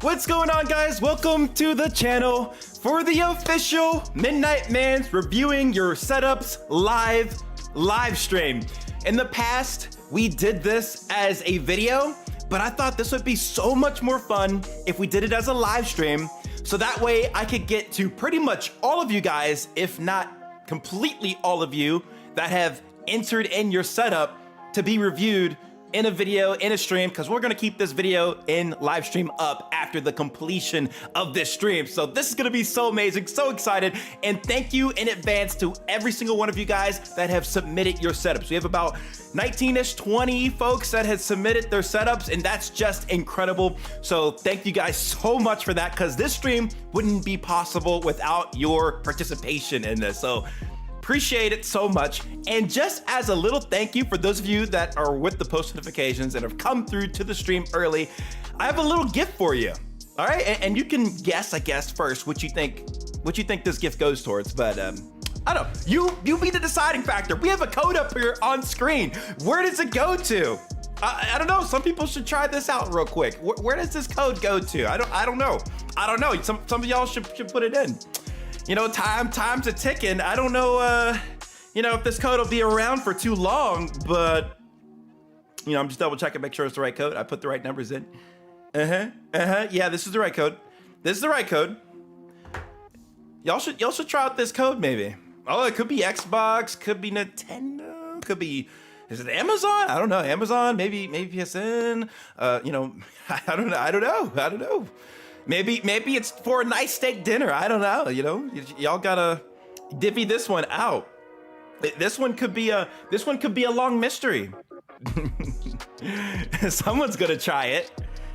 What's going on, guys? Welcome to the channel for the official MidnightMan's reviewing your setups live stream. In the past, we did this as a video, but I thought this would be so much more fun if we did it as a live stream. So that way I could get to pretty much all of you guys, if not completely all of you, that have entered in your setup to be reviewed in a video, in a stream, because we're gonna keep this video in live stream up after the completion of this stream. So this is gonna be so amazing, so excited, and thank you in advance to every single one of you guys that have submitted your setups. We have about 19-ish, 20 folks that have submitted their setups, and that's just incredible. So thank you guys so much for that, because this stream wouldn't be possible without your participation in this. So appreciate it so much. And just as a little thank you for those of you that are with the post notifications and have come through to the stream early, I have a little gift for you. All right, and you can guess, I guess, first what you think this gift goes towards. But I don't know. You be the deciding factor. We have a code up here on screen. Where does it go to? I don't know. Some people should try this out real quick. Where does this code go to? I don't know. Some of y'all should put it in. You know, time's a ticking. I don't know, you know, if this code will be around for too long, but, you know, I'm just double checking, make sure it's the right code. I put the right numbers in. Yeah, this is the right code. This is the right code. Y'all should try out this code maybe. Oh, it could be Xbox, could be Nintendo, could be, is it Amazon? I don't know. Amazon, maybe PSN. You know, I don't know. Maybe it's for a nice steak dinner. I don't know. You know, y'all gotta divvy this one out. This one could be a long mystery. Someone's gonna try it.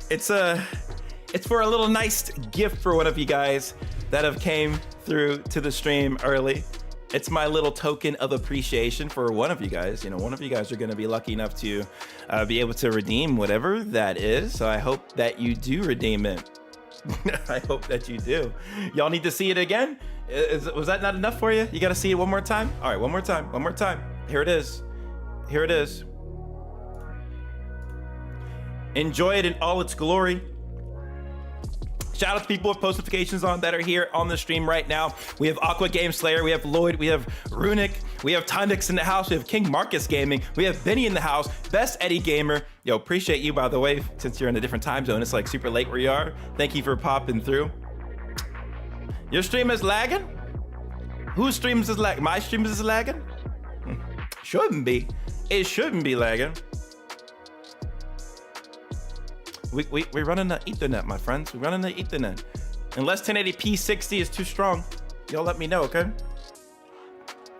It's for a little nice gift for one of you guys that have came through to the stream early. It's my little token of appreciation for one of you guys. You know, one of you guys are gonna be lucky enough to be able to redeem whatever that is. So I hope that you do redeem it. I hope that you do. Y'all need to see it again? Was that not enough for you? You gotta see it one more time? All right, one more time. Here it is. Enjoy it in all its glory. Shout out to people with post notifications on that are here on the stream right now. We have Aqua Game Slayer, we have Lloyd, we have Runic, we have Tynix in the house, we have King Marcus Gaming, we have Benny in the house, Best Eddie Gamer. Yo, appreciate you, by the way, since you're in a different time zone. It's like super late where you are. Thank you for popping through. Your stream is lagging? Whose streams is lagging? My streams is lagging? Shouldn't be. It shouldn't be lagging. We're running the Ethernet, my friends. We're running the Ethernet. Unless 1080p 60 is too strong, y'all let me know, okay?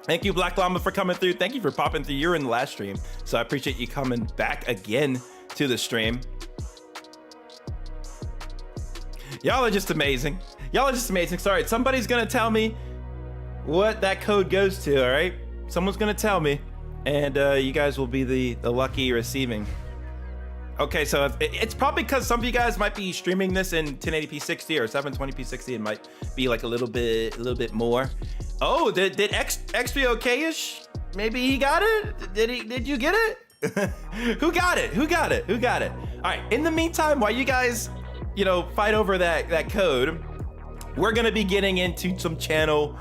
Thank you, Black Llama, for coming through. Thank you for popping through. You're in the last stream, so I appreciate you coming back again to the stream. Y'all are just amazing. Sorry, somebody's gonna tell me what that code goes to, all right? Someone's gonna tell me, and you guys will be the lucky receiving. Okay, so it's probably because some of you guys might be streaming this in 1080p 60 or 720p 60. It might be like a little bit more. Oh, did X be okay-ish? Maybe he got it? Did you get it? Who got it? All right, in the meantime, while you guys, you know, fight over that code, we're gonna be getting into some channel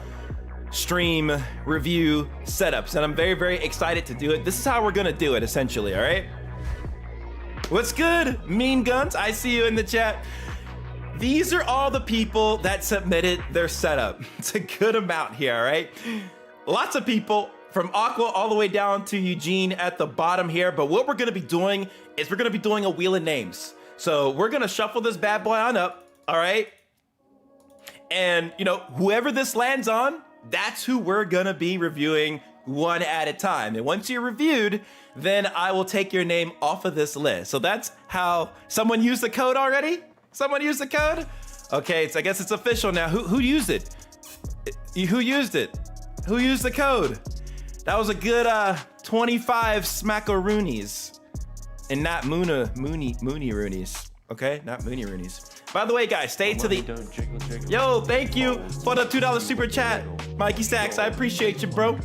stream review setups, and I'm very, very excited to do it. This is how we're gonna do it, essentially, all right? What's good, Mean Guns? I see you in the chat. These are all the people that submitted their setup. It's a good amount here, all right? Lots of people from Aqua all the way down to Eugene at the bottom here. But what we're gonna be doing is we're gonna be doing a wheel of names. So we're gonna shuffle this bad boy on up, all right? And you know, whoever this lands on, that's who we're gonna be reviewing one at a time. And once you're reviewed, then I will take your name off of this list. So that's how someone used the code already? Someone used the code? Okay, so I guess it's official now. Who used it? Who used it? Who used the code? That was a good 25 smackaroonies. And not Mooney Roonies. Okay, not Mooney Roonies. By the way, guys, stay to the... Yo, thank you for the $2 super chat, Mikey Stacks. I appreciate you, bro.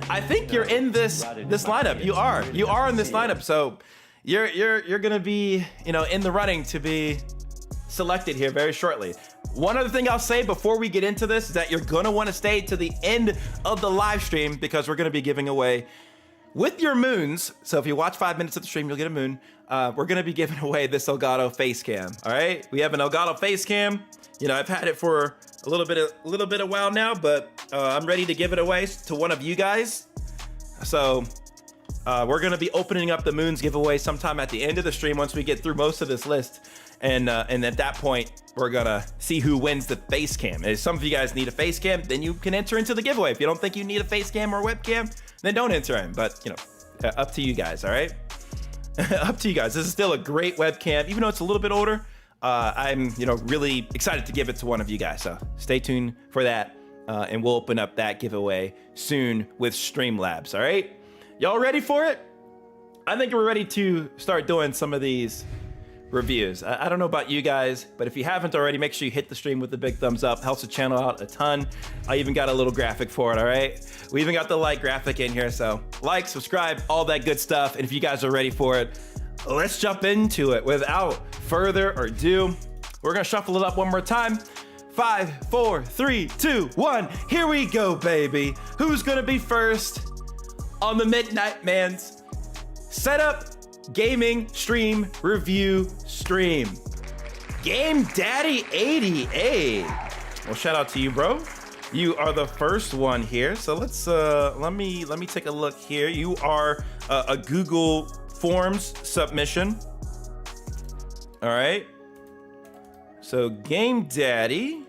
I think you're in this lineup. You are in this lineup. So you're gonna be, you know, in the running to be selected here very shortly. One other thing I'll say before we get into this is that you're gonna want to stay to the end of the live stream because we're gonna be giving away with your moons. So if you watch 5 minutes of the stream, you'll get a moon. We're gonna be giving away this Elgato face cam. All right, we have an Elgato face cam. You know, I've had it for a little bit of while now, but I'm ready to give it away to one of you guys. So we're gonna be opening up the moons giveaway sometime at the end of the stream once we get through most of this list. And at that point, we're gonna see who wins the face cam. If some of you guys need a face cam, then you can enter into the giveaway. If you don't think you need a face cam or webcam, then don't enter in. But you know, up to you guys. All right, up to you guys. This is still a great webcam, even though it's a little bit older. I'm really excited to give it to one of you guys. So stay tuned for that, and we'll open up that giveaway soon with Streamlabs. All right, y'all ready for it? I think we're ready to start doing some of these reviews. I don't know about you guys, but if you haven't already, make sure you hit the stream with the big thumbs up. Helps the channel out a ton. I even got a little graphic for it, all right? We even got the like graphic in here, so like, subscribe, all that good stuff. And if you guys are ready for it, let's jump into it. Without further ado, we're gonna shuffle it up one more time. 5, 4, 3, 2, 1. Here we go, baby. Who's gonna be first on the MidnightMan's setup gaming stream review stream? Game Daddy 88. Well, shout out to you, bro. You are the first one here. So let's let me take a look here. You are a Google Forms submission. All right. So Game Daddy.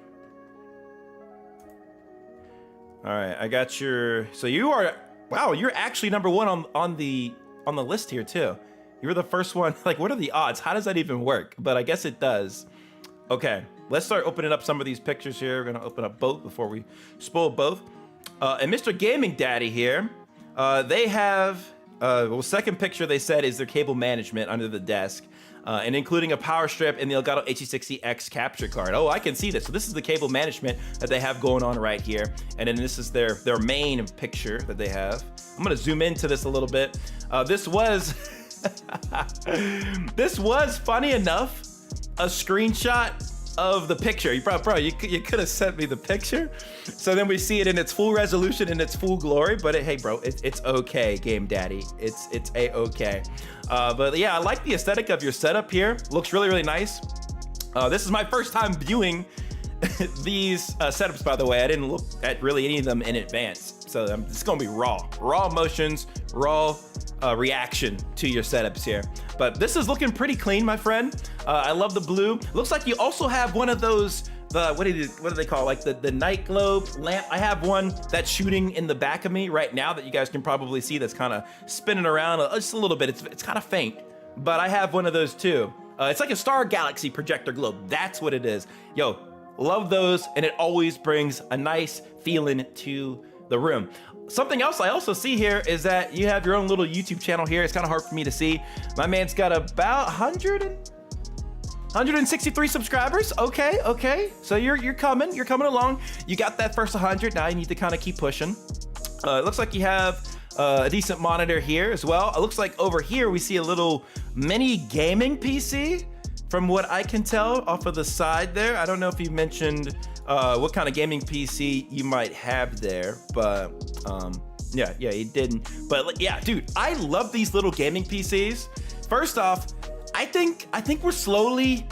All right, I got your. So you are. Wow, you're actually number one on the list here too. You were the first one. Like, what are the odds? How does that even work? But I guess it does. Okay, let's start opening up some of these pictures here. We're gonna open up both before we spoil both. And Mr. Gaming Daddy here, they have, well, second picture they said is their cable management under the desk, and including a power strip and the Elgato HE60X capture card. Oh, I can see this. So this is the cable management that they have going on right here. And then this is their main picture that they have. I'm gonna zoom into this a little bit. This was, this was funny enough, a screenshot of the picture. Bro, you could have sent me the picture. So then we see it in its full resolution, in its full glory. But hey, bro, it's okay, Game Daddy. It's a-okay. But yeah, I like the aesthetic of your setup here. Looks really, really nice. This is my first time viewing these setups, by the way. I didn't look at really any of them in advance. So it's gonna be raw emotions, raw reaction to your setups here. But this is looking pretty clean, my friend. I love the blue. Looks like you also have one of those, what do they call, like the night globe lamp. I have one that's shooting in the back of me right now that you guys can probably see, that's kind of spinning around just a little bit. It's kind of faint, but I have one of those too. It's like a Star Galaxy projector globe. That's what it is. Yo, love those, and it always brings a nice feeling to the room. Something else I also see here is that you have your own little YouTube channel here. It's kind of hard for me to see. My man's got about 163 subscribers. Okay. So you're coming along. You got that first 100. Now you need to kind of keep pushing. It looks like you have a decent monitor here as well. It looks like over here we see a little mini gaming PC, from what I can tell off of the side there. I don't know if you mentioned what kind of gaming PC you might have there, but yeah, you didn't. But yeah, dude, I love these little gaming PCs. First off, I think we're slowly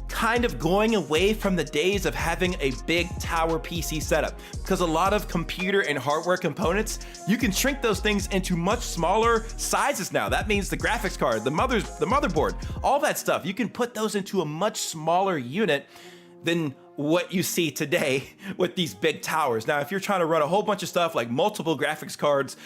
kind of going away from the days of having a big tower PC setup, because a lot of computer and hardware components, you can shrink those things into much smaller sizes now. That means the graphics card, the motherboard, all that stuff, you can put those into a much smaller unit than what you see today with these big towers. Now, if you're trying to run a whole bunch of stuff like multiple graphics cards,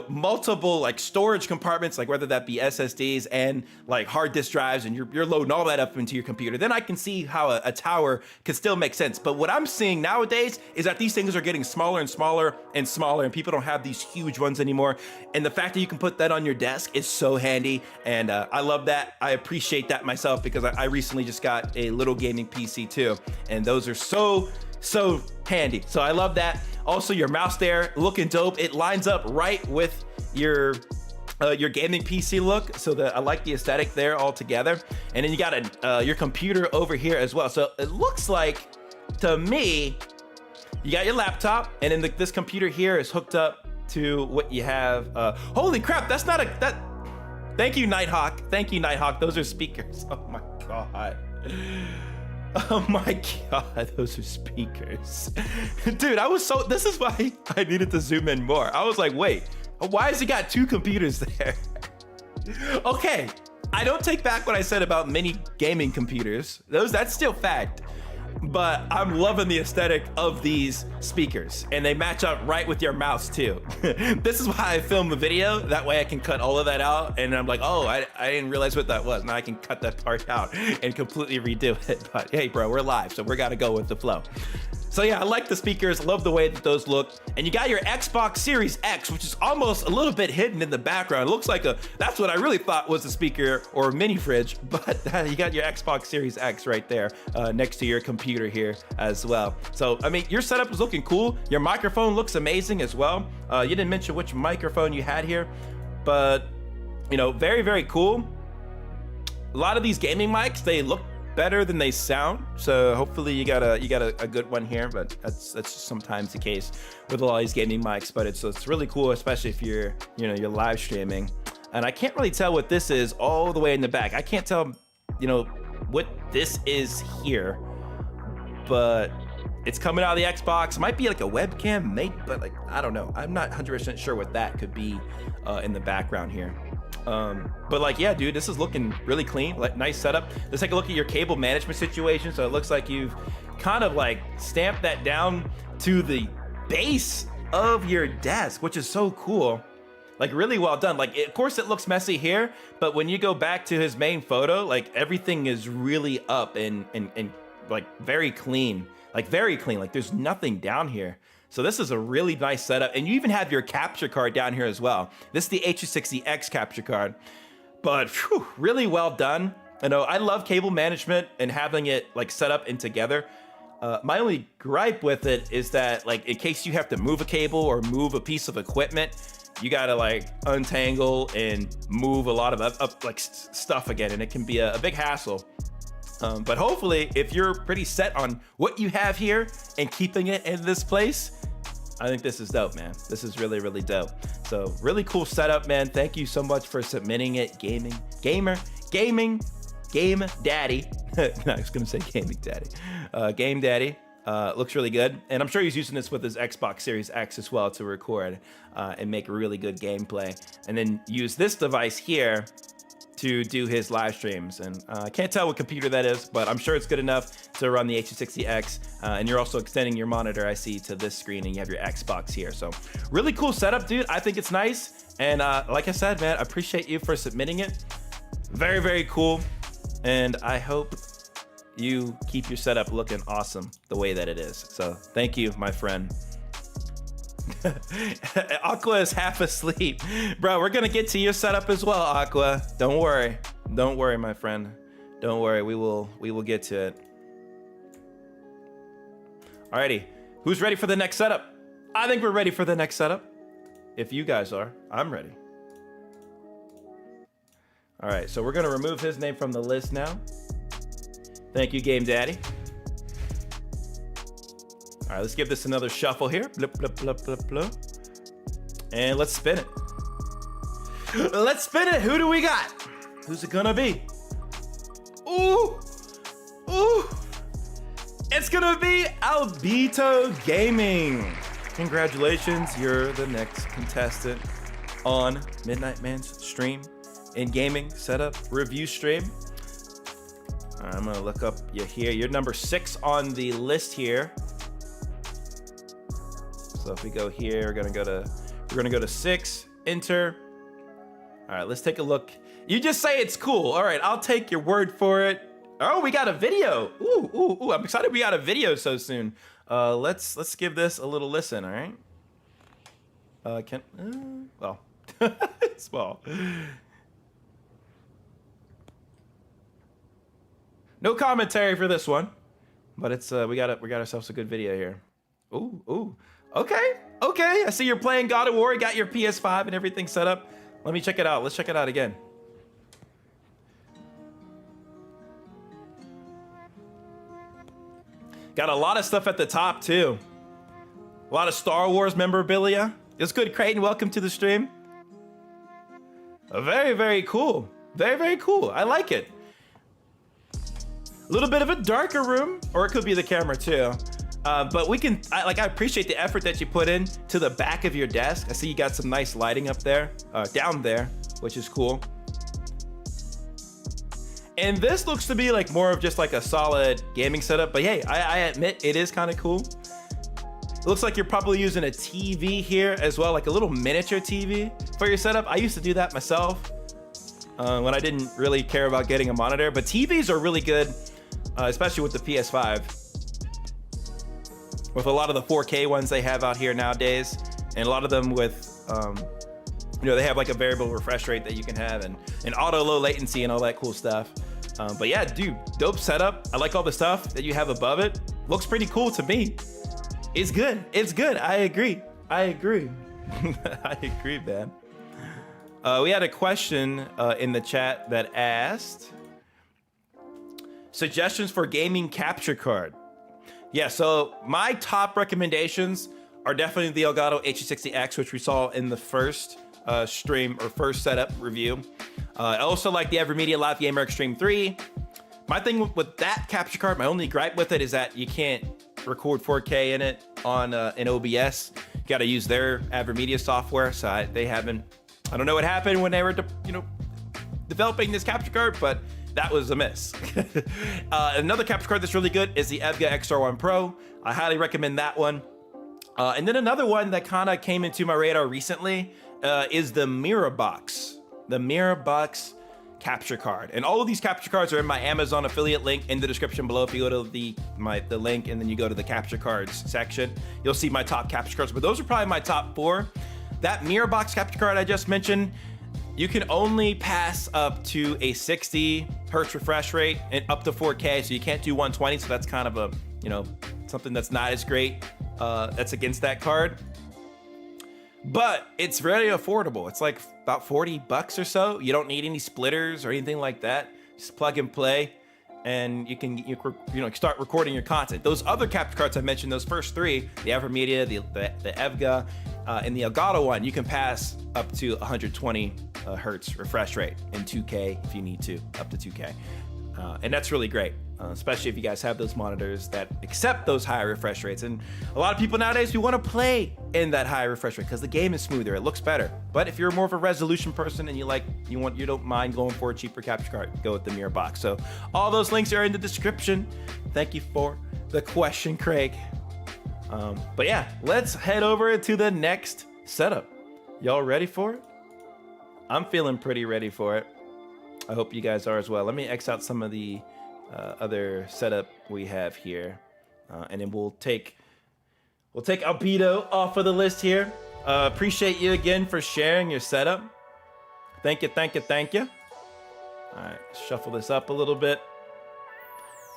multiple like storage compartments, like whether that be SSDs and like hard disk drives, and you're loading all that up into your computer, then I can see how a tower can still make sense. But what I'm seeing nowadays is that these things are getting smaller and smaller and smaller, and people don't have these huge ones anymore. And the fact that you can put that on your desk is so handy, and I love that. I appreciate that myself, because I recently just got a little gaming PC too, and those are so handy. So I love that. Also, your mouse there looking dope. It lines up right with your your gaming PC look. So I like the aesthetic there altogether. And then you got your computer over here as well. So it looks like, to me, you got your laptop, and then this computer here is hooked up to what you have. Holy crap, that's not that. Thank you, Nighthawk. Thank you, Nighthawk. Those are speakers. Oh my God. Oh my God, those are speakers. Dude, this is why I needed to zoom in more. I was like, wait, why has he got two computers there? Okay, I don't take back what I said about mini gaming computers. That's still fact. But I'm loving the aesthetic of these speakers, and they match up right with your mouse too. This is why I film the video. That way I can cut all of that out, and I'm like, oh, I didn't realize what that was. Now I can cut that part out and completely redo it. But hey, bro, we're live, so we're gotta go with the flow. So yeah, I like the speakers, love the way that those look. And you got your Xbox Series X, which is almost a little bit hidden in the background. It looks like that's what I really thought was a speaker or a mini fridge, but you got your Xbox Series X right there next to your computer here as well. So, I mean, your setup is looking cool. Your microphone looks amazing as well. You didn't mention which microphone you had here, but you know, very, very cool. A lot of these gaming mics, they look better than they sound, so hopefully you got a good one here. But that's just sometimes the case with a lot of these gaming mics. But it's really cool, especially if you're live streaming. And I can't really tell what this is all the way in the back. I can't tell what this is here, but it's coming out of the Xbox. It might be like a webcam, mate, but like I don't know. I'm not 100% sure what that could be in the background here. But like, yeah, dude, this is looking really clean, like nice setup. Let's take a look at your cable management situation. So it looks like you've kind of like stamped that down to the base of your desk, which is so cool. Like really well done. Like, of course it looks messy here, but when you go back to his main photo, like everything is really up and like very clean, like there's nothing down here. So this is a really nice setup. And you even have your capture card down here as well. This is the H260X capture card, but whew, really well done. I know I love cable management and having it like set up and together. My only gripe with it is that like in case you have to move a cable or move a piece of equipment, you gotta like untangle and move a lot of stuff again, and it can be a big hassle. But hopefully, if you're pretty set on what you have here and keeping it in this place, I think this is dope, man. This is really, really dope. So really cool setup, man. Thank you so much for submitting it. Game Daddy. No, I was gonna say Gaming Daddy. Game Daddy. Looks really good. And I'm sure he's using this with his Xbox Series X as well to record and make really good gameplay. And then use this device here to do his live streams. And I can't tell what computer that is, but I'm sure it's good enough to run the H260X. And you're also extending your monitor, I see, to this screen, and you have your Xbox here. So really cool setup, dude. I think it's nice. And like I said, man, I appreciate you for submitting it. Very, very cool. And I hope you keep your setup looking awesome the way that it is. So thank you, my friend. Aqua is half asleep. Bro, we're gonna get to your setup as well, Aqua. Don't worry. Don't worry, my friend. Don't worry. We will get to it. Alrighty. Who's ready for the next setup? I think we're ready for the next setup. If you guys are, I'm ready. Alright, so we're gonna remove his name from the list now. Thank you, Game Daddy. All right, let's give this another shuffle here. Blip, blip, blip, blip, blip. And let's spin it. Let's spin it. Who do we got? Who's it gonna be? Ooh, ooh. It's gonna be Albedo Gaming. Congratulations, you're the next contestant on MidnightMan's stream and gaming setup review stream. All right, I'm gonna look up you here. You're number 6 on the list here. So if we go here, we're gonna go to 6, enter. All right, let's take a look. You just say it's cool. All right, I'll take your word for it. Oh, we got a video. Ooh, ooh, ooh, I'm excited we got a video so soon. Let's give this a little listen, all right? Well, small. No commentary for this one, but it's we got ourselves a good video here. Ooh, ooh. Okay, okay. I see you're playing God of War. You got your PS5 and everything set up. Let me check it out. Let's check it out again. Got a lot of stuff at the top too. A lot of Star Wars memorabilia. It's good, Creighton. Welcome to the stream. Very, very cool. Very, very cool. I like it. A little bit of a darker room, or it could be the camera too. But we can, I appreciate the effort that you put in to the back of your desk. I see you got some nice lighting up there, down there, which is cool. And this looks to be like more of just like a solid gaming setup, but hey, I admit it is kind of cool. It looks like you're probably using a TV here as well, like a little miniature TV for your setup. I used to do that myself when I didn't really care about getting a monitor, but TVs are really good, especially with the PS5. With a lot of the 4K ones they have out here nowadays, and a lot of them with, you know, they have like a variable refresh rate that you can have, and auto low latency and all that cool stuff. But yeah, dude, dope setup. I like all the stuff that you have above it. Looks pretty cool to me. It's good. It's good. I agree. I agree. I agree, man. We had a question in the chat that asked suggestions for gaming capture card. Yeah, so my top recommendations are definitely the Elgato H60X, which we saw in the first stream or first setup review. I also like the Evermedia Live Gamer Extreme 3. My thing with that capture card, my only gripe with it is that you can't record 4K in it on in OBS. You got to use their Evermedia software, so they haven't. I don't know what happened when they were, developing this capture card, but that was a miss. Another capture card that's really good is the EVGA XR1 Pro. I highly recommend that one. And then another one that kind of came into my radar recently is the Mirrorbox. The Mirrorbox capture card. And all of these capture cards are in my Amazon affiliate link in the description below. If you go to the link and then you go to the capture cards section, you'll see my top capture cards. But those are probably my top 4. That Mirrorbox capture card I just mentioned, you can only pass up to a 60 hertz refresh rate and up to 4K, so you can't do 120. So that's kind of a, something that's not as great. That's against that card. But it's very affordable. It's like about 40 bucks or so. You don't need any splitters or anything like that. Just plug and play, and you can start recording your content. Those other capture cards I mentioned, those first 3, the Evermedia, the EVGA, and the Elgato one, you can pass up to 120 hertz refresh rate in 2K if you need to, up to 2K. And that's really great, especially if you guys have those monitors that accept those higher refresh rates. And a lot of people nowadays, we want to play in that high refresh rate because the game is smoother, it looks better. But if you're more of a resolution person and you don't mind going for a cheaper capture card, go with the Mirrorbox. So all those links are in the description. Thank you for the question, Craig. But yeah, let's head over to the next setup. Y'all ready for it? I'm feeling pretty ready for it. I hope you guys are as well. Let me X out some of the other setup we have here, and then we'll take Albedo off of the list here. Appreciate you again for sharing your setup. Thank you, thank you, thank you. All right, shuffle this up a little bit.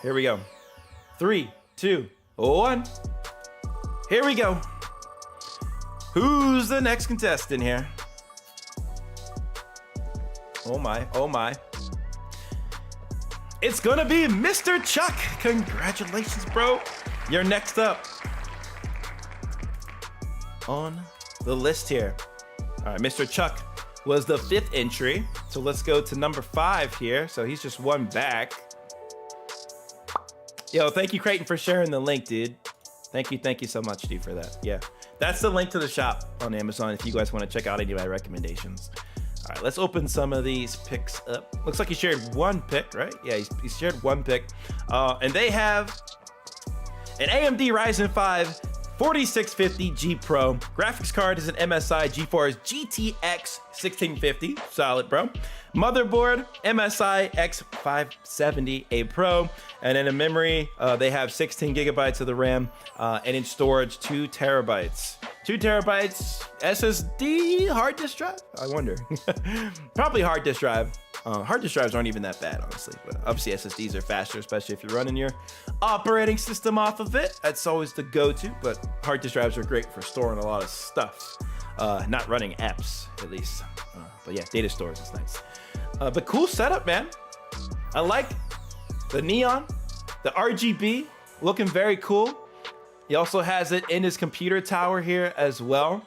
Here we go. 3, 2, 1. Here we go. Who's the next contestant here? Oh my, oh my. It's gonna be Mr. Chuck. Congratulations, bro. You're next up on the list here. All right, Mr. Chuck was the 5th entry. So let's go to number 5 here. So he's just one back. Yo, thank you, Creighton, for sharing the link, dude. Thank you so much, dude, for that. Yeah, that's the link to the shop on Amazon if you guys want to check out any of my recommendations. All right, let's open some of these picks up. Looks like he shared 1 pick, right? Yeah, he shared 1 pick. And they have an AMD Ryzen 5 4650G Pro. Graphics card is an MSI GeForce GTX 1650. Solid, bro. Motherboard, MSI X570A Pro. And in a memory, they have 16 gigabytes of the RAM. And in storage, 2 terabytes. 2 terabytes SSD hard disk drive? I wonder. Probably hard disk drive. Hard disk drives aren't even that bad, honestly. But obviously SSDs are faster, especially if you're running your operating system off of it. That's always the go-to, but hard disk drives are great for storing a lot of stuff. Not running apps, at least. But yeah, data storage is nice. But cool setup, man. I like the neon, the RGB, looking very cool. He also has it in his computer tower here as well.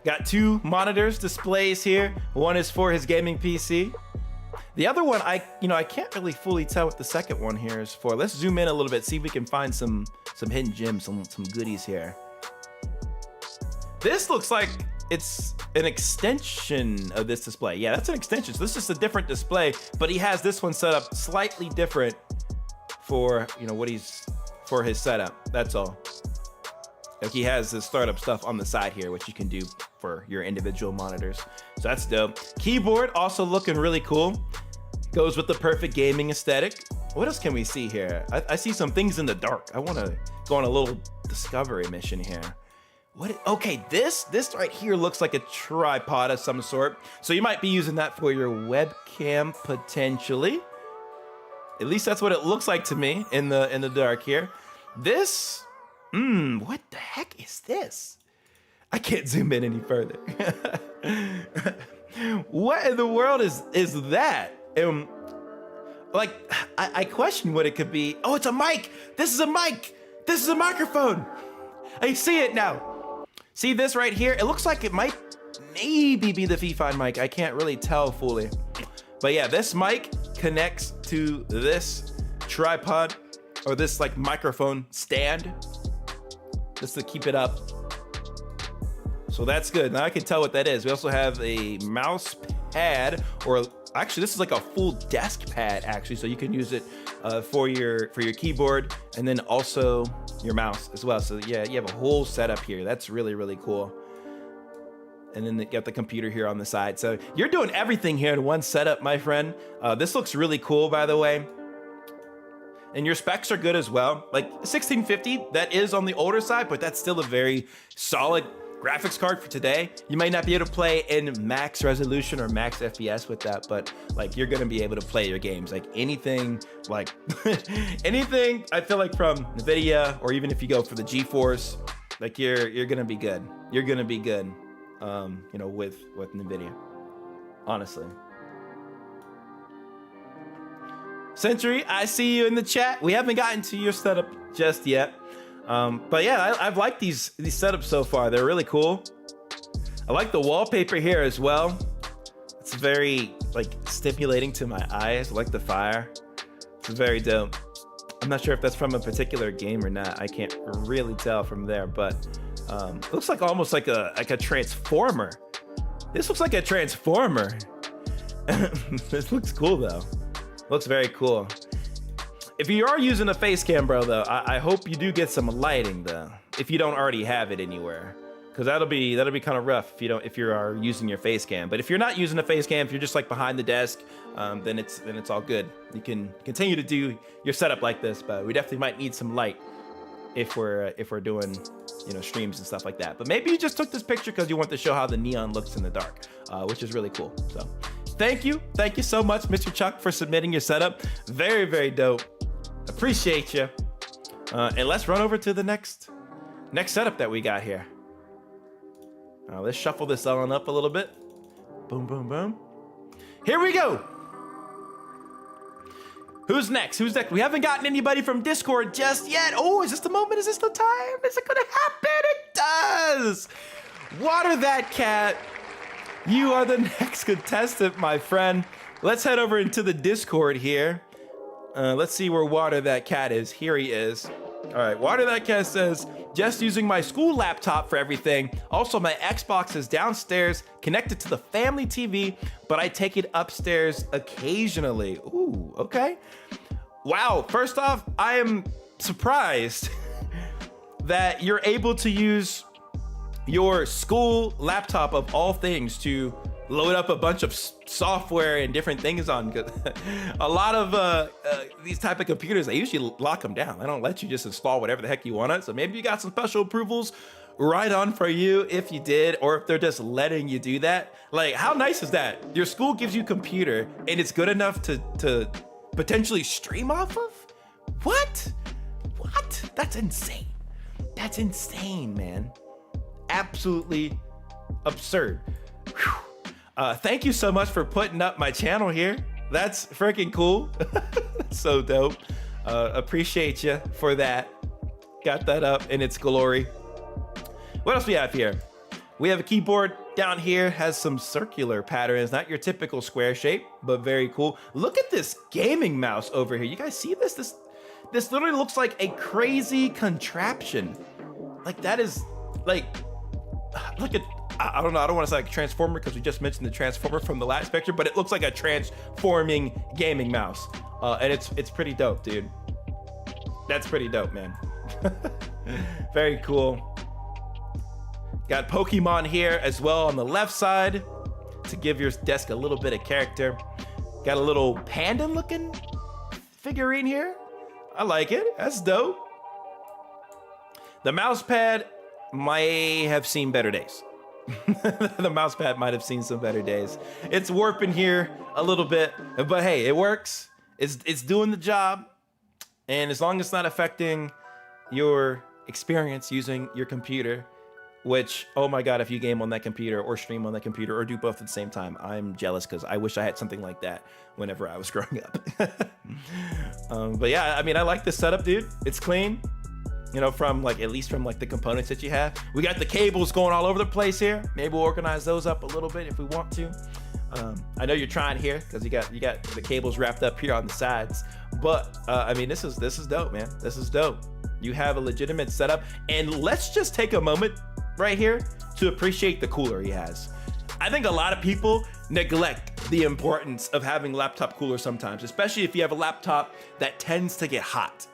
Got 2 monitors displays here. One is for his gaming PC. The other one, I can't really fully tell what the second one here is for. Let's zoom in a little bit, see if we can find some hidden gems, some goodies here. This looks like it's an extension of this display. Yeah, that's an extension. So this is a different display, but he has this one set up slightly different for, for his setup. That's all. Like he has the startup stuff on the side here, which you can do for your individual monitors. So that's dope. Keyboard also looking really cool. Goes with the perfect gaming aesthetic. What else can we see here? I see some things in the dark. I want to go on a little discovery mission here. Okay, this right here looks like a tripod of some sort. So you might be using that for your webcam potentially. At least that's what it looks like to me in the dark here. This, what the heck is this? I can't zoom in any further. What in the world is that? Like, I question what it could be. Oh, it's a mic. This is a mic. This is a microphone. I see it now. See this right here? It looks like it might maybe be the V5 mic. I can't really tell fully. But yeah, this mic connects to this tripod or this like microphone stand just to keep it up. So that's good. Now I can tell what that is. We also have a mouse pad, or actually this is like a full desk pad actually. So you can use it for your keyboard and then also your mouse as well. So yeah, you have a whole setup here. That's really, really cool. And then you got the computer here on the side. So you're doing everything here in one setup, my friend. This looks really cool, by the way. And your specs are good as well. Like 1650, that is on the older side, but that's still a very solid graphics card for today. You might not be able to play in max resolution or max FPS with that, but like you're gonna be able to play your games. Like anything, like anything I feel like from NVIDIA, or even if you go for the GeForce, like you're gonna be good. You're gonna be good, with NVIDIA, honestly. Sentry, I see you in the chat. We haven't gotten to your setup just yet. But yeah, I've liked these setups so far. They're really cool. I like the wallpaper here as well. It's very like stimulating to my eyes. I like the fire. It's very dope. I'm not sure if that's from a particular game or not. I can't really tell from there, but it looks like almost like a transformer. This looks like a transformer. This looks cool though. Looks very cool. If you are using a face cam, bro, though, I hope you do get some lighting, though, if you don't already have it anywhere, because that'll be kind of rough if you are using your face cam. But if you're not using a face cam, if you're just like behind the desk, then it's all good. You can continue to do your setup like this, but we definitely might need some light if we're doing streams and stuff like that. But maybe you just took this picture because you want to show how the neon looks in the dark, which is really cool. So thank you so much, Mr. Chuck, for submitting your setup. Very, very dope. Appreciate you. And let's run over to the next setup that we got here. Let's shuffle this on up a little bit. Boom, boom, boom. Here we go. Who's next? We haven't gotten anybody from Discord just yet. Oh, is this the moment? Is this the time? Is it gonna happen? It does. Water that cat. You are the next contestant, my friend. Let's head over into the Discord here. Let's see where Water That Cat is. Here he is. All right, Water That Cat says, just using my school laptop for everything. Also, my Xbox is downstairs, connected to the family TV, but I take it upstairs occasionally. Ooh, okay. Wow, first off, I am surprised that you're able to use your school laptop of all things to load up a bunch of software and different things on. A lot of these type of computers, they usually lock them down. They don't let you just install whatever the heck you want it. So maybe you got some special approvals. Right on for you if you did, or if they're just letting you do that. Like, how nice is that? Your school gives you a computer and it's good enough to potentially stream off of? What? That's insane. That's insane, man. Absolutely absurd. Thank you so much for putting up my channel here. That's freaking cool. So dope. Appreciate you for that. Got that up in its glory. What else we have here? We have a keyboard down here, has some circular patterns, not your typical square shape, but very cool. Look at this gaming mouse over here. You guys see this? This literally looks like a crazy contraption. Like that is like a, I don't know, I don't want to say like a transformer because we just mentioned the transformer from the last picture, but it looks like a transforming gaming mouse. And it's pretty dope, dude. That's pretty dope, man. Very cool. Got Pokemon here as well on the left side to give your desk a little bit of character. Got a little panda looking figurine here. I like it. That's dope. The mouse pad might have seen better days. The mouse pad might have seen some better days. It's warping here a little bit, but hey, it works. It's doing the job. And as long as it's not affecting your experience using your computer, which, oh my God, if you game on that computer or stream on that computer or do both at the same time, I'm jealous because I wish I had something like that whenever I was growing up. But yeah, I mean, I like this setup, dude. It's clean, you know, from like, at least from like the components that you have. We got the cables going all over the place here. Maybe we'll organize those up a little bit if we want to. I know you're trying here because you got the cables wrapped up here on the sides, but I mean, this is dope, man. This is dope. You have a legitimate setup, and let's just take a moment right here to appreciate the cooler he has. I think a lot of people neglect the importance of having laptop coolers sometimes, especially if you have a laptop that tends to get hot.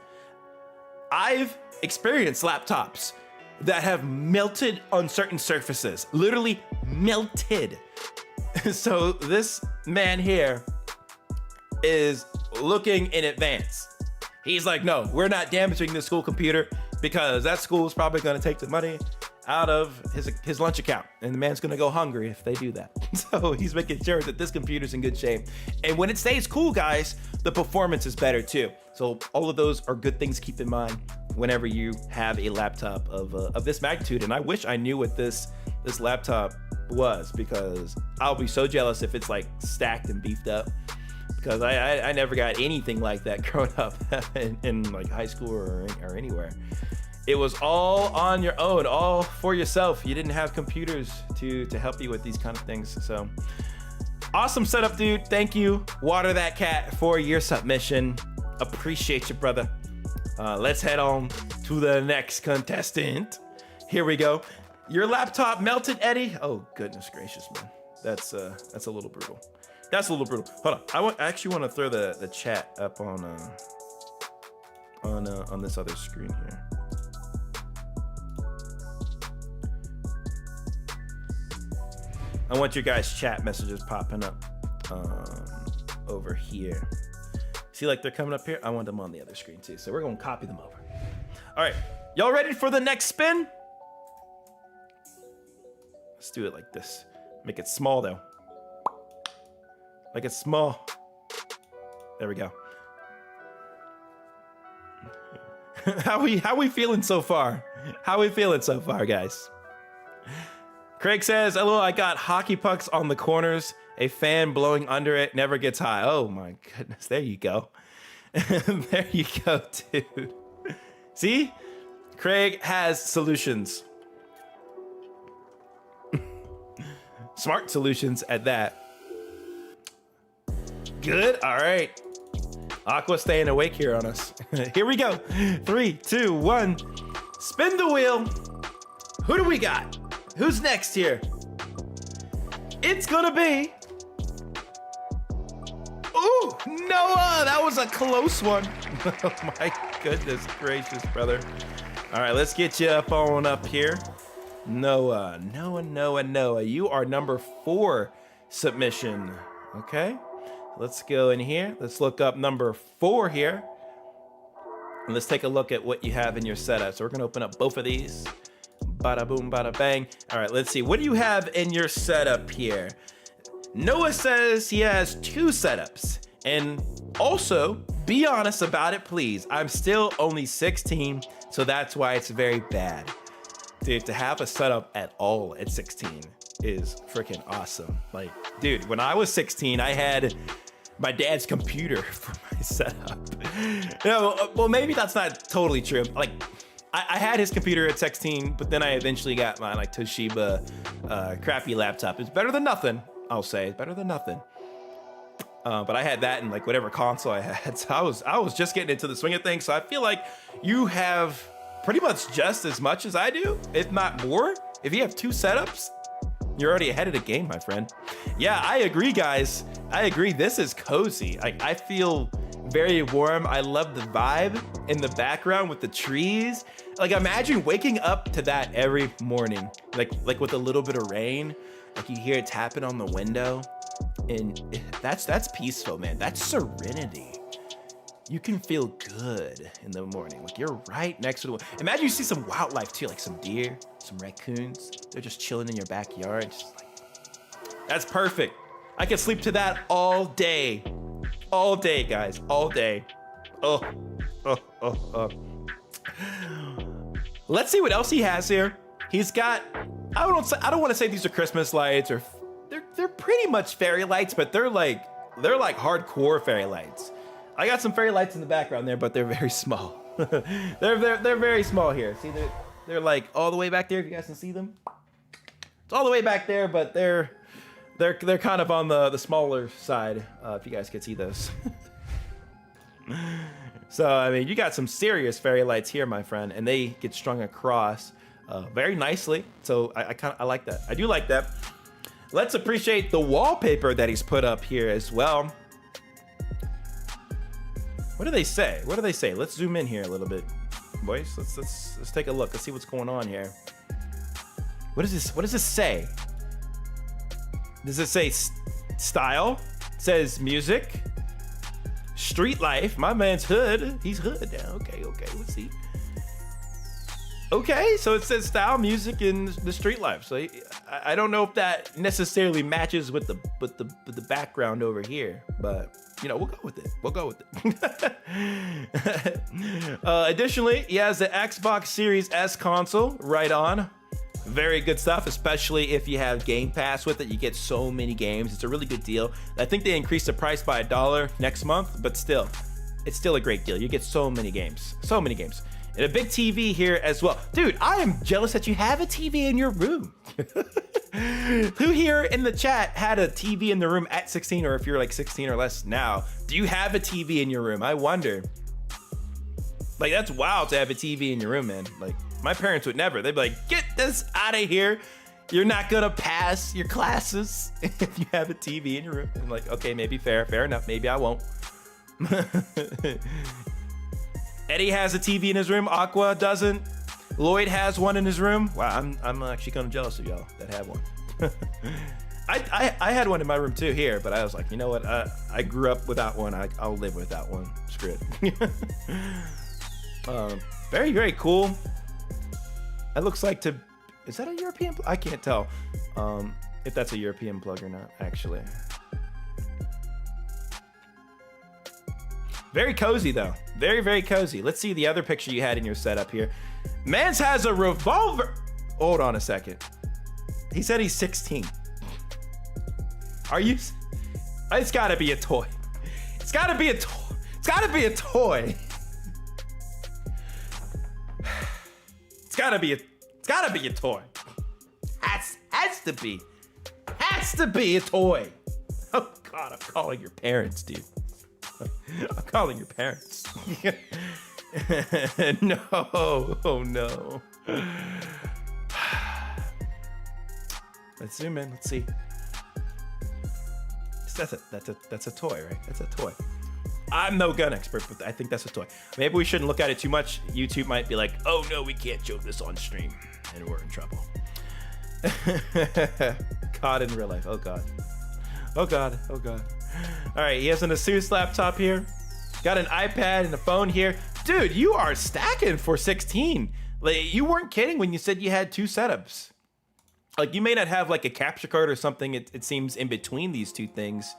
I've experienced laptops that have melted on certain surfaces, literally melted. So this man here is looking in advance. He's like, no, we're not damaging this school computer because that school is probably gonna take the money out of his lunch account, and the man's gonna go hungry if they do that. So he's making sure that this computer's in good shape. And when it stays cool, guys, the performance is better too. So all of those are good things to keep in mind whenever you have a laptop of this magnitude. And I wish I knew what this laptop was, because I'll be so jealous if it's like stacked and beefed up, because I never got anything like that growing up in like high school or anywhere. It was all on your own, all for yourself. You didn't have computers to help you with these kind of things. So awesome setup, dude. Thank you, Water That Cat, for your submission. Appreciate you, brother. Let's head on to the next contestant. Here we go. Your laptop melted, Eddie? Oh, goodness gracious, man. That's a little brutal. That's a little brutal. Hold on. I actually want to throw the chat up on this other screen here. I want your guys' chat messages popping up over here. See, like they're coming up here? I want them on the other screen too. So we're gonna copy them over. All right, y'all ready for the next spin? Let's do it like this. Make it small though. Make it small. There we go. How we feeling so far? How we feeling so far, guys? Craig says, "Hello, I got hockey pucks on the corners. A fan blowing under it never gets high." Oh my goodness, there you go. There you go, dude. See? Craig has solutions. Smart solutions at that. Good, all right. Aqua staying awake here on us. Here we go. 3, 2, 1. Spin the wheel. Who do we got? Who's next here? It's gonna be... Ooh, Noah! That was a close one. Oh my goodness gracious, brother. All right, let's get you up here. Noah. You are number 4 submission. Okay, let's go in here. Let's look up number 4 here. And let's take a look at what you have in your setup. So we're gonna open up both of these. Bada boom, bada bang. All right, let's see. What do you have in your setup here? Noah says he has 2 setups. And also, be honest about it, please. I'm still only 16, so that's why it's very bad. Dude, to have a setup at all at 16 is freaking awesome. Like, dude, when I was 16, I had my dad's computer for my setup. No, well, maybe that's not totally true. Like, I had his computer at 16, but then I eventually got my like Toshiba crappy laptop. It's better than nothing, I'll say. It's better than nothing. But I had that in like whatever console I had. So I was just getting into the swing of things. So I feel like you have pretty much just as much as I do, if not more. If you have 2 setups, you're already ahead of the game, my friend. Yeah, I agree, guys. I agree. This is cozy. I feel very warm. I love the vibe in the background with the trees. Like, imagine waking up to that every morning, like with a little bit of rain. Like, you hear it tapping on the window, and that's peaceful, man. That's serenity. You can feel good in the morning. Like, you're right next to the. Imagine you see some wildlife too, like some deer, some raccoons. They're just chilling in your backyard. Just like, that's perfect. I can sleep to that all day. All day, guys, all day. Oh. Let's see what else he has here. He's got, I don't want to say these are Christmas lights, or they're pretty much fairy lights, but they're like hardcore fairy lights. I got some fairy lights in the background there, but they're very small. they're very small here. See, they're like all the way back there. If you guys can see them, it's all the way back there, but they're kind of on the smaller side. If you guys can see those. So I mean, you got some serious fairy lights here, my friend, and they get strung across very nicely. So I like that. I do like that. Let's appreciate the wallpaper that he's put up here as well. What do they say? What do they say? Let's zoom in here a little bit, boys. Let's take a look. Let's see what's going on here. What is this? What does this say? Does it say style? It says music. Street life. My man's hood. He's hood now. Okay. Let's see. Okay, so it says style, music, and the street life. So I don't know if that necessarily matches with the background over here, but you know, we'll go with it. We'll go with it. Additionally, he has the Xbox Series S console. Right on. Very good stuff, especially if you have Game Pass with it. You get so many games. It's a really good deal. I think they increased the price by $1 next month, but still, it's still a great deal. You get so many games. So many games. And a big TV here as well. Dude, I am jealous that you have a TV in your room. Who here in the chat had a TV in the room at 16, or if you're like 16 or less now, do you have a TV in your room? I wonder. Like, that's wild to have a TV in your room, man. Like, my parents would never. They'd be like, get this out of here. You're not gonna pass your classes if you have a TV in your room. I'm like, okay, maybe fair enough. Maybe I won't. Eddie has a TV in his room. Aqua doesn't. Lloyd has one in his room. Wow, I'm actually kind of jealous of y'all that have one. I had one in my room too here, but I was like, you know what? I grew up without one. I'll live without one. Screw it. Very, very cool. It looks like is that a European plug? I can't tell if that's a European plug or not, actually. Very cozy though. Very, very cozy. Let's see the other picture you had in your setup here. Mans has a revolver. Hold on a second. He said he's 16. Are you? It's gotta be a toy. It's gotta be a toy. It's gotta be a toy. It's gotta be a toy. Has to be a toy. Oh God, I'm calling your parents, dude. I'm calling your parents. No, oh no. Let's zoom in. Let's see. That's a toy, right? That's a toy. I'm no gun expert, but I think that's a toy. Maybe we shouldn't look at it too much. YouTube might be like, oh no, we can't show this on stream, and we're in trouble. Caught in real life. Oh God. Oh God. Oh God. All right, he has an Asus laptop here. Got an iPad and a phone here. Dude, you are stacking for 16. Like, you weren't kidding when you said you had 2 setups. Like, you may not have like a capture card or something, it seems, in between these 2 things,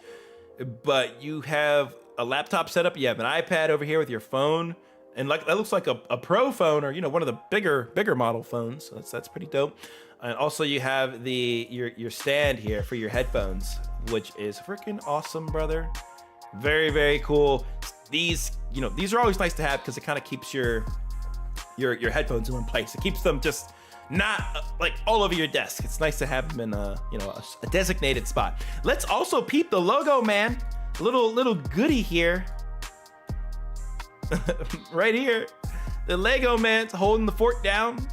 but you have a laptop setup, you have an iPad over here with your phone, and like that looks like a pro phone, or you know, one of the bigger model phones. So that's pretty dope. And also you have your stand here for your headphones, which is freaking awesome, brother. Very, very cool. These, these are always nice to have because it kind of keeps your headphones in one place. It keeps them just not like all over your desk. It's nice to have them in a designated spot. Let's also peep the logo, man. Little goodie here. Right here. The Lego man's holding the fort down.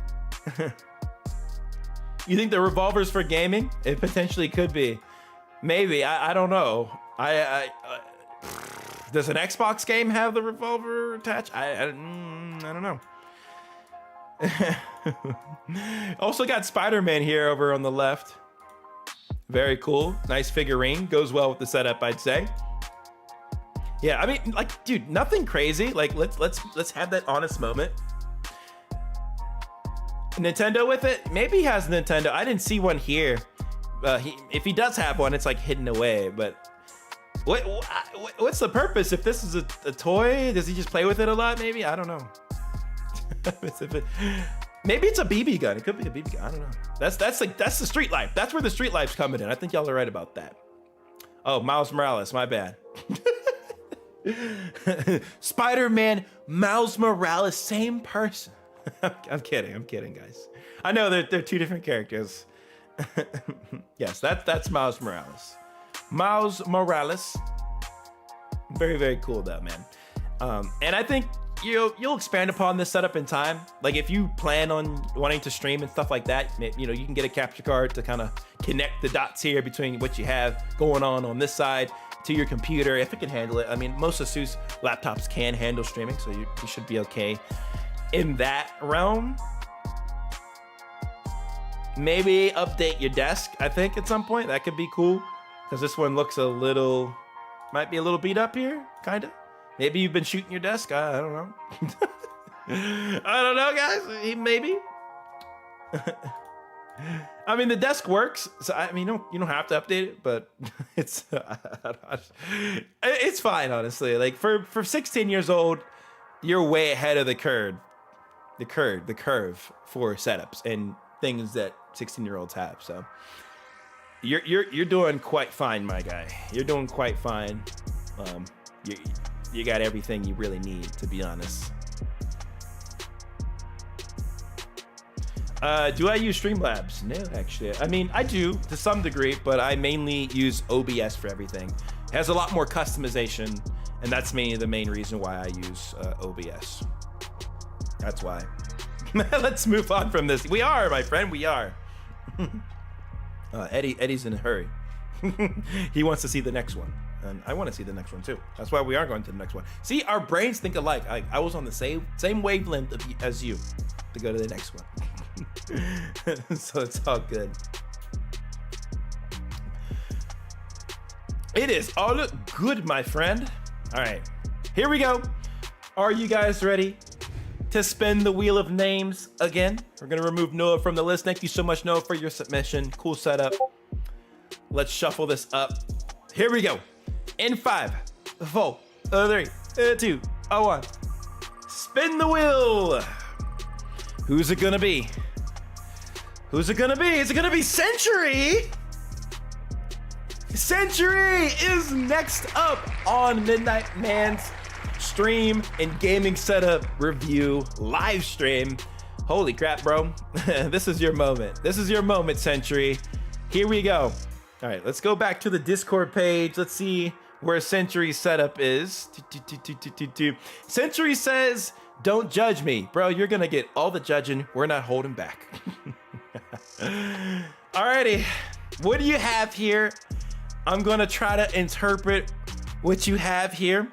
You think the revolver's for gaming? It potentially could be. Maybe, I don't know. Does an Xbox game have the revolver attached? I don't know. Also got Spider-Man here over on the left. Very cool. Nice figurine. Goes well with the setup, I'd say. Yeah, I mean, like, dude, nothing crazy. Like, let's have that honest moment. Nintendo with it? Maybe he has Nintendo. I didn't see one here. If he does have one, it's like hidden away. But what's the purpose? If this is a toy, does he just play with it a lot? Maybe, I don't know. Maybe it's a BB gun. It could be a BB gun. I don't know. That's the street life. That's where the street life's coming in. I think y'all are right about that. Oh, Miles Morales, my bad. Spider-Man, Miles Morales, same person. I'm kidding, guys. I know they're two different characters. Yes, that's Miles Morales. Miles Morales. Very, very cool though, man. And I think you'll expand upon this setup in time. Like if you plan on wanting to stream and stuff like that, you can get a capture card to kind of connect the dots here between what you have going on this side to your computer, if it can handle it. I mean, most Asus laptops can handle streaming, so you should be okay in that realm. Maybe update your desk, I think, at some point. That could be cool, because this one looks might be a little beat up here, kind of. Maybe you've been shooting your desk. I don't know. I don't know, guys. Maybe. I mean, the desk works, so I mean, you don't have to update it, but it's fine, honestly. Like for 16 years old, you're way ahead of the curve for setups and things that 16-year-olds have. So you're doing quite fine, my guy. You're doing quite fine. You got everything you really need, to be honest. Do I use Streamlabs? No, actually. I mean, I do to some degree, but I mainly use OBS for everything. It has a lot more customization, and that's mainly the main reason why I use OBS. That's why. Let's move on from this. We are, my friend, we are. Eddie's in a hurry. He wants to see the next one, and I want to see the next one too. That's why we are going to the next one. See, our brains think alike. I was on the same wavelength as you to go to the next one. So it's all good. It is all good, my friend. All right, here we go. Are you guys ready to spin the wheel of names again? We're gonna remove Noah from the list. Thank you so much, Noah, for your submission. Cool setup. Let's shuffle this up. Here we go. In 5, 4, 3, 2, 1. Spin the wheel. Who's it gonna be? Who's it gonna be? Is it gonna be Sentry? Sentry is next up on MidnightMan's stream and gaming setup review live stream. Holy crap, bro. This is your moment. This is your moment, Sentry. Here we go. All right, let's go back to the Discord page. Let's see where Sentry's setup is. Sentry says, don't judge me. Bro, you're gonna get all the judging. We're not holding back. Alrighty, what do you have here? I'm gonna try to interpret what you have here.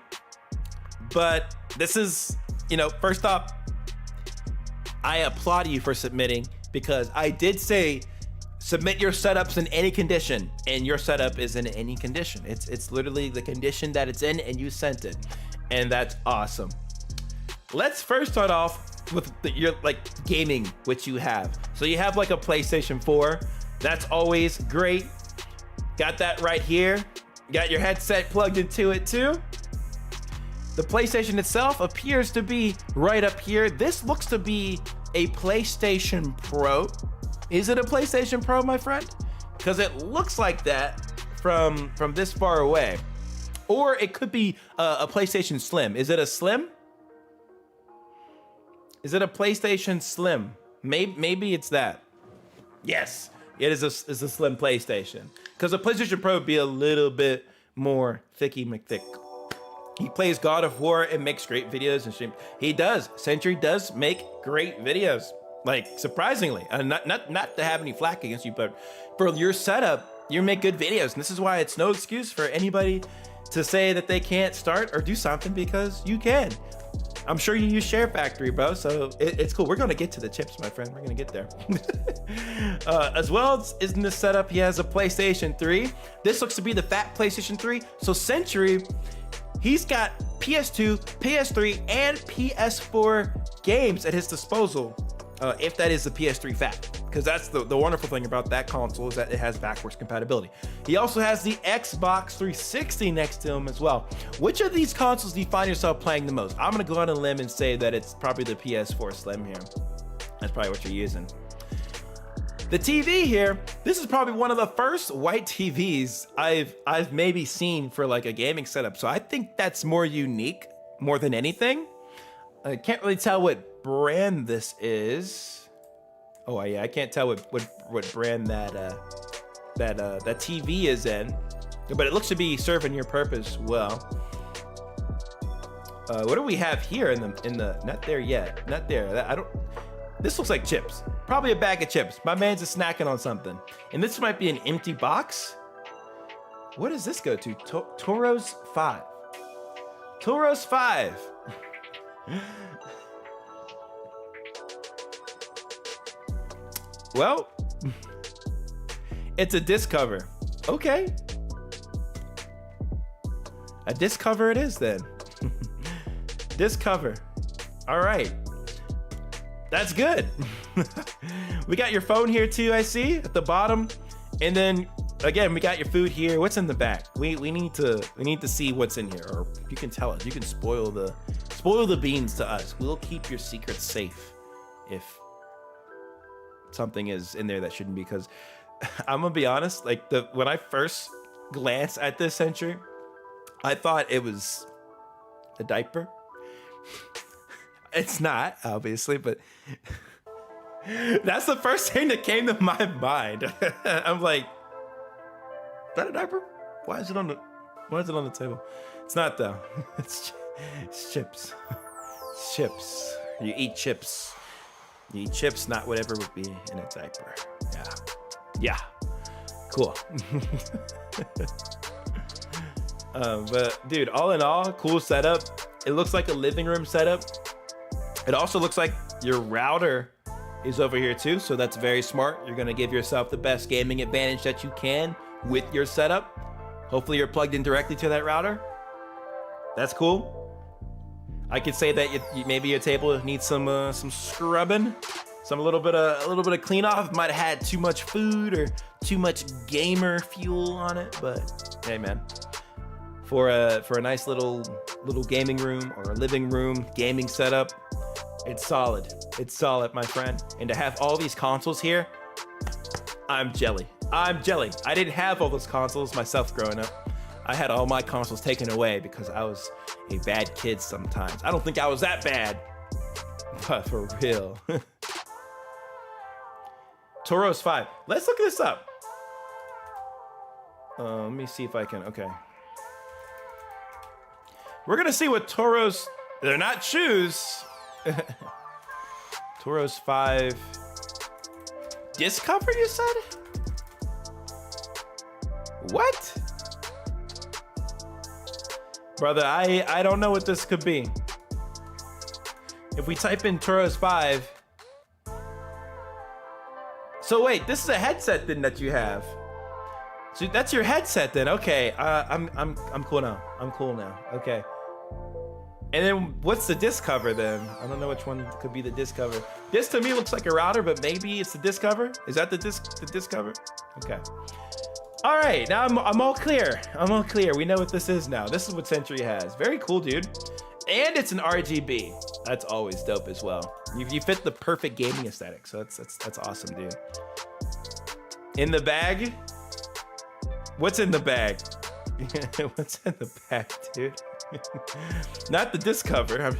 But this is, first off, I applaud you for submitting, because I did say submit your setups in any condition, and your setup is in any condition. It's literally the condition that it's in, and you sent it, and that's awesome. Let's first start off with your gaming, which you have. So you have like a PlayStation 4. That's always great. Got that right here. Got your headset plugged into it too. The PlayStation itself appears to be right up here. This looks to be a PlayStation Pro. Is it a PlayStation Pro, my friend? Because it looks like that from this far away. Or it could be a PlayStation Slim. Is it a Slim? Is it a PlayStation Slim? Maybe it's that. Yes, it is a Slim PlayStation. Because a PlayStation Pro would be a little bit more thicky McThick. He plays God of War and makes great videos and stream. He does. Sentry does make great videos. Like, surprisingly, not to have any flack against you, but for your setup, you make good videos. And this is why it's no excuse for anybody to say that they can't start or do something, because you can. I'm sure you use Share Factory, bro, so it's cool. We're gonna get to the chips, my friend. We're gonna get there. As well as in this setup, he has a PlayStation 3. This looks to be the fat PlayStation 3. So Sentry, he's got PS2, PS3, and PS4 games at his disposal, if that is the PS3 fat. Because that's the wonderful thing about that console, is that it has backwards compatibility. He also has the Xbox 360 next to him as well. Which of these consoles do you find yourself playing the most? I'm gonna go on a limb and say that it's probably the PS4 Slim here. That's probably what you're using. The TV here, this is probably one of the first white TVs I've maybe seen for like a gaming setup. So I think that's more unique more than anything. I can't really tell what brand this is. Oh yeah, I can't tell what brand that TV is in, but it looks to be serving your purpose well. What do we have here in the not there yet, not there. This looks like chips, probably a bag of chips. My man's just snacking on something, and this might be an empty box. What does this go to? Toros 5. Toros 5. Well, it's a disc cover. Okay. A disc cover it is then. Disc cover. All right. That's good. We got your phone here too, I see, at the bottom. And then again, we got your food here. What's in the back? We need to see what's in here, or you can tell us. You can spoil the beans to us. We'll keep your secrets safe if something is in there that shouldn't be, because I'm gonna be honest, like when I first glanced at this Sentry, I thought it was a diaper. It's not, obviously, but that's the first thing that came to my mind. I'm like, is that a diaper? Why is it on the table? It's not though. It's chips. It's chips. You eat chips. You eat chips, not whatever would be in a diaper. Yeah. Cool. But dude, all in all, cool setup. It looks like a living room setup. It also looks like your router is over here too, so that's very smart. You're gonna give yourself the best gaming advantage that you can with your setup. Hopefully you're plugged in directly to that router. That's cool. I could say that maybe your table needs some scrubbing, a little bit of clean off. Might have had too much food or too much gamer fuel on it, but hey man, for a nice little gaming room or a living room gaming setup, it's solid. It's solid, my friend. And to have all these consoles here, I'm jelly. I didn't have all those consoles myself growing up. I had all my consoles taken away because I was a bad kid sometimes. I don't think I was that bad, but for real. Toros 5. Let's look this up. Let me see if I can, okay. We're gonna see what Toros, they're not shoes. Toros 5. Disc cover, you said? What? Brother, I don't know what this could be. If we type in Toros 5. So wait, this is a headset then that you have. So that's your headset then. Okay, I'm cool now. I'm cool now. Okay. And then what's the disc cover then? I don't know which one could be the disc cover. This to me looks like a router, but maybe it's the disc cover. Is that the disc cover? Okay. All right, now I'm all clear. I'm all clear. We know what this is now. This is what Sentry has. Very cool, dude. And it's an RGB. That's always dope as well. You fit the perfect gaming aesthetic, so that's awesome, dude. In the bag? What's in the bag? What's in the bag, dude? Not the disc cover.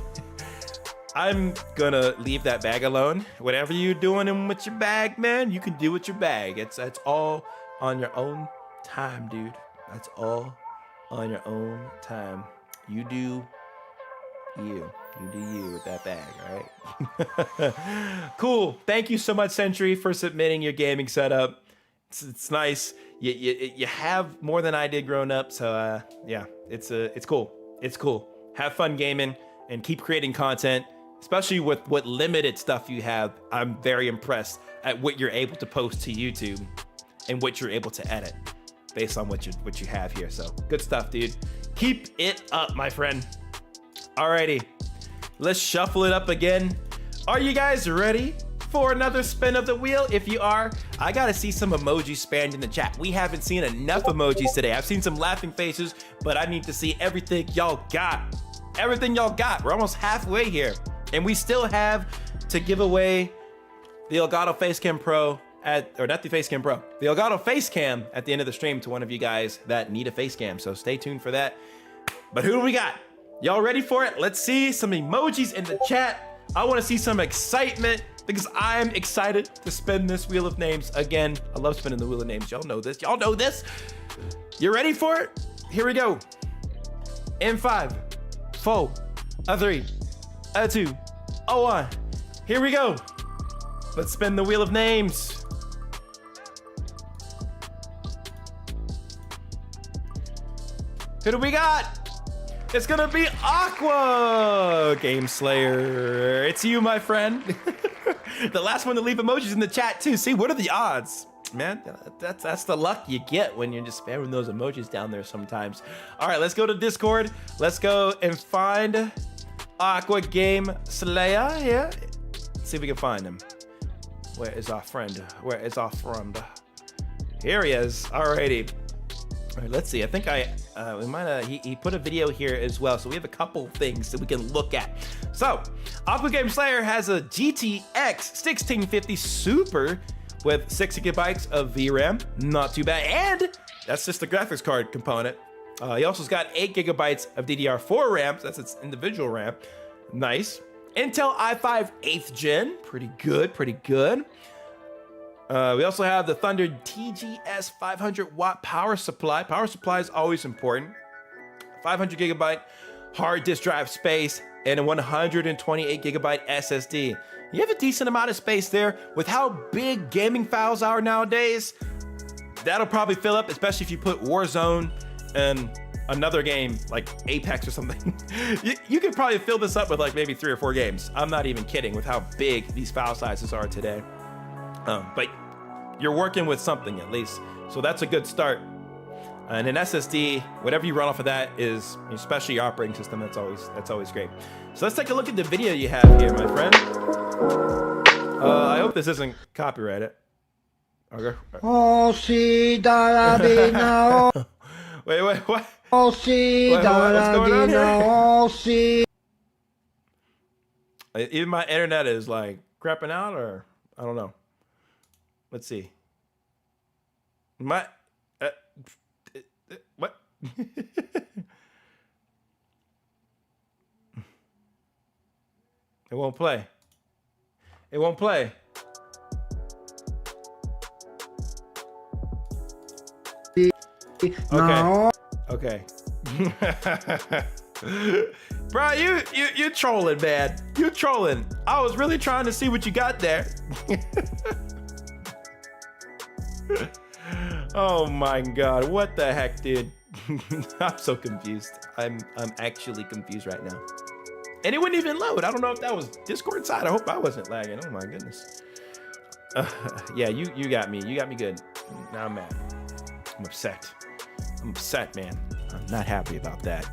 I'm gonna leave that bag alone. Whatever you're doing with your bag, man, you can do with your bag. That's all on your own time, dude. That's all on your own time. You do you. You do you with that bag, all right? Cool. Thank you so much, Sentry, for submitting your gaming setup. It's nice. You have more than I did growing up, so yeah, it's cool. It's cool. Have fun gaming and keep creating content, especially with what limited stuff you have. I'm very impressed at what you're able to post to YouTube and what you're able to edit based on what you have here. So good stuff, dude. Keep it up, my friend. Alrighty, let's shuffle it up again. Are you guys ready for another spin of the wheel? If you are, I gotta see some emojis spammed in the chat. We haven't seen enough emojis today. I've seen some laughing faces, but I need to see everything y'all got. Everything y'all got. We're almost halfway here, and we still have to give away the Elgato Facecam Pro the Elgato Facecam at the end of the stream to one of you guys that need a facecam. So stay tuned for that. But who do we got? Y'all ready for it? Let's see some emojis in the chat. I want to see some excitement because I am excited to spin this wheel of names again. I love spinning the wheel of names. Y'all know this. Y'all know this. You ready for it? Here we go. In 5, 4, 3, 2, 1. Here we go. Let's spin the wheel of names. Who do we got? It's gonna be Aqua, Game Slayer. It's you, my friend. The last one to leave emojis in the chat too. See, what are the odds? Man, that's the luck you get when you're just spamming those emojis down there sometimes. All right, let's go to Discord. Let's go and find Aqua Game Slayer here. Let's see if we can find him. Where is our friend? Where is our friend? Here he is. Alrighty. All right, let's see. I think we might he put a video here as well, so we have a couple things that we can look at. So, Aqua Game Slayer has a GTX 1650 Super with 6 GB of VRAM, not too bad, and that's just the graphics card component. He also's got 8 GB of DDR4 RAM, so that's its individual RAM. Nice. Intel i5 8th gen, pretty good, pretty good. We also have the Thunder TGS 500 watt power supply. Power supply is always important. 500 GB hard disk drive space and a 128 GB SSD. You have a decent amount of space there. With how big gaming files are nowadays, that'll probably fill up, especially if you put Warzone and another game like Apex or something. you could probably fill this up with like maybe 3 or 4 games. I'm not even kidding with how big these file sizes are today. But you're working with something at least, so that's a good start. And an SSD, whatever you run off of that is, especially your operating system, that's always great. So let's take a look at the video you have here, my friend. I hope this isn't copyrighted. Okay. Wait, what? What's going on here? Even my internet is like crapping out, or I don't know. Let's see. What? It won't play. It won't play. Okay. Okay. Bro, you're trolling, man. You're trolling. I was really trying to see what you got there. Oh my God, what the heck, dude? I'm so confused. I'm actually confused right now. And it wouldn't even load. I don't know if that was Discord side. I hope I wasn't lagging. Oh my goodness. Yeah, you got me. You got me good. Now I'm mad. I'm upset. I'm upset, man. I'm not happy about that.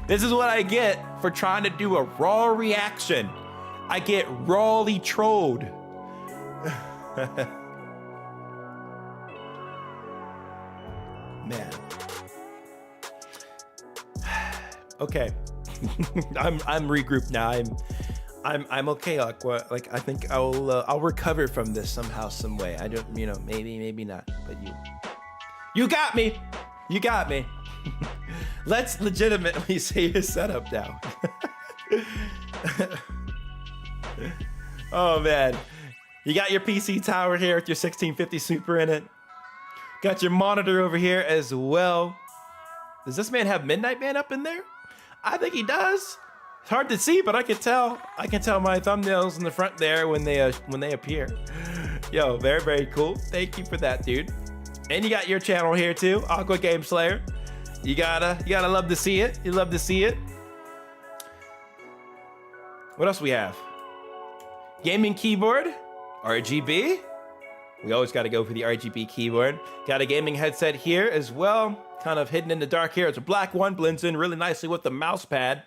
This is what I get for trying to do a raw reaction. I get rawly trolled. Man. Okay. I'm regrouped now. I'm okay, Aqua. Like, I think I'll recover from this somehow, some way. I don't, you know, maybe not, but you got me. You got me. Let's legitimately see your setup now. Oh man. You got your PC tower here with your 1650 Super in it. Got your monitor over here as well. Does this man have MidnightMan up in there? I think he does. It's hard to see, but I can tell. I can tell my thumbnails in the front there when they appear. Yo, very, very cool. Thank you for that, dude. And you got your channel here too, Aqua Game Slayer. You gotta love to see it. You love to see it. What else we have? Gaming keyboard, RGB. We always got to go for the RGB keyboard. Got a gaming headset here as well, kind of hidden in the dark here. It's a black one, blends in really nicely with the mouse pad.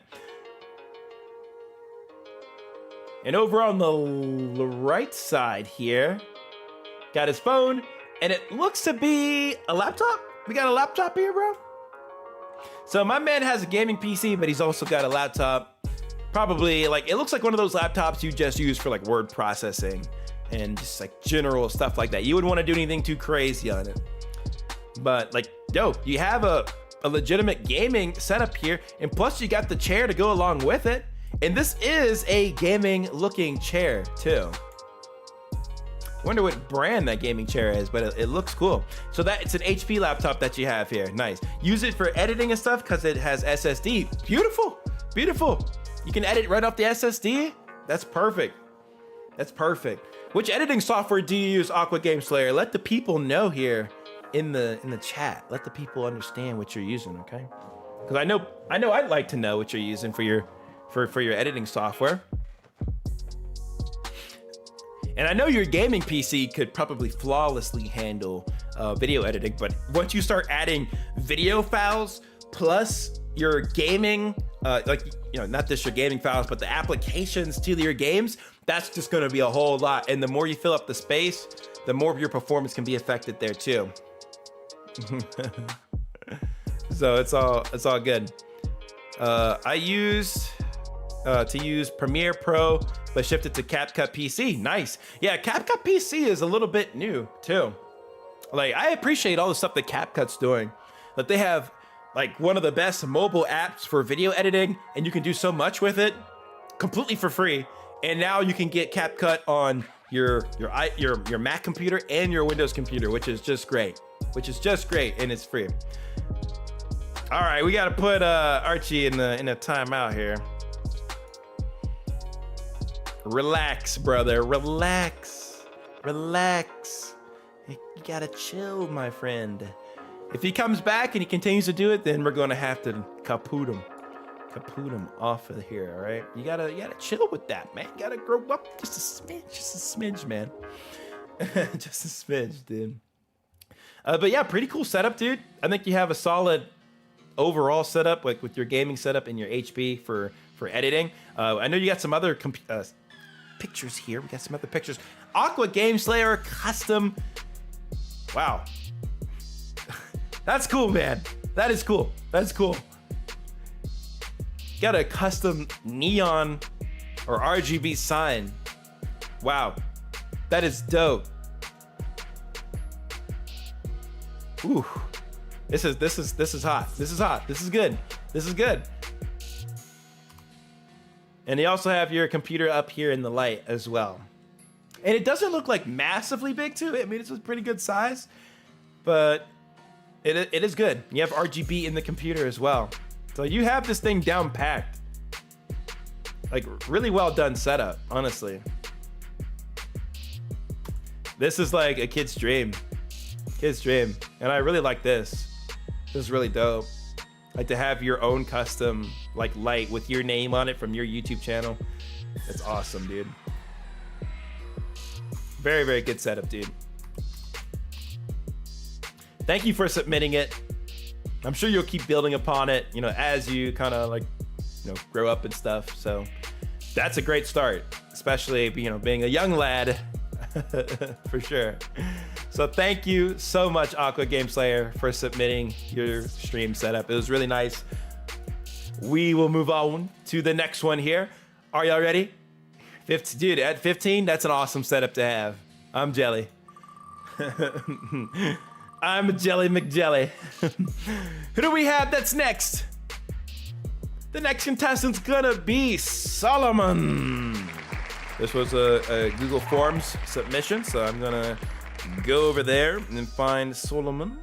And over on the right side here, got his phone, and it looks to be a laptop. We got a laptop here, bro. So my man has a gaming PC, but he's also got a laptop. Probably, like, it looks like one of those laptops you just use for like word processing and just like general stuff like that. You wouldn't want to do anything too crazy on it. But like, yo, you have a legitimate gaming setup here, and plus you got the chair to go along with it. And this is a gaming looking chair too. Wonder what brand that gaming chair is, but it looks cool. So that it's an HP laptop that you have here. Nice. Use it for editing and stuff because it has SSD. Beautiful, beautiful. You can edit right off the SSD. That's perfect. That's perfect. Which editing software do you use, Aqua Game Slayer? Let the people know here in the chat. Let the people understand what you're using, okay? Because I know I'd like to know what you're using for your editing software. And I know your gaming PC could probably flawlessly handle video editing, but once you start adding video files plus your gaming, like, you know, not just your gaming files, but the applications to your games, that's just gonna be a whole lot. And the more you fill up the space, the more of your performance can be affected there too. So it's all good. I use to use Premiere Pro, but shifted to CapCut PC. Nice. Yeah, CapCut PC is a little bit new too. Like, I appreciate all the stuff that CapCut's doing. Like, they have like one of the best mobile apps for video editing, and you can do so much with it completely for free. And now you can get CapCut on your Mac computer and your Windows computer, which is just great. And it's free. All right, we gotta put Archie in a timeout here. Relax, brother. Relax. You gotta chill, my friend. If he comes back and he continues to do it, then we're gonna have to kaput him off of here. All right, you gotta chill with that, man. You gotta grow up just a smidge, man. Just a smidge, dude. But yeah, pretty cool setup, dude. I think you have a solid overall setup, like with your gaming setup and your HP for editing. I know you got some other pictures here. We got some other pictures. Aqua Game Slayer custom. Wow. That's cool, man. That is cool. That's cool. Got a custom neon or RGB sign. Wow. That is dope. Ooh. This is hot. This is hot. This is good. This is good. And you also have your computer up here in the light as well. And it doesn't look like massively big too. I mean, it's a pretty good size, but it is good. You have RGB in the computer as well. So you have this thing down packed. Like, really well done setup, honestly. This is like a kid's dream. Kid's dream. And I really like this. This is really dope. Like, to have your own custom like light with your name on it from your YouTube channel. That's awesome, dude. Very, very good setup, dude. Thank you for submitting it. I'm sure you'll keep building upon it, you know, as you kind of like, you know, grow up and stuff. So that's a great start, especially, you know, being a young lad. For sure. So thank you so much, Aqua Game Slayer, for submitting your stream setup. It was really nice. We will move on to the next one here. Are y'all ready? 15, dude, at 15, that's an awesome setup to have. I'm jelly. I'm a Jelly McJelly. Who do we have that's next? The next contestant's gonna be Solomon. This was a Google Forms submission, so I'm gonna go over there and find Solomon.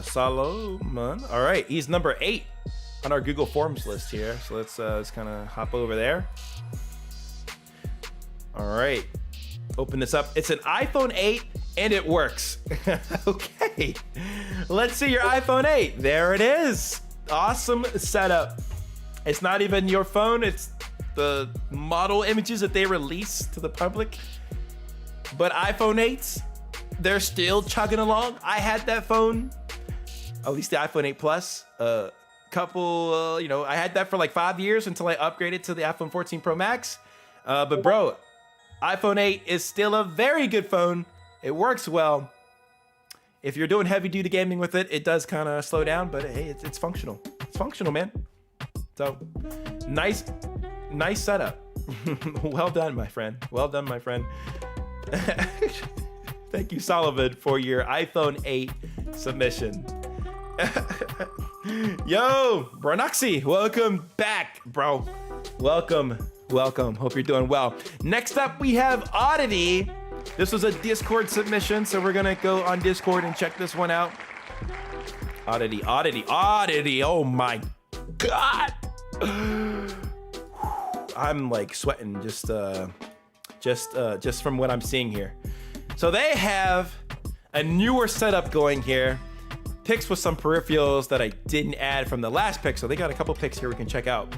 Solomon. All right, he's number 8 on our Google Forms list here. So let's kind of hop over there. All right, open this up. It's an iPhone 8 and it works. Okay, let's see your iPhone 8. There it is. Awesome setup. It's not even your phone. It's the model images that they release to the public. But iPhone 8s, they're still chugging along. I had that phone, at least the iPhone 8 Plus, I had that for like 5 years until I upgraded to the iPhone 14 Pro Max. But bro, iPhone 8 is still a very good phone. It works well. If you're doing heavy duty gaming with it, it does kind of slow down, but hey, it's functional. It's functional, man. So nice setup. Well done, my friend. Well done, my friend. Thank you, Solomon, for your iPhone 8 submission. Yo, Bronoxy, welcome back, bro. Welcome. Hope you're doing well. Next up, we have Oddity. This was a Discord submission, so we're gonna go on Discord and check this one out. Oddity. Oh my God. I'm like sweating just from what I'm seeing here. So they have a newer setup going here. Picks with some peripherals that I didn't add from the last pick. So they got a couple picks here we can check out.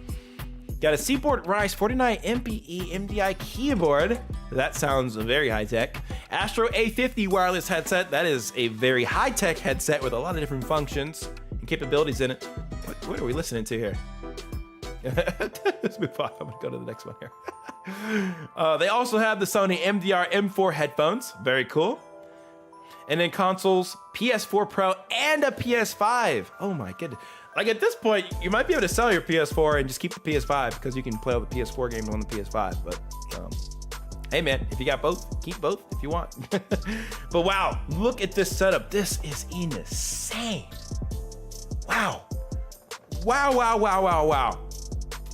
Got a Seaboard Rise 49 MPE MDI keyboard. That sounds very high tech. Astro A50 wireless headset. That is a very high tech headset with a lot of different functions and capabilities in it. What are we listening to here? Let's move on. I'm gonna go to the next one here. They also have the Sony MDR M4 headphones. Very cool. And then consoles, PS4 Pro and a PS5. Oh my goodness. Like at this point, you might be able to sell your PS4 and just keep the PS5 because you can play all the PS4 games on the PS5. But hey man, if you got both, keep both if you want. But wow, look at this setup. This is insane. Wow.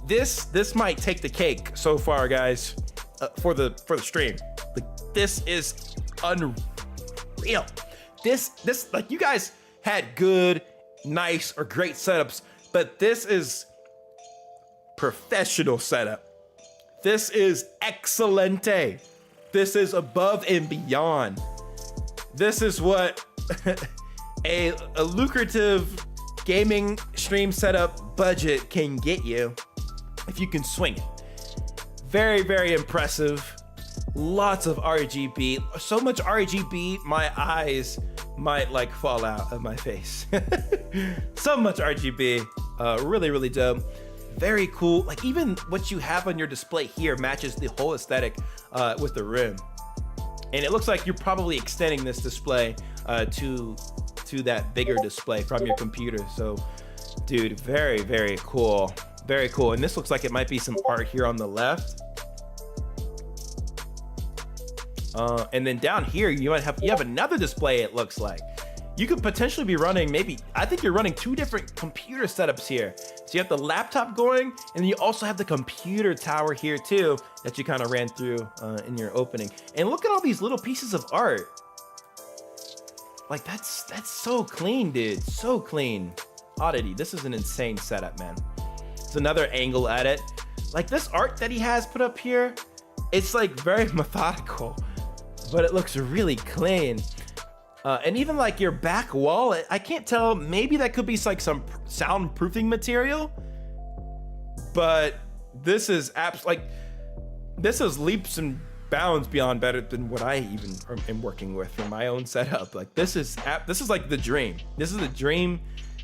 This might take the cake so far, guys, for the stream. Like this is unreal. This like you guys had good, nice, or great setups, but this is professional setup. This is excelente. This is above and beyond. This is what a lucrative gaming stream setup budget can get you if you can swing it. Very, very impressive. Lots of RGB. So much RGB, my eyes might like fall out of my face. So much RGB. Really, really dope. Very cool. Like even what you have on your display here matches the whole aesthetic with the room. And it looks like you're probably extending this display to that bigger display from your computer. So dude, very, very cool. Very cool. And this looks like it might be some art here on the left. And then down here, you have another display, it looks like. You could potentially be running I think you're running 2 different computer setups here. So you have the laptop going, and then you also have the computer tower here too, that you kind of ran through in your opening. And look at all these little pieces of art. Like that's so clean, dude, so clean. Oddity, this is an insane setup, man. It's another angle at it. Like this art that he has put up here, it's like very methodical, but it looks really clean. And even like your back wall, I can't tell, maybe that could be like some soundproofing material, but this is this is leaps and bounds beyond better than what I even am working with for my own setup. Like this is like the dream. This is the dream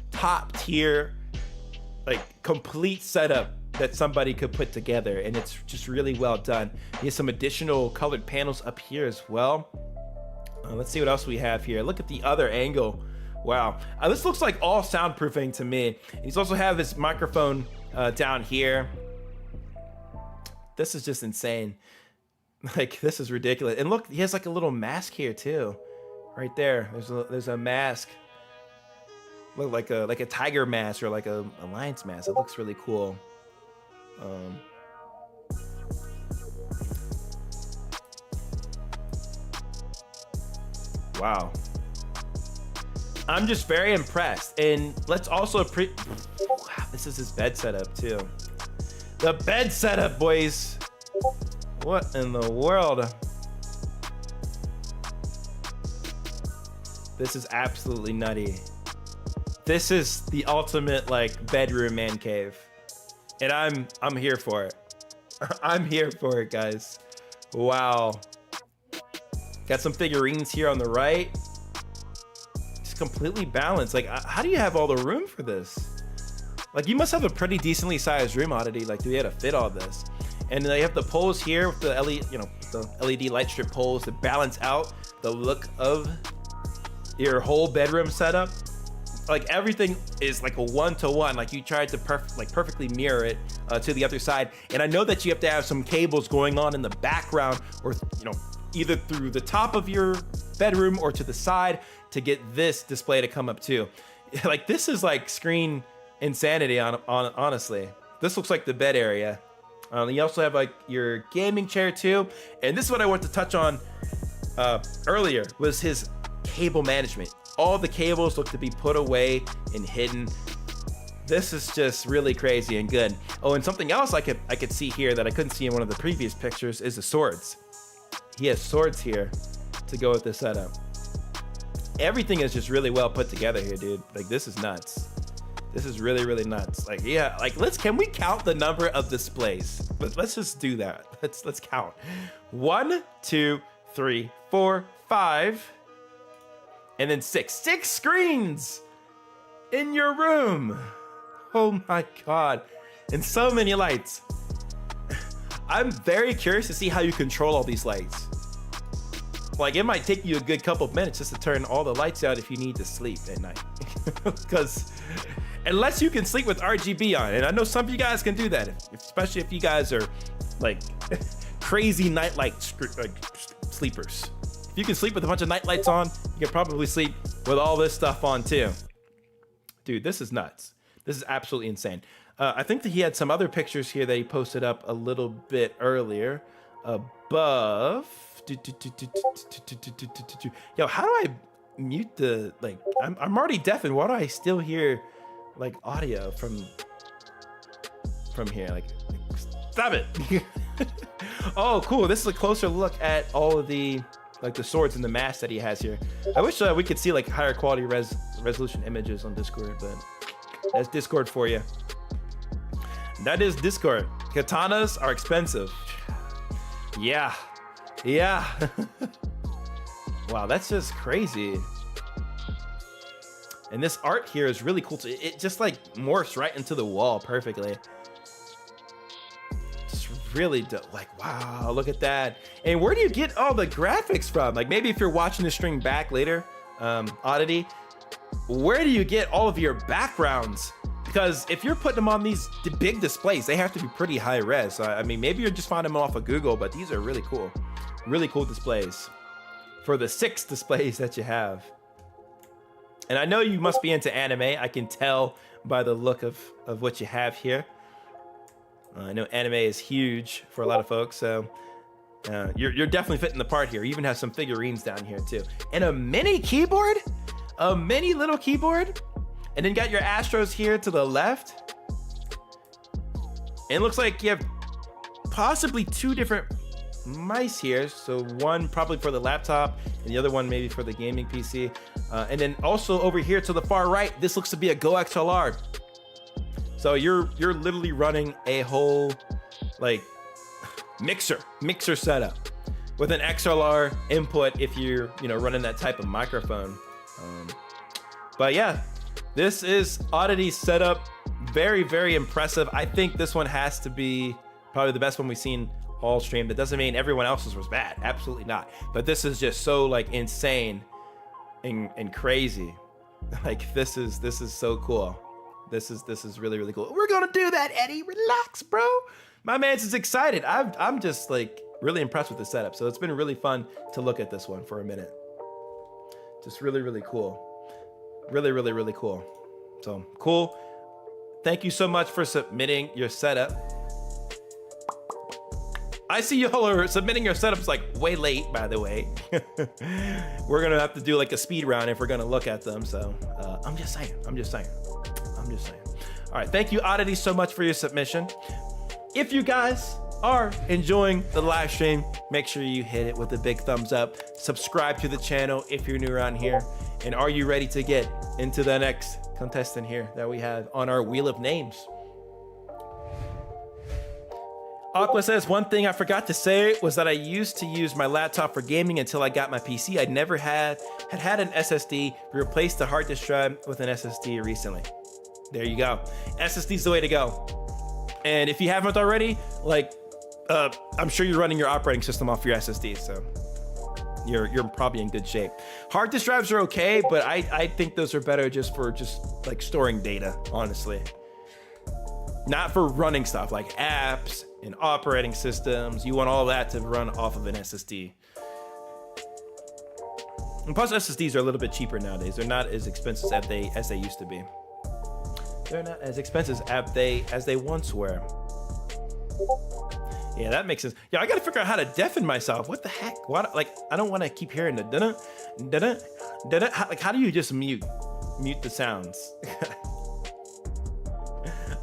top tier, like complete setup that somebody could put together, and it's just really well done. He has some additional colored panels up here as well. Let's see what else we have here. Look at the other angle. Wow, this looks like all soundproofing to me. He's also have his microphone down here. This is just insane. Like, this is ridiculous. And look, he has like a little mask here too, right there. There's a mask, look like a tiger mask or like a lion's mask. It looks really cool. Wow, I'm just very impressed. And let's also wow, this is his bed setup too. The bed setup, boys. What in the world? This is absolutely nutty. This is the ultimate like bedroom man cave. And I'm here for it. I'm here for it, guys. Wow. Got some figurines here on the right. It's completely balanced. Like, how do you have all the room for this? Like, you must have a pretty decently sized room, Oddity. Like, do you have to fit all this? And they have the poles here with the LED, you know, the LED light strip poles to balance out the look of your whole bedroom setup. Like, everything is like a one-to-one. Like, you tried to perfectly mirror it to the other side. And I know that you have to have some cables going on in the background, or, you know, either through the top of your bedroom or to the side to get this display to come up too. Like, this is like screen insanity on honestly. This looks like the bed area. You also have like your gaming chair too. And this is what I wanted to touch on earlier, was his cable management. All the cables look to be put away and hidden. This is just really crazy and good. Oh, and something else I could see here that I couldn't see in one of the previous pictures is the swords. He has swords here to go with this setup. Everything is just really well put together here, dude. Like, this is nuts. This is really, really nuts. Like, yeah, like can we count the number of displays? Let's just do that. Let's count. 1, 2, 3, 4, 5, and then 6. 6 screens in your room. Oh my God. And so many lights. I'm very curious to see how you control all these lights. Like, it might take you a good couple of minutes just to turn all the lights out if you need to sleep at night. Because unless you can sleep with RGB on, and I know some of you guys can do that, especially if you guys are like crazy nightlight sleepers. If you can sleep with a bunch of night lights on, you can probably sleep with all this stuff on too. Dude, this is nuts. This is absolutely insane. I think that he had some other pictures here that he posted up a little bit earlier above. Yo, how do I mute the, like, I'm already deafened. Why do I still hear like audio from here? Like stop it. Oh, cool. This is a closer look at all of the, like, the swords and the mask that he has here. I wish we could see like higher quality resolution images on Discord, but that's Discord for you. That is Discord. Katanas are expensive. Yeah. Yeah. Wow, that's just crazy. And this art here is really cool too. It just like morphs right into the wall perfectly. Just really dope. Like, wow, look at that. And where do you get all the graphics from? Like, maybe if you're watching the stream back later, Oddity, where do you get all of your backgrounds? Because if you're putting them on these big displays, they have to be pretty high res. I mean, maybe you're just finding them off of Google, but these are really cool. Really cool displays for the 6 displays that you have. And I know you must be into anime. I can tell by the look of what you have here. I know anime is huge for a lot of folks, so you're definitely fitting the part here. You even have some figurines down here too. And a mini keyboard? A mini little keyboard? And then got your Astros here to the left. And it looks like you have possibly 2 different mice here. So one probably for the laptop and the other one maybe for the gaming PC. And then also over here to the far right, this looks to be a Go XLR. So you're literally running a whole like mixer setup with an XLR input if you're running that type of microphone. But yeah, this is Oddity's setup. very, very impressive. I think this one has to be probably the best one we've seen all stream. That doesn't mean everyone else's was bad. Absolutely not. But this is just so like insane and crazy. Like this is so cool. This is really, really cool. We're gonna do that, Eddie. Relax, bro. My man's is excited. I'm just like really impressed with the setup. So it's been really fun to look at this one for a minute. Just really, really cool. Really, really, really cool. So cool. Thank you so much for submitting your setup. I see y'all are submitting your setups like way late, by the way. We're gonna have to do like a speed round if we're gonna look at them. So I'm just saying. All right, thank you, Oddity, so much for your submission. If you guys are enjoying the live stream, make sure you hit it with a big thumbs up. Subscribe to the channel if you're new around here. And are you ready to get into the next contestant here that we have on our Wheel of Names? Aqua says, one thing I forgot to say was that I used to use my laptop for gaming until I got my PC. I never had an SSD. We replaced the hard disk drive with an SSD recently. There you go. SSD's the way to go. And if you haven't already, like, I'm sure you're running your operating system off your SSD, so you're probably in good shape. Hard disk drives are okay, but I think those are better just like storing data, honestly. Not for running stuff like apps and operating systems. You want all that to run off of an SSD. And plus SSDs are a little bit cheaper nowadays. They're not as expensive as they used to be. They're not as expensive as they once were. Yeah, that makes sense. Yeah, I gotta figure out how to deafen myself. What the heck? What? Like, I don't want to keep hearing the da-da. Like, how do you just mute the sounds?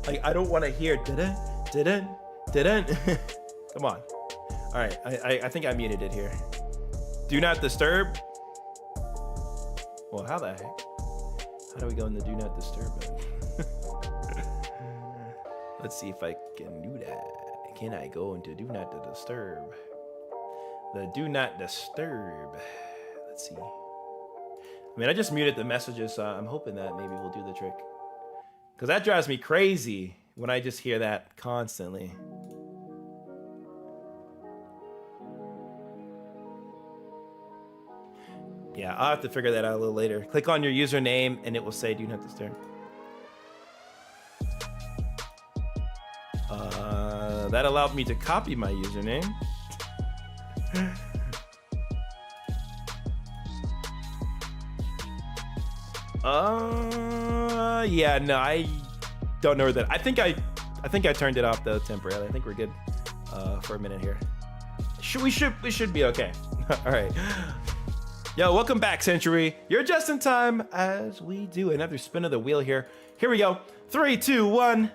Like, I don't want to hear da-da. Come on. All right, I think I muted it here. Do not disturb. Well, how the heck? How do we go in the do not disturb mode? Let's see if I can do that. Can I go into do not disturb? The do not disturb. Let's see. I mean, I just muted the messages, so I'm hoping that maybe we'll do the trick. Because that drives me crazy when I just hear that constantly. Yeah, I'll have to figure that out a little later. Click on your username and it will say do not disturb. That allowed me to copy my username. Yeah, no, I don't know where that. I think I turned it off though temporarily. I think we're good for a minute here. We should be okay. All right. Yo, welcome back, Sentry. You're just in time as we do another spin of the wheel here. Here we go. 3, 2, 1.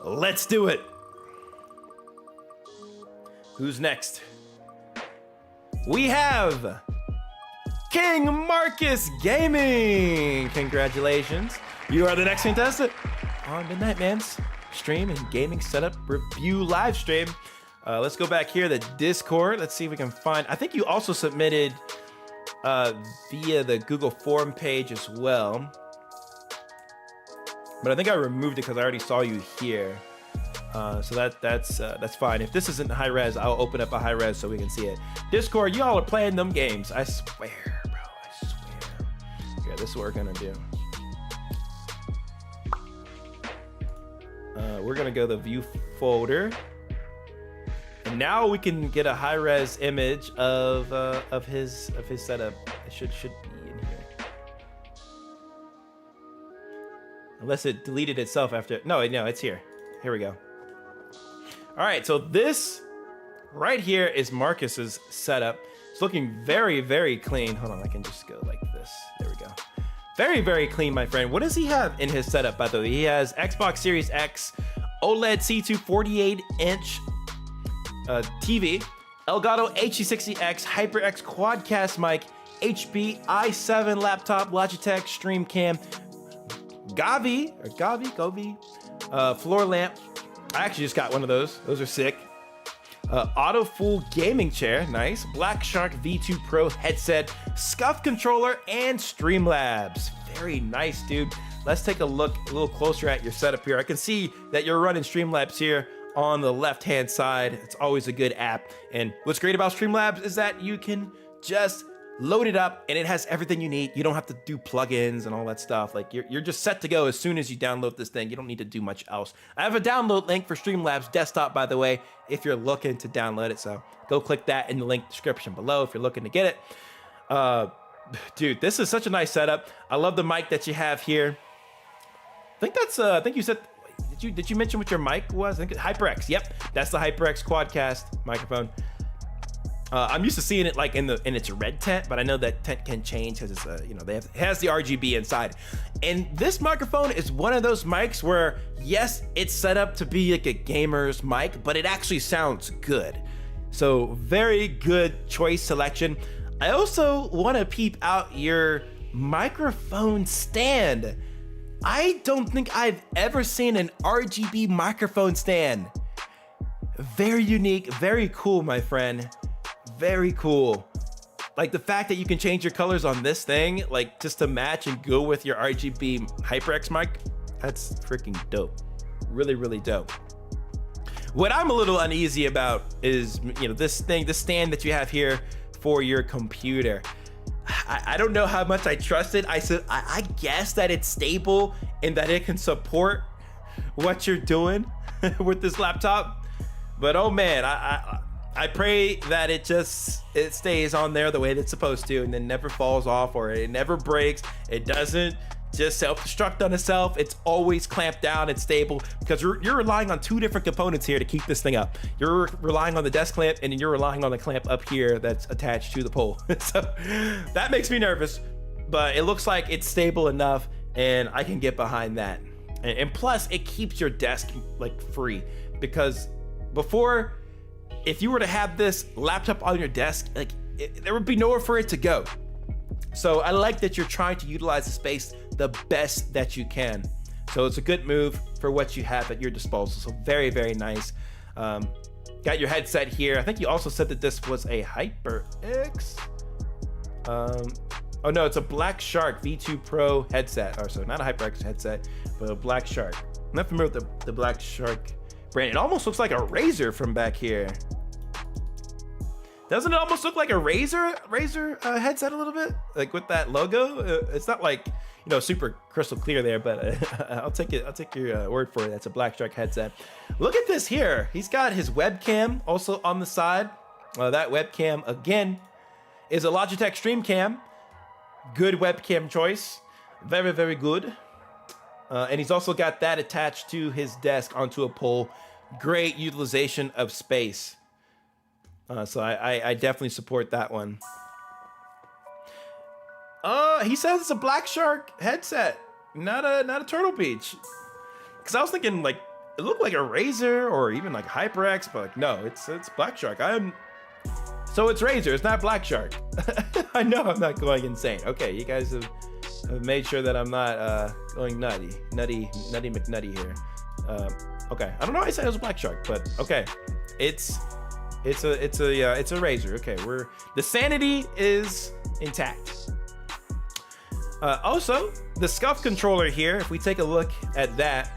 Let's do it. Who's next? We have King Marcus Gaming. Congratulations. You are the next contestant on MidnightMan's stream and gaming setup review live stream. Let's go back here to Discord. Let's see if we can find. I think you also submitted via the Google form page as well. But I think I removed it because I already saw you here. So that's fine. If this isn't high res, I'll open up a high res so we can see it. Discord, y'all are playing them games. I swear, bro. I swear. Yeah, this is what we're gonna do. We're gonna go to the view folder, and now we can get a high res image of his setup. It should be in here, unless it deleted itself after. No, it's here. Here we go. All right, so this right here is Marcus's setup. It's looking very, very clean. Hold on, I can just go like this. There we go. Very, very clean, my friend. What does he have in his setup, by the way? He has Xbox Series X, OLED C2 48-inch TV, Elgato HD60X, HyperX Quadcast mic, HP i7 laptop, Logitech Streamcam, Gavi, floor lamp. I actually just got one of those. Those are sick. Auto Full gaming chair, nice. Black Shark V2 Pro headset, Scuff controller, and Streamlabs. Very nice, dude. let's take a look a little closer at your setup here. I can see that you're running Streamlabs here on the left-hand side. It's always a good app. And what's great about Streamlabs is that you can just load it up and it has everything you need. You don't have to do plugins and all that stuff. Like you're just set to go as soon as you download this thing. You don't need to do much else. I have a download link for Streamlabs desktop, by the way, if you're looking to download it. So go click that in the link description below if you're looking to get it. Dude, this is such a nice setup. I love the mic that you have here. I think you said, did you mention what your mic was? I think HyperX. Yep, that's the HyperX Quadcast microphone. I'm used to seeing it like in its red tent, but I know that tent can change because it's it has the RGB inside. And this microphone is one of those mics where yes, it's set up to be like a gamer's mic, but it actually sounds good. So very good choice selection. I also want to peep out your microphone stand. I don't think I've ever seen an RGB microphone stand. Very unique, very cool, my friend. Very cool. Like the fact that you can change your colors on this thing, like just to match and go with your RGB HyperX mic, that's freaking dope. Really, really dope. What I'm a little uneasy about is, this stand that you have here for your computer. I don't know how much I trust it. I guess that it's stable and that it can support what you're doing with this laptop. But oh man, I pray that it stays on there the way that it's supposed to and then never falls off or it never breaks. It doesn't just self-destruct on itself. It's always clamped down and stable because you're relying on two different components here to keep this thing up. You're relying on the desk clamp and then you're relying on the clamp up here that's attached to the pole. So that makes me nervous, but it looks like it's stable enough and I can get behind that. And plus it keeps your desk like free, because before, if you were to have this laptop on your desk, like there would be nowhere for it to go. So I like that you're trying to utilize the space the best that you can. So it's a good move for what you have at your disposal. So very, very nice. Got your headset here. I think you also said that this was a HyperX. Oh no, it's a Black Shark V2 Pro headset. Or so not a HyperX headset, but a Black Shark. I'm not familiar with the Black Shark brand. It almost looks like a Razer from back here. Doesn't it almost look like a Razer headset a little bit? Like with that logo? It's not like, super crystal clear there, but I'll take your word for it. That's a Black Shark headset. Look at this here. He's got his webcam also on the side. That webcam, again, is a Logitech Stream Cam. Good webcam choice. Very, very good. And he's also got that attached to his desk onto a pole. Great utilization of space. So I definitely support that one. He says it's a Black Shark headset, not a Turtle Beach. Because I was thinking like it looked like a Razer or even like HyperX, but like, no, it's Black Shark. So it's Razer, it's not Black Shark. I know I'm not going insane. Okay, you guys have made sure that I'm not going nutty McNutty here. Okay, I don't know why I said it was a Black Shark, but okay, it's a Razer. Okay, the sanity is intact. Also, the SCUF controller here, if we take a look at that,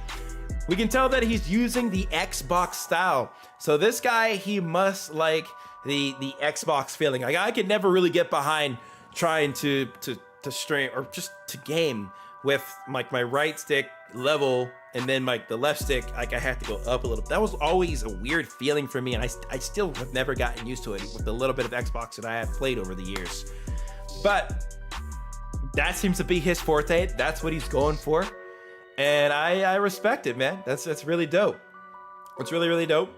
we can tell that he's using the Xbox style. So this guy, he must like the Xbox feeling. Like I could never really get behind trying to stream or just to game with like my right stick level and then like the left stick, like I have to go up a little. That was always a weird feeling for me, and I still have never gotten used to it with the little bit of Xbox that I have played over the years. But that seems to be his forte. That's what he's going for, and I respect it, man. That's really dope. It's really, really dope,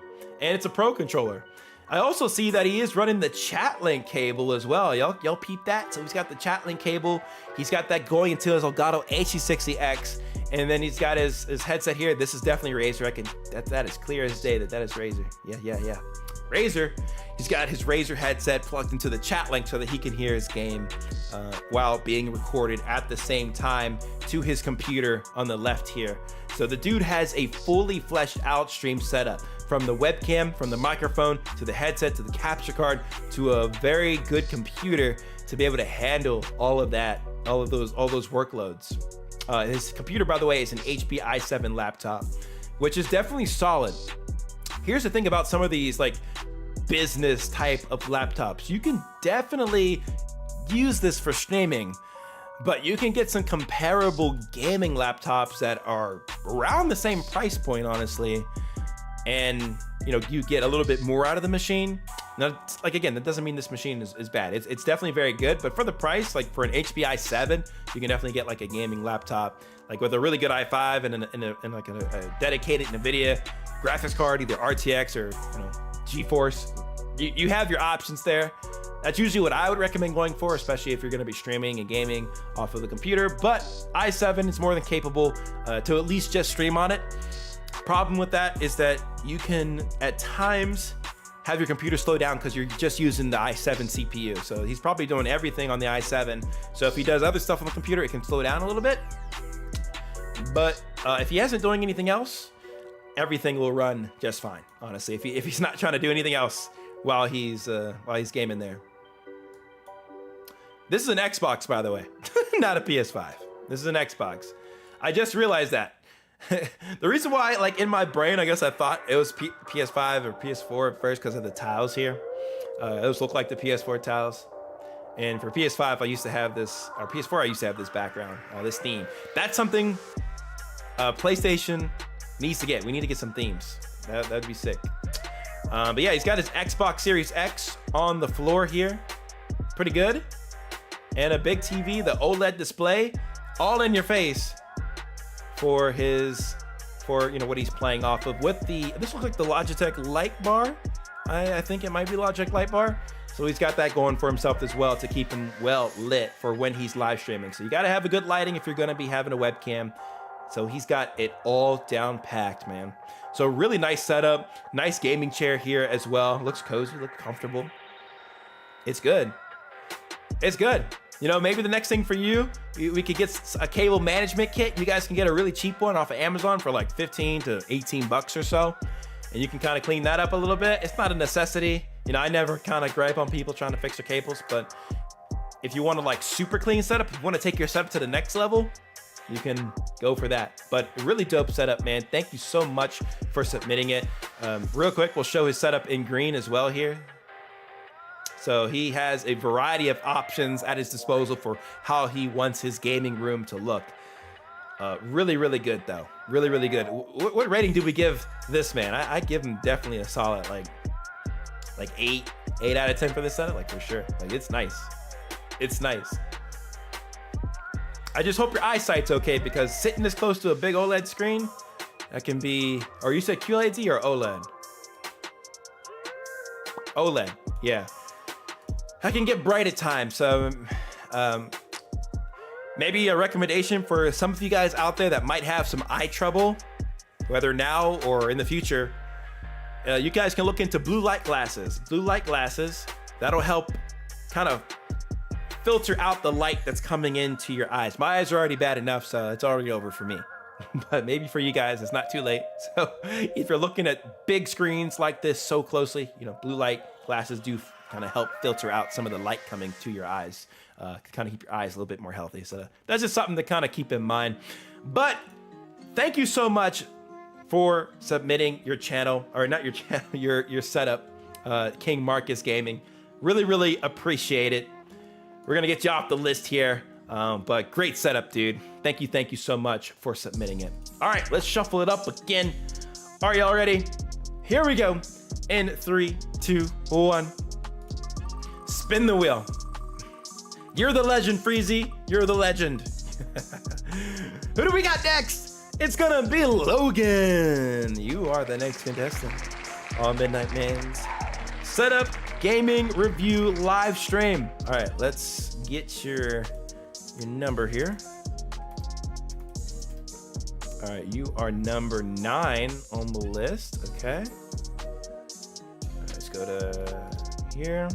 and it's a pro controller. I also see that he is running the chat link cable as well. Y'all peep that? So he's got the chat link cable. He's got that going into his Elgato HC60X. And then he's got his headset here. This is definitely Razer. That is clear as day that is Razer. Yeah. Razer. He's got his Razer headset plugged into the chat link so that he can hear his game while being recorded at the same time to his computer on the left here. So the dude has a fully fleshed out stream setup, from the webcam, from the microphone, to the headset, to the capture card, to a very good computer to be able to handle all of that, all those workloads. His computer, by the way, is an HP i7 laptop, which is definitely solid. Here's the thing about some of these like business type of laptops. You can definitely use this for streaming, but you can get some comparable gaming laptops that are around the same price point, honestly. And you get a little bit more out of the machine. Now, like again, that doesn't mean this machine is bad. It's definitely very good, but for the price, like for an HP i7, you can definitely get like a gaming laptop, like with a really good i5 and like a dedicated NVIDIA graphics card, either RTX or GeForce. You have your options there. That's usually what I would recommend going for, especially if you're going to be streaming and gaming off of the computer. But i7 is more than capable to at least just stream on it. Problem with that is that you can at times have your computer slow down because you're just using the i7 CPU. So he's probably doing everything on the i7. So if he does other stuff on the computer, it can slow down a little bit. But if he isn't doing anything else, everything will run just fine, honestly. If he's not trying to do anything else while he's gaming there. This is an Xbox, by the way, not a PS5. This is an Xbox. I just realized that. The reason why, like in my brain, I guess I thought it was PS5 or PS4 at first because of the tiles here. Those look like the PS4 tiles. And for PS5, I used to have this, or PS4, I used to have this background, this theme. That's something PlayStation needs to get. We need to get some themes. That'd be sick. But yeah, he's got his Xbox Series X on the floor here. Pretty good. And a big TV, the OLED display, all in your face for what he's playing off of with this looks like the Logitech light bar. I think it might be Logitech light bar. So he's got that going for himself as well to keep him well lit for when he's live streaming. So you got to have a good lighting if you're going to be having a webcam. So he's got it all down packed, man. So really nice setup, nice gaming chair here as well. Looks cozy, looks comfortable. It's good. It's good. Maybe the next thing for you, we could get a cable management kit. You guys can get a really cheap one off of Amazon for like 15 to 18 bucks or so. And you can kind of clean that up a little bit. It's not a necessity. I never kind of gripe on people trying to fix their cables, but if you want to like super clean setup, if you want to take your setup to the next level, you can go for that. But really dope setup, man. Thank you so much for submitting it. Real quick, we'll show his setup in green as well here. So he has a variety of options at his disposal for how he wants his gaming room to look. Really, really good though. Really, really good. What rating do we give this man? I give him definitely a solid like 8 out of 10 for this setup, like for sure. Like it's nice. It's nice. I just hope your eyesight's okay because sitting this close to a big OLED screen, that can be, or you said QLED or OLED? OLED, yeah. I can get bright at times, so maybe a recommendation for some of you guys out there that might have some eye trouble, whether now or in the future, you guys can look into blue light glasses. Blue light glasses, that'll help kind of filter out the light that's coming into your eyes. My eyes are already bad enough, so it's already over for me. But maybe for you guys, it's not too late. So if you're looking at big screens like this so closely, blue light glasses do kind of help filter out some of the light coming to your eyes, kind of keep your eyes a little bit more healthy. So that's just something to kind of keep in mind. But thank you so much for submitting your channel, or not your channel, your setup, King Marcus Gaming. Really, really appreciate it. We're gonna get you off the list here, but great setup, dude. Thank you so much for submitting it. All right, let's shuffle it up again. Are y'all ready? Here we go. In 3, 2, 1. Spin the wheel. You're the legend, Freezy. You're the legend. Who do we got next? It's gonna be Logan. You are the next contestant on MidnightMan's Setup Gaming Review live stream. All right, let's get your number here. All right, you are number 9 on the list. Okay. All right, let's go to here.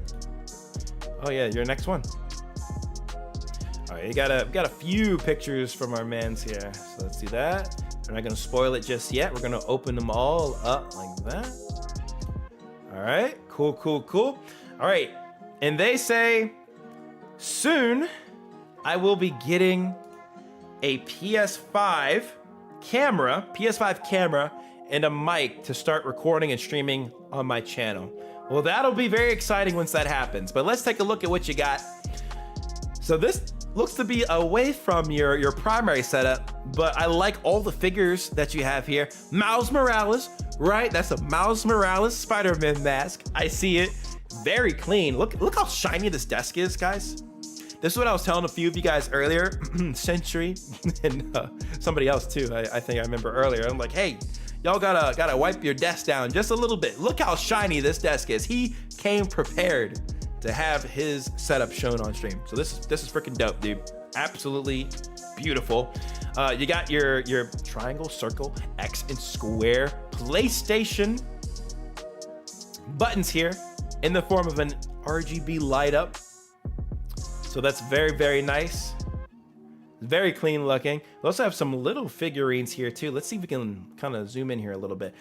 Oh yeah, you're next one. All right, we got a few pictures from our mans here. So let's do that. We're not gonna spoil it just yet. We're gonna open them all up like that. All right, cool. All right, and they say, soon I will be getting a PS5 camera, and a mic to start recording and streaming on my channel. Well, that'll be very exciting once that happens, but let's take a look at what you got. So this looks to be away from your primary setup, but I like all the figures that you have here. Miles Morales, right? That's a Miles Morales Spider-Man mask. I see it. Very clean. Look how shiny this desk is, guys. This is what I was telling a few of you guys earlier. Sentry and somebody else too. I think I remember earlier. I'm like, hey, y'all gotta wipe your desk down just a little bit. Look how shiny this desk is. He came prepared to have his setup shown on stream. So this is freaking dope, dude. Absolutely beautiful. You got your triangle, circle, X, and square PlayStation buttons here in the form of an RGB light up. So that's very, very nice. Very clean looking. We also have some little figurines here too. Let's see if we can kind of zoom in here a little bit.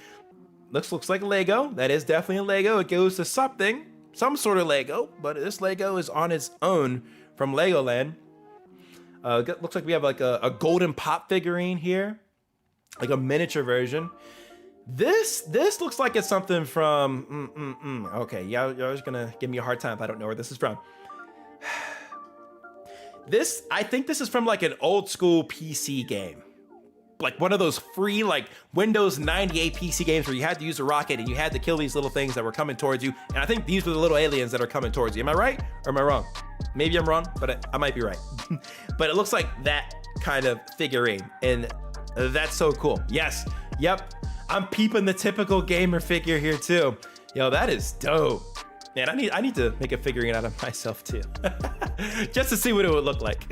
Looks like Lego. That is definitely a Lego. It goes to some sort of Lego, but this Lego is on its own from Legoland. Looks like we have like a golden pop figurine here, like a miniature version. This looks like it's something from, okay, y'all just gonna give me a hard time if I don't know where this is from. I think this is from like an old school PC game. Like one of those free like Windows 98 PC games where you had to use a rocket and you had to kill these little things that were coming towards you. And I think these were the little aliens that are coming towards you. Am I right or am I wrong? Maybe I'm wrong, but I might be right. But it looks like that kind of figurine, and that's so cool. Yes, yep. I'm peeping the typical gamer figure here too. Yo, that is dope. Man, I need to make a figurine out of myself too. Just to see what it would look like.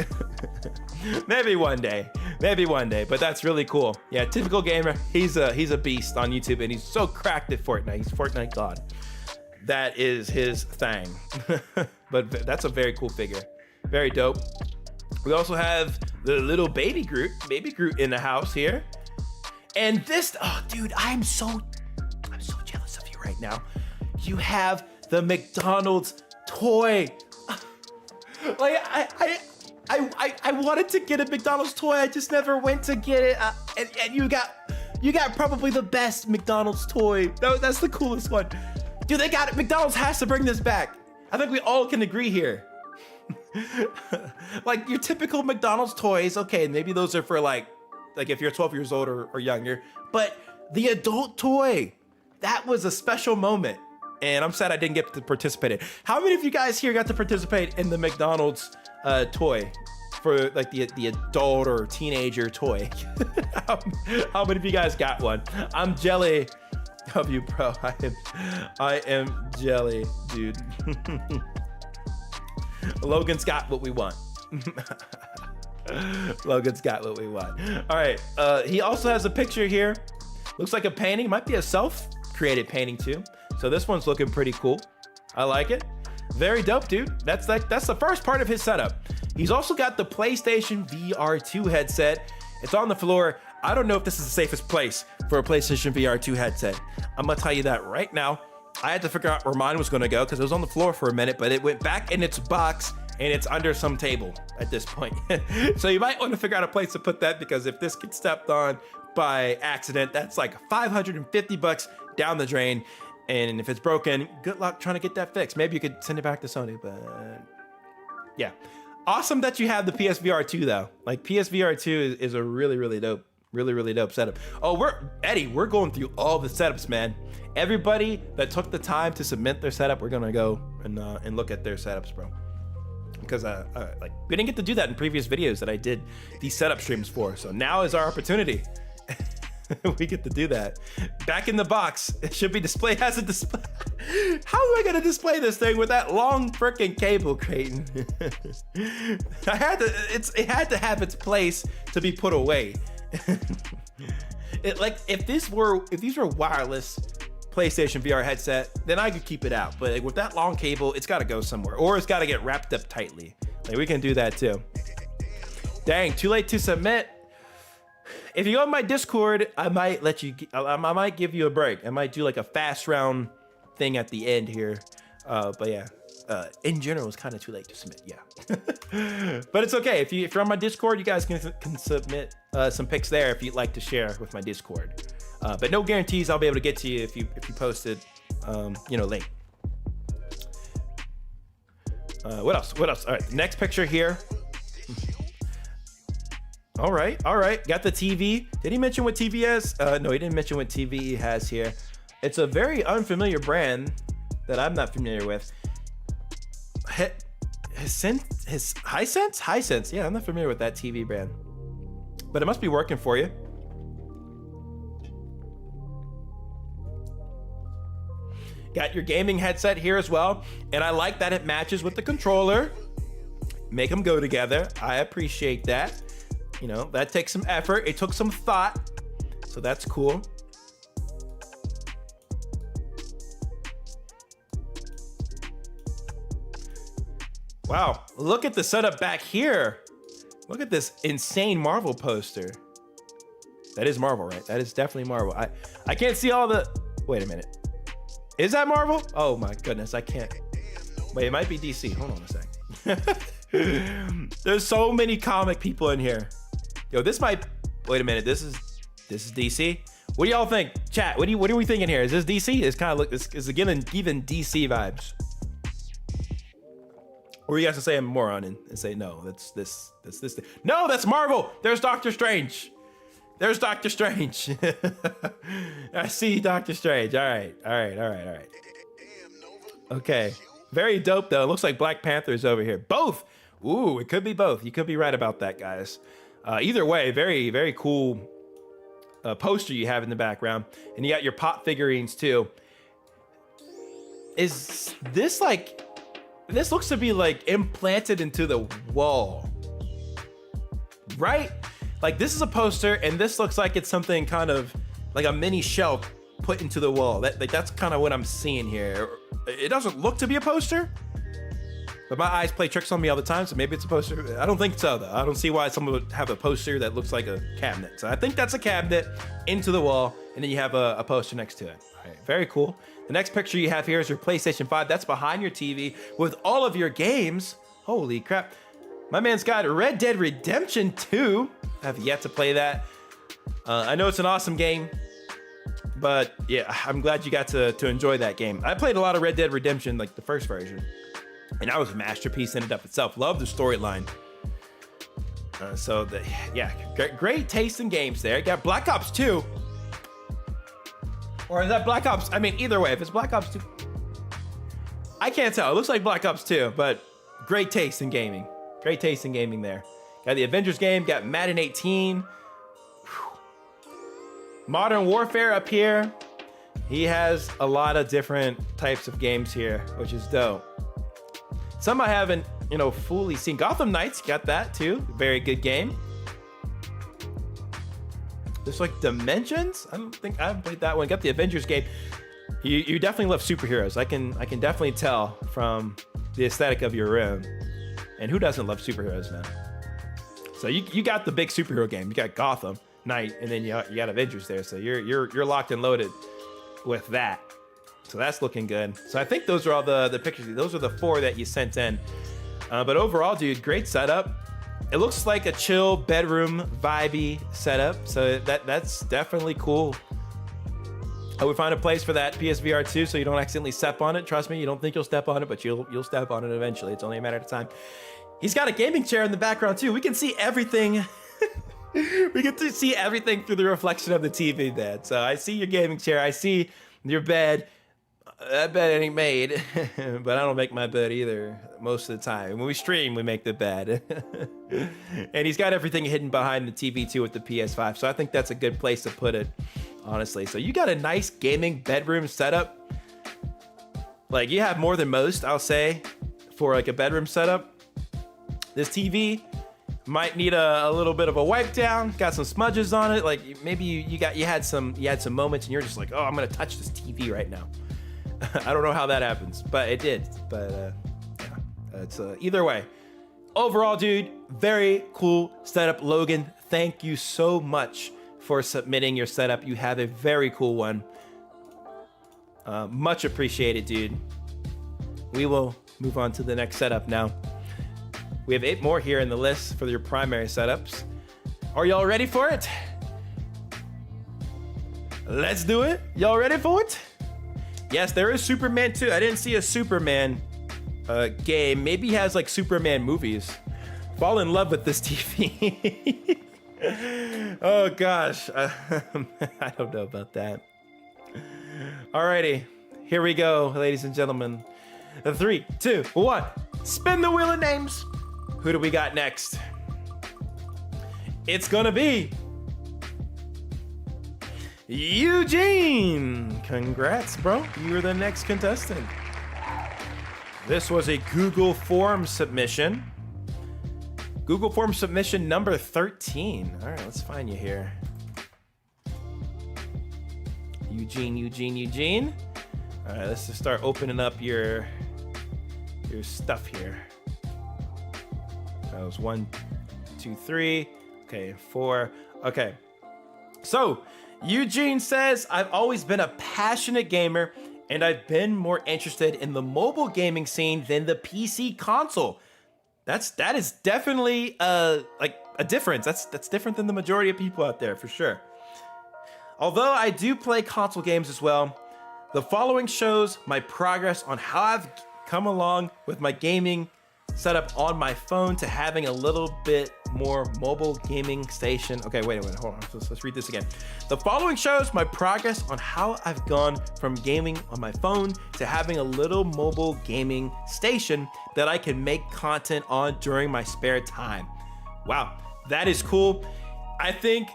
Maybe one day, but that's really cool. Yeah, typical gamer, he's a beast on YouTube, and he's so cracked at Fortnite. He's Fortnite god. That is his thing. But that's a very cool figure. Very dope. We also have the little baby Groot in the house here. And this, oh dude, I'm so jealous of you right now. You have the McDonald's toy. Like I wanted to get a McDonald's toy. I just never went to get it. And you got probably the best McDonald's toy. That's the coolest one. Dude, they got it. McDonald's has to bring this back. I think we all can agree here. Like your typical McDonald's toys, okay, maybe those are for like if you're 12 years old or younger, but the adult toy, that was a special moment. And I'm sad I didn't get to participate in. How many of you guys here got to participate in the McDonald's toy for like the adult or teenager toy? How many of you guys got one? I'm jelly of you, bro. I am jelly, dude. Logan's got what we want. Logan's got what we want. All right. He also has a picture here. Looks like a painting. Might be a self-created painting too. So this one's looking pretty cool. I like it. Very dope, dude. That's the first part of his setup. He's also got the PlayStation VR2 headset. It's on the floor. I don't know if this is the safest place for a PlayStation VR2 headset. I'm gonna tell you that right now. I had to figure out where mine was gonna go because it was on the floor for a minute, but it went back in its box and it's under some table at this point. So you might want to figure out a place to put that, because if this gets stepped on by accident, that's like $550 down the drain. And if it's broken, good luck trying to get that fixed. Maybe you could send it back to Sony, but yeah. Awesome that you have the PSVR 2 though. Like PSVR 2 is a really dope, really dope setup. Oh, we're going through all the setups, man. Everybody that took the time to submit their setup, we're gonna go and look at their setups, bro. Because like we didn't get to do that in previous videos that I did these setup streams for. So now is our opportunity. We get to do that. Back in the box. It should be displayed as a display. How am I gonna display this thing with that long freaking cable, Creighton? It had to have its place to be put away. If these were wireless PlayStation VR headset, then I could keep it out. But like, with that long cable, it's gotta go somewhere, or it's gotta get wrapped up tightly. Like we can do that too. Dang, too late to submit. If you go on my Discord, I might let you. I might give you a break. I might do like a fast round thing at the end here. But yeah, in general, it's kind of too late to submit. Yeah, but it's okay. If you're on my Discord, you guys can submit some pics there if you'd like to share with my Discord. But no guarantees I'll be able to get to you if you posted, late. What else? All right, the next picture here. All right. Got the TV. Did he mention what TV has? No, he didn't mention what TV he has here. It's a very unfamiliar brand that I'm not familiar with. His Hisense? Yeah, I'm not familiar with that TV brand. But it must be working for you. Got your gaming headset here as well. And I like that it matches with the controller. Make them go together. I appreciate that. You know, that takes some effort. It took some thought. So that's cool. Wow, look at the setup back here. Look at this insane Marvel poster. That is Marvel, right? That is definitely Marvel. I can't see all the... Wait a minute. Is that Marvel? Oh my goodness, I can't. Wait, it might be DC. Hold on a second. There's so many comic people in here. Yo, this might... Wait a minute, this is DC? What do y'all think? Chat, what are we thinking here? Is this DC? It's kind of look, it's giving DC vibes. Or you guys can say I'm a moron and say, no, that's this. No, that's Marvel. There's Doctor Strange. I see Doctor Strange. All right. Okay. Very dope, though. It looks like Black Panther's over here. Both. Ooh, it could be both. You could be right about that, guys. Either way, very, very cool poster you have in the background. And you got your pop figurines, too. Is this like... This looks to be like implanted into the wall, right? Like this is a poster and this looks like it's something kind of like a mini shelf put into the wall. That's kind of what I'm seeing here. It doesn't look to be a poster, but my eyes play tricks on me all the time. So maybe it's a poster. I don't think so though. I don't see why someone would have a poster that looks like a cabinet. So I think that's a cabinet into the wall and then you have a poster next to it. All right, very cool. The next picture you have here is your PlayStation 5. That's behind your TV with all of your games. Holy crap. My man's got Red Dead Redemption 2. I have yet to play that. I know it's an awesome game, but yeah, I'm glad you got to enjoy that game. I played a lot of Red Dead Redemption, like the first version, and that was a masterpiece in and of itself. Love the storyline. Great taste in games there. Got Black Ops 2. Or is that Black Ops? I mean, either way, if it's Black Ops 2, I can't tell. It looks like Black Ops 2, but great taste in gaming. Great taste in gaming there. Got the Avengers game, got Madden 18. Whew. Modern Warfare up here. He has a lot of different types of games here, which is dope. Some I haven't, fully seen. Gotham Knights, got that too. Very good game. There's like Dimensions. I haven't played that one. Got the Avengers game. You definitely love superheroes. I can definitely tell from the aesthetic of your room. And who doesn't love superheroes, man? So you got the big superhero game. You got Gotham Knight, and then you got Avengers there. So you're locked and loaded with that. So that's looking good. So I think those are all the pictures. Those are the 4 that you sent in. But overall, dude, great setup. It looks like a chill bedroom vibey setup, so that's definitely cool. I would find a place for that PSVR 2 so you don't accidentally step on it. Trust me, you don't think you'll step on it, but you'll step on it eventually. It's only a matter of time. He's got a gaming chair in the background too. We can see everything. We get to see everything through the reflection of the TV bed. So I see your gaming chair. I see your bed. That bed ain't made, but I don't make my bed either most of the time. When we stream, we make the bed. And he's got everything hidden behind the TV too with the PS5. So I think that's a good place to put it, honestly. So you got a nice gaming bedroom setup. Like you have more than most, I'll say, for like a bedroom setup. This TV might need a little bit of a wipe down. Got some smudges on it. Like maybe you had some moments and you're just like, oh, I'm gonna touch this TV right now. I don't know how that happens, but it did. But it's either way. Overall, dude, very cool setup. Logan, thank you so much for submitting your setup. You have a very cool one. Much appreciated, dude. We will move on to the next setup now. We have 8 more here in the list for your primary setups. Are y'all ready for it? Let's do it. Y'all ready for it? Yes, there is Superman 2. I didn't see a Superman game. Maybe he has like Superman movies. Fall in love with this TV. Oh gosh. I don't know about that. Alrighty, here we go, ladies and gentlemen. 3, 2, 1. Spin the wheel of names. Who do we got next? It's gonna be Eugene. Congrats, bro. You were the next contestant. This was a Google Form submission. Google Form submission number 13. All right, let's find you here. Eugene. All right, let's just start opening up your stuff here. That was 1, 2, 3. Okay, 4. Okay. So, Eugene says, I've always been a passionate gamer, and I've been more interested in the mobile gaming scene than the PC console. That is definitely like a difference. That's different than the majority of people out there, for sure. Although I do play console games as well, the following shows my progress on how I've come along with my gaming setup on my phone to having a little bit more mobile gaming station. Okay, wait, hold on. Let's read this again. The following shows my progress on how I've gone from gaming on my phone to having a little mobile gaming station that I can make content on during my spare time. Wow, that is cool. I think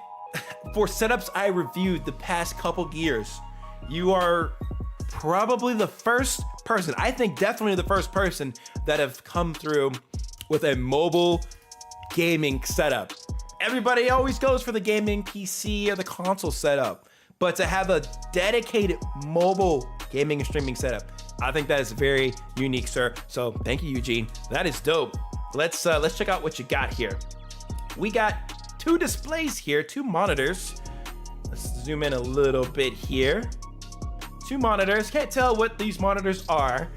for setups I reviewed the past couple years, you are probably the first person, I think definitely the first person that have come through with a mobile gaming setup. Everybody always goes for the gaming PC or the console setup, but to have a dedicated mobile gaming and streaming setup, I think that is very unique, sir. So thank you, Eugene. That is dope. Let's check out what you got here. We got 2 displays here, 2 monitors. Let's zoom in a little bit here. 2 monitors. Can't tell what these monitors are,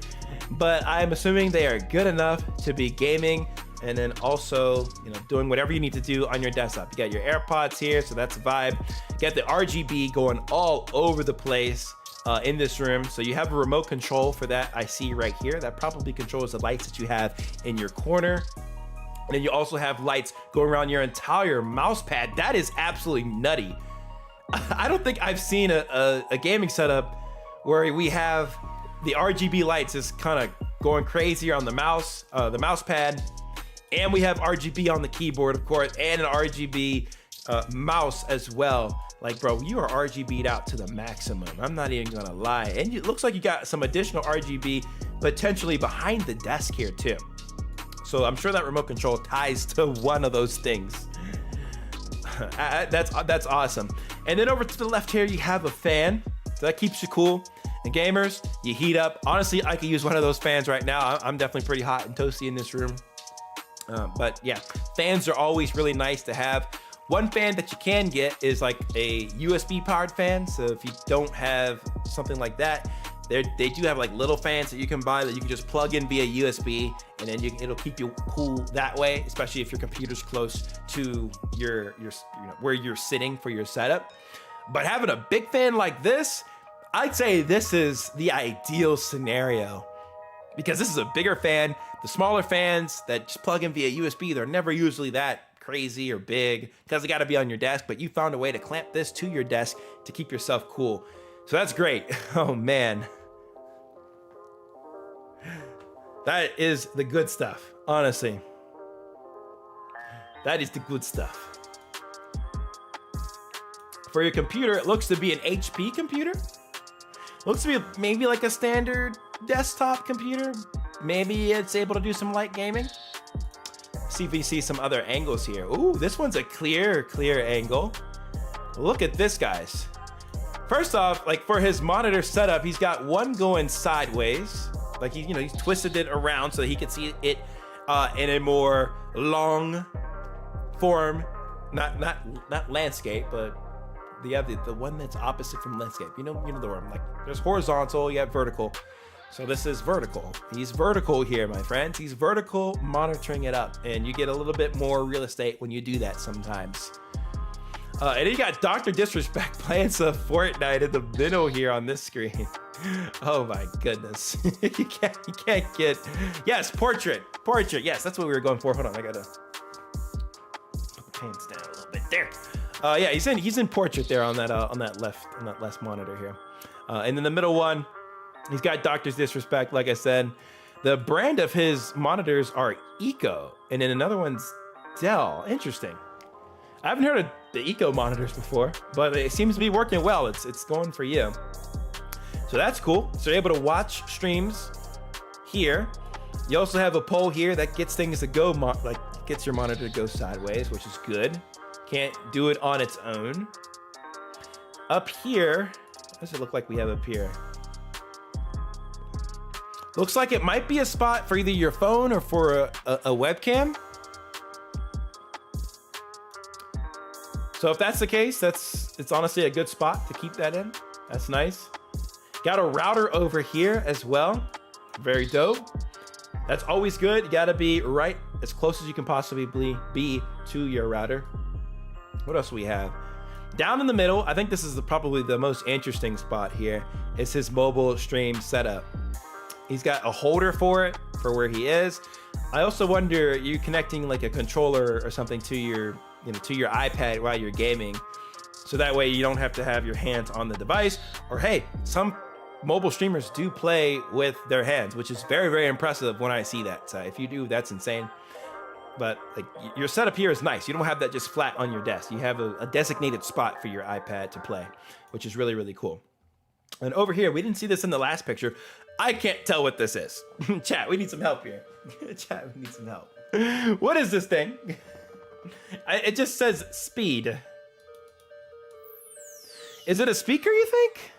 but I'm assuming they are good enough to be gaming and then also, you know, doing whatever you need to do on your desktop. You got your AirPods here, so that's a vibe. You got the RGB going all over the place in this room. So you have a remote control for that I see right here. That probably controls the lights that you have in your corner. And then you also have lights going around your entire mouse pad. That is absolutely nutty. I don't think I've seen a gaming setup where we have the RGB lights is kind of going crazy on the mouse pad, and we have RGB on the keyboard, of course, and an RGB mouse as well. Like, bro, you are RGB'd out to the maximum. I'm not even gonna lie. And it looks like you got some additional RGB potentially behind the desk here too. So I'm sure that remote control ties to one of those things. That's awesome. And then over to the left here, you have a fan. So that keeps you cool. And gamers, you heat up. Honestly, I could use one of those fans right now. I'm definitely pretty hot and toasty in this room. But yeah, fans are always really nice to have. One fan that you can get is like a USB powered fan. So if you don't have something like that, they do have like little fans that you can buy that you can just plug in via USB, and then it'll keep you cool that way, especially if your computer's close to your where you're sitting for your setup. But having a big fan like this, I'd say this is the ideal scenario, because this is a bigger fan. The smaller fans that just plug in via USB, they're never usually that crazy or big because they got to be on your desk, but you found a way to clamp this to your desk to keep yourself cool. So that's great. Oh man. That is the good stuff, honestly. That is the good stuff. For your computer, it looks to be an HP computer. Looks to be maybe like a standard desktop computer. Maybe it's able to do some light gaming. See if we see some other angles here. Ooh, this one's a clear angle. Look at this, guys. First off, like for his monitor setup, he's got one going sideways. Like he's twisted it around so that he can see it in a more long form, not landscape, but the one that's opposite from landscape. You know the one. Like there's horizontal, you have vertical. So this is vertical. He's vertical here, my friends. He's vertical monitoring it up, and you get a little bit more real estate when you do that sometimes. And then you got Dr. Disrespect playing some Fortnite in the middle here on this screen. Oh my goodness. you can't get, yes, portrait. Yes, that's what we were going for. Hold on, I gotta put the pants down a little bit there. Yeah, he's in portrait there on that left monitor here. And then the middle one, he's got Doctor's Disrespect, like I said. The brand of his monitors are Eco, and then another one's Dell. Interesting. I haven't heard of the Eco monitors before, but it seems to be working well. It's going for you. So that's cool. So you're able to watch streams here. You also have a pole here that gets things to go, gets your monitor to go sideways, which is good. Can't do it on its own. Up here, what does it look like we have up here? Looks like it might be a spot for either your phone or for a webcam. So if that's the case, it's honestly a good spot to keep that in. That's nice. Got a router over here as well. Very dope. That's always good. You gotta be right as close as you can possibly be to your router. What else do we have? Down in the middle, I think this is probably the most interesting spot here, is his mobile stream setup. He's got a holder for it, for where he is. I also wonder, you connecting like a controller or something to your iPad while you're gaming, so that way you don't have to have your hands on the device. Or hey, some mobile streamers do play with their hands, which is very, very impressive when I see that. So if you do, that's insane. But like, your setup here is nice. You don't have that just flat on your desk. You have a designated spot for your iPad to play, which is really, really cool. And over here, we didn't see this in the last picture. I can't tell what this is. Chat, we need some help here. Chat, we need some help. What is this thing? It just says speed. Is it a speaker, you think?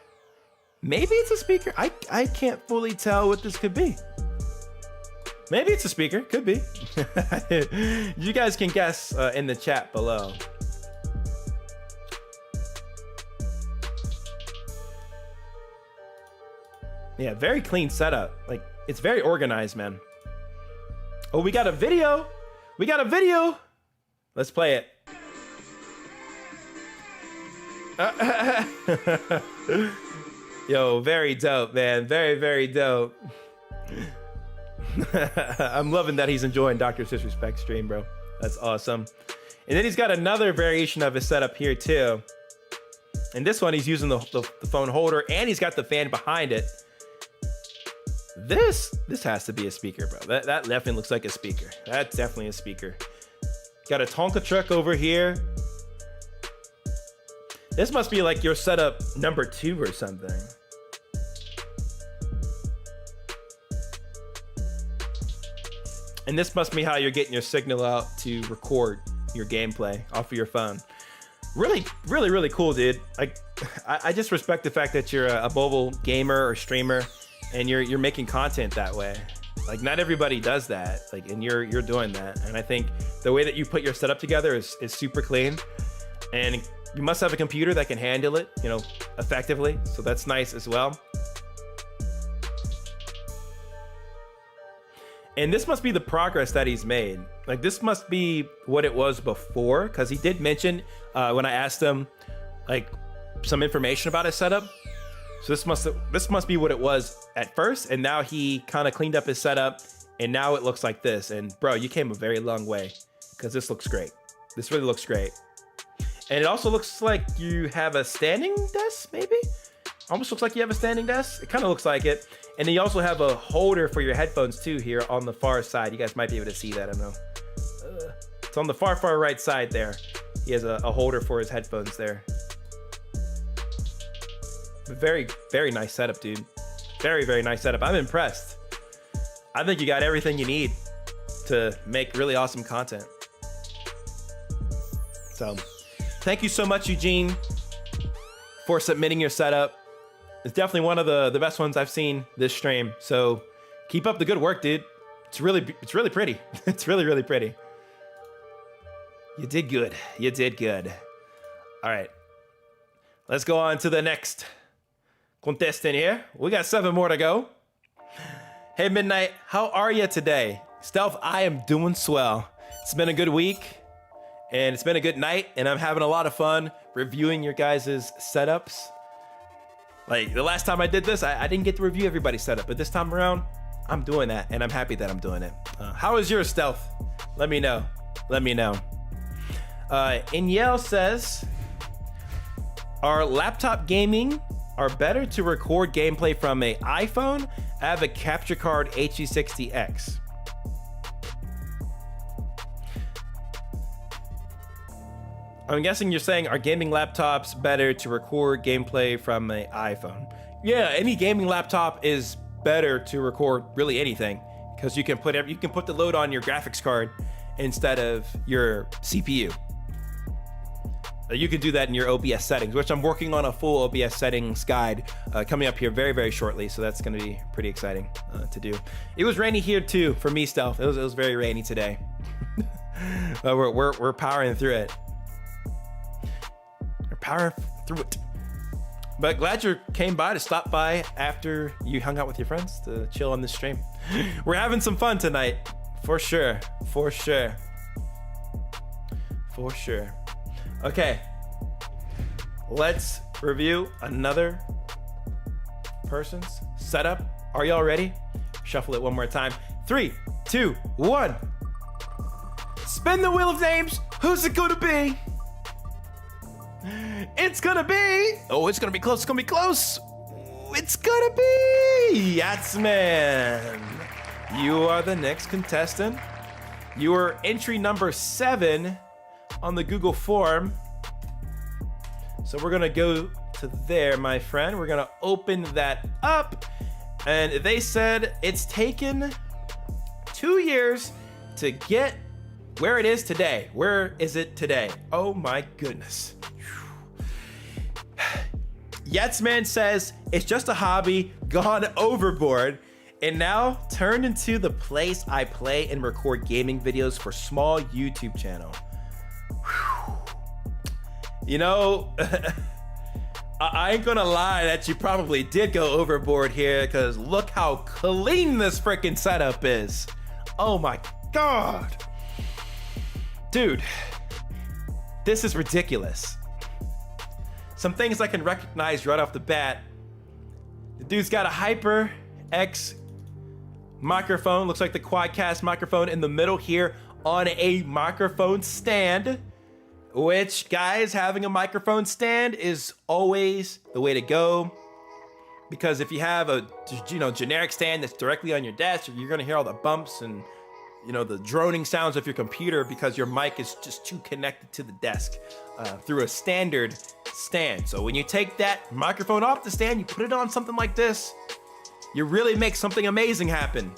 Maybe it's a speaker. I can't fully tell what this could be. Maybe it's a speaker. Could be. You guys can guess in the chat below. Yeah, very clean setup. Like, it's very organized, man. Oh, we got a video. We got a video. Let's play it. Yo, very dope, man. Very, very dope. I'm loving that he's enjoying Dr. Disrespect stream, bro. That's awesome. And then he's got another variation of his setup here too. And this one, he's using the phone holder, and he's got the fan behind it. This has to be a speaker, bro. That definitely looks like a speaker. That's definitely a speaker. Got a Tonka truck over here. This must be like your setup number 2 or something. And this must be how you're getting your signal out to record your gameplay off of your phone. Really, really, really cool, dude. Like, I just respect the fact that you're a mobile gamer or streamer, and you're making content that way. Like, not everybody does that. Like, and you're doing that. And I think the way that you put your setup together is super clean. And you must have a computer that can handle it, you know, effectively. So that's nice as well. And this must be the progress that he's made. Like, this must be what it was before, because he did mention when I asked him like some information about his setup. So this must be what it was at first, and now he kind of cleaned up his setup, and now it looks like this. And bro, you came a very long way, because this looks great. This really looks great. And it also looks like you have a standing desk, maybe? Almost looks like you have a standing desk. It kind of looks like it. And then you also have a holder for your headphones too here on the far side. You guys might be able to see that, I don't know. It's on the far right side there. He has a holder for his headphones there. Very, very nice setup, dude. Very, very nice setup. I'm impressed. I think you got everything you need to make really awesome content. So, thank you so much, Eugene, for submitting your setup. It's definitely one of the best ones I've seen this stream. So, keep up the good work, dude. It's really pretty. It's really, really pretty. You did good. You did good. All right. Let's go on to the next contestant here. We got 7 more to go. Hey Midnight, how are you today? Stealth, I am doing swell. It's been a good week and it's been a good night and I'm having a lot of fun reviewing your guys' setups. Like the last time I did this, I didn't get to review everybody's setup, but this time around, I'm doing that and I'm happy that I'm doing it. How is your Stealth? Let me know. Let me know. Inyel says, are laptop gaming are better to record gameplay from an iPhone? I have a capture card HE60X. I'm guessing you're saying, are gaming laptops better to record gameplay from an iPhone? Yeah, any gaming laptop is better to record really anything because you can put the load on your graphics card instead of your CPU. You can do that in your OBS settings, which I'm working on a full OBS settings guide coming up here very, very shortly. So that's going to be pretty exciting to do. It was rainy here too for me, Stealth. It was very rainy today. We're powering through it. We're powering through it. But glad you came by to stop by after you hung out with your friends to chill on this stream. We're having some fun tonight, for sure, for sure, for sure. Okay, let's review another person's setup. Are y'all ready? Shuffle it one more time. 3, 2, 1. Spin the wheel of names. Who's it gonna be? It's gonna be, oh, it's gonna be close, it's gonna be close. It's gonna be Ymac. You are the next contestant. You are entry number 7 on the Google form. So we're gonna go to there, my friend. We're gonna open that up. And they said it's taken 2 years to get where it is today. Where is it today? Oh my goodness. Ymac says it's just a hobby gone overboard and now turned into the place I play and record gaming videos for small YouTube channel. You know, I ain't gonna lie that you probably did go overboard here because look how clean this freaking setup is. Oh my God. Dude, this is ridiculous. Some things I can recognize right off the bat. The dude's got a HyperX microphone. Looks like the Quadcast microphone in the middle here on a microphone stand. Which, guys, having a microphone stand is always the way to go. Because if you have a generic stand that's directly on your desk, you're gonna hear all the bumps and the droning sounds of your computer because your mic is just too connected to the desk through a standard stand. So when you take that microphone off the stand, you put it on something like this, you really make something amazing happen.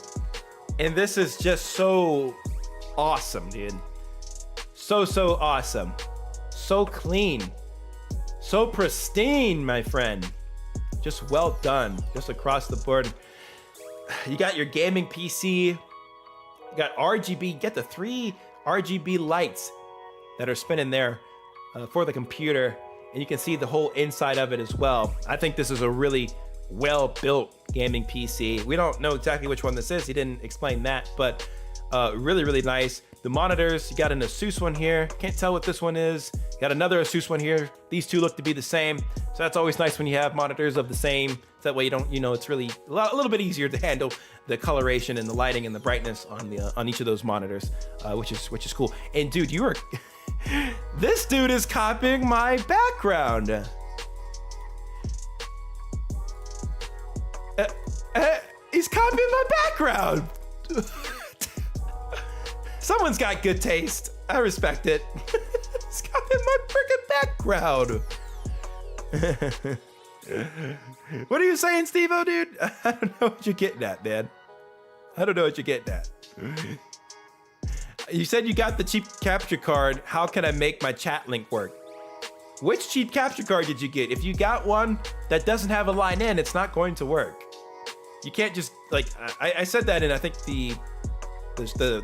And this is just so awesome, dude. So awesome. So clean. So pristine, my friend. Just well done, just across the board. You got your gaming PC. You got RGB, get the 3 RGB lights that are spinning there for the computer. And you can see the whole inside of it as well. I think this is a really well-built gaming PC. We don't know exactly which one this is. He didn't explain that, but really, really nice. The monitors, you got an Asus one here. Can't tell what this one is. Got another Asus one here. These two look to be the same. So that's always nice when you have monitors of the same. So that way you don't, it's really a little bit easier to handle the coloration and the lighting and the brightness on each of those monitors, which is cool. And dude, you are, this dude is copying my background. He's copying my background. Someone's got good taste. I respect it. He's copying my freaking background. What are you saying, Steve-O, dude? I don't know what you're getting at, man. I don't know what you're getting at. You said you got the cheap capture card. How can I make my chat link work? Which cheap capture card did you get? If you got one that doesn't have a line in, it's not going to work. You can't just, like, I said that in, I think, the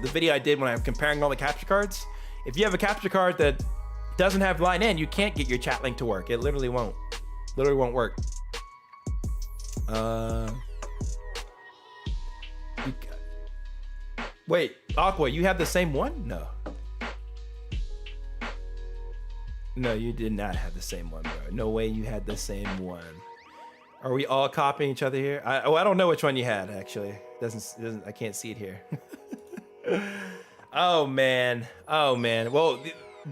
video I did when I'm comparing all the capture cards. If you have a capture card that doesn't have line in, you can't get your chat link to work. It literally won't. Literally won't work. Wait, Aqua, you have the same one? No. No, you did not have the same one, bro. No way you had the same one. Are we all copying each other here? I don't know which one you had, actually. Doesn't I can't see it here. Oh man. Well,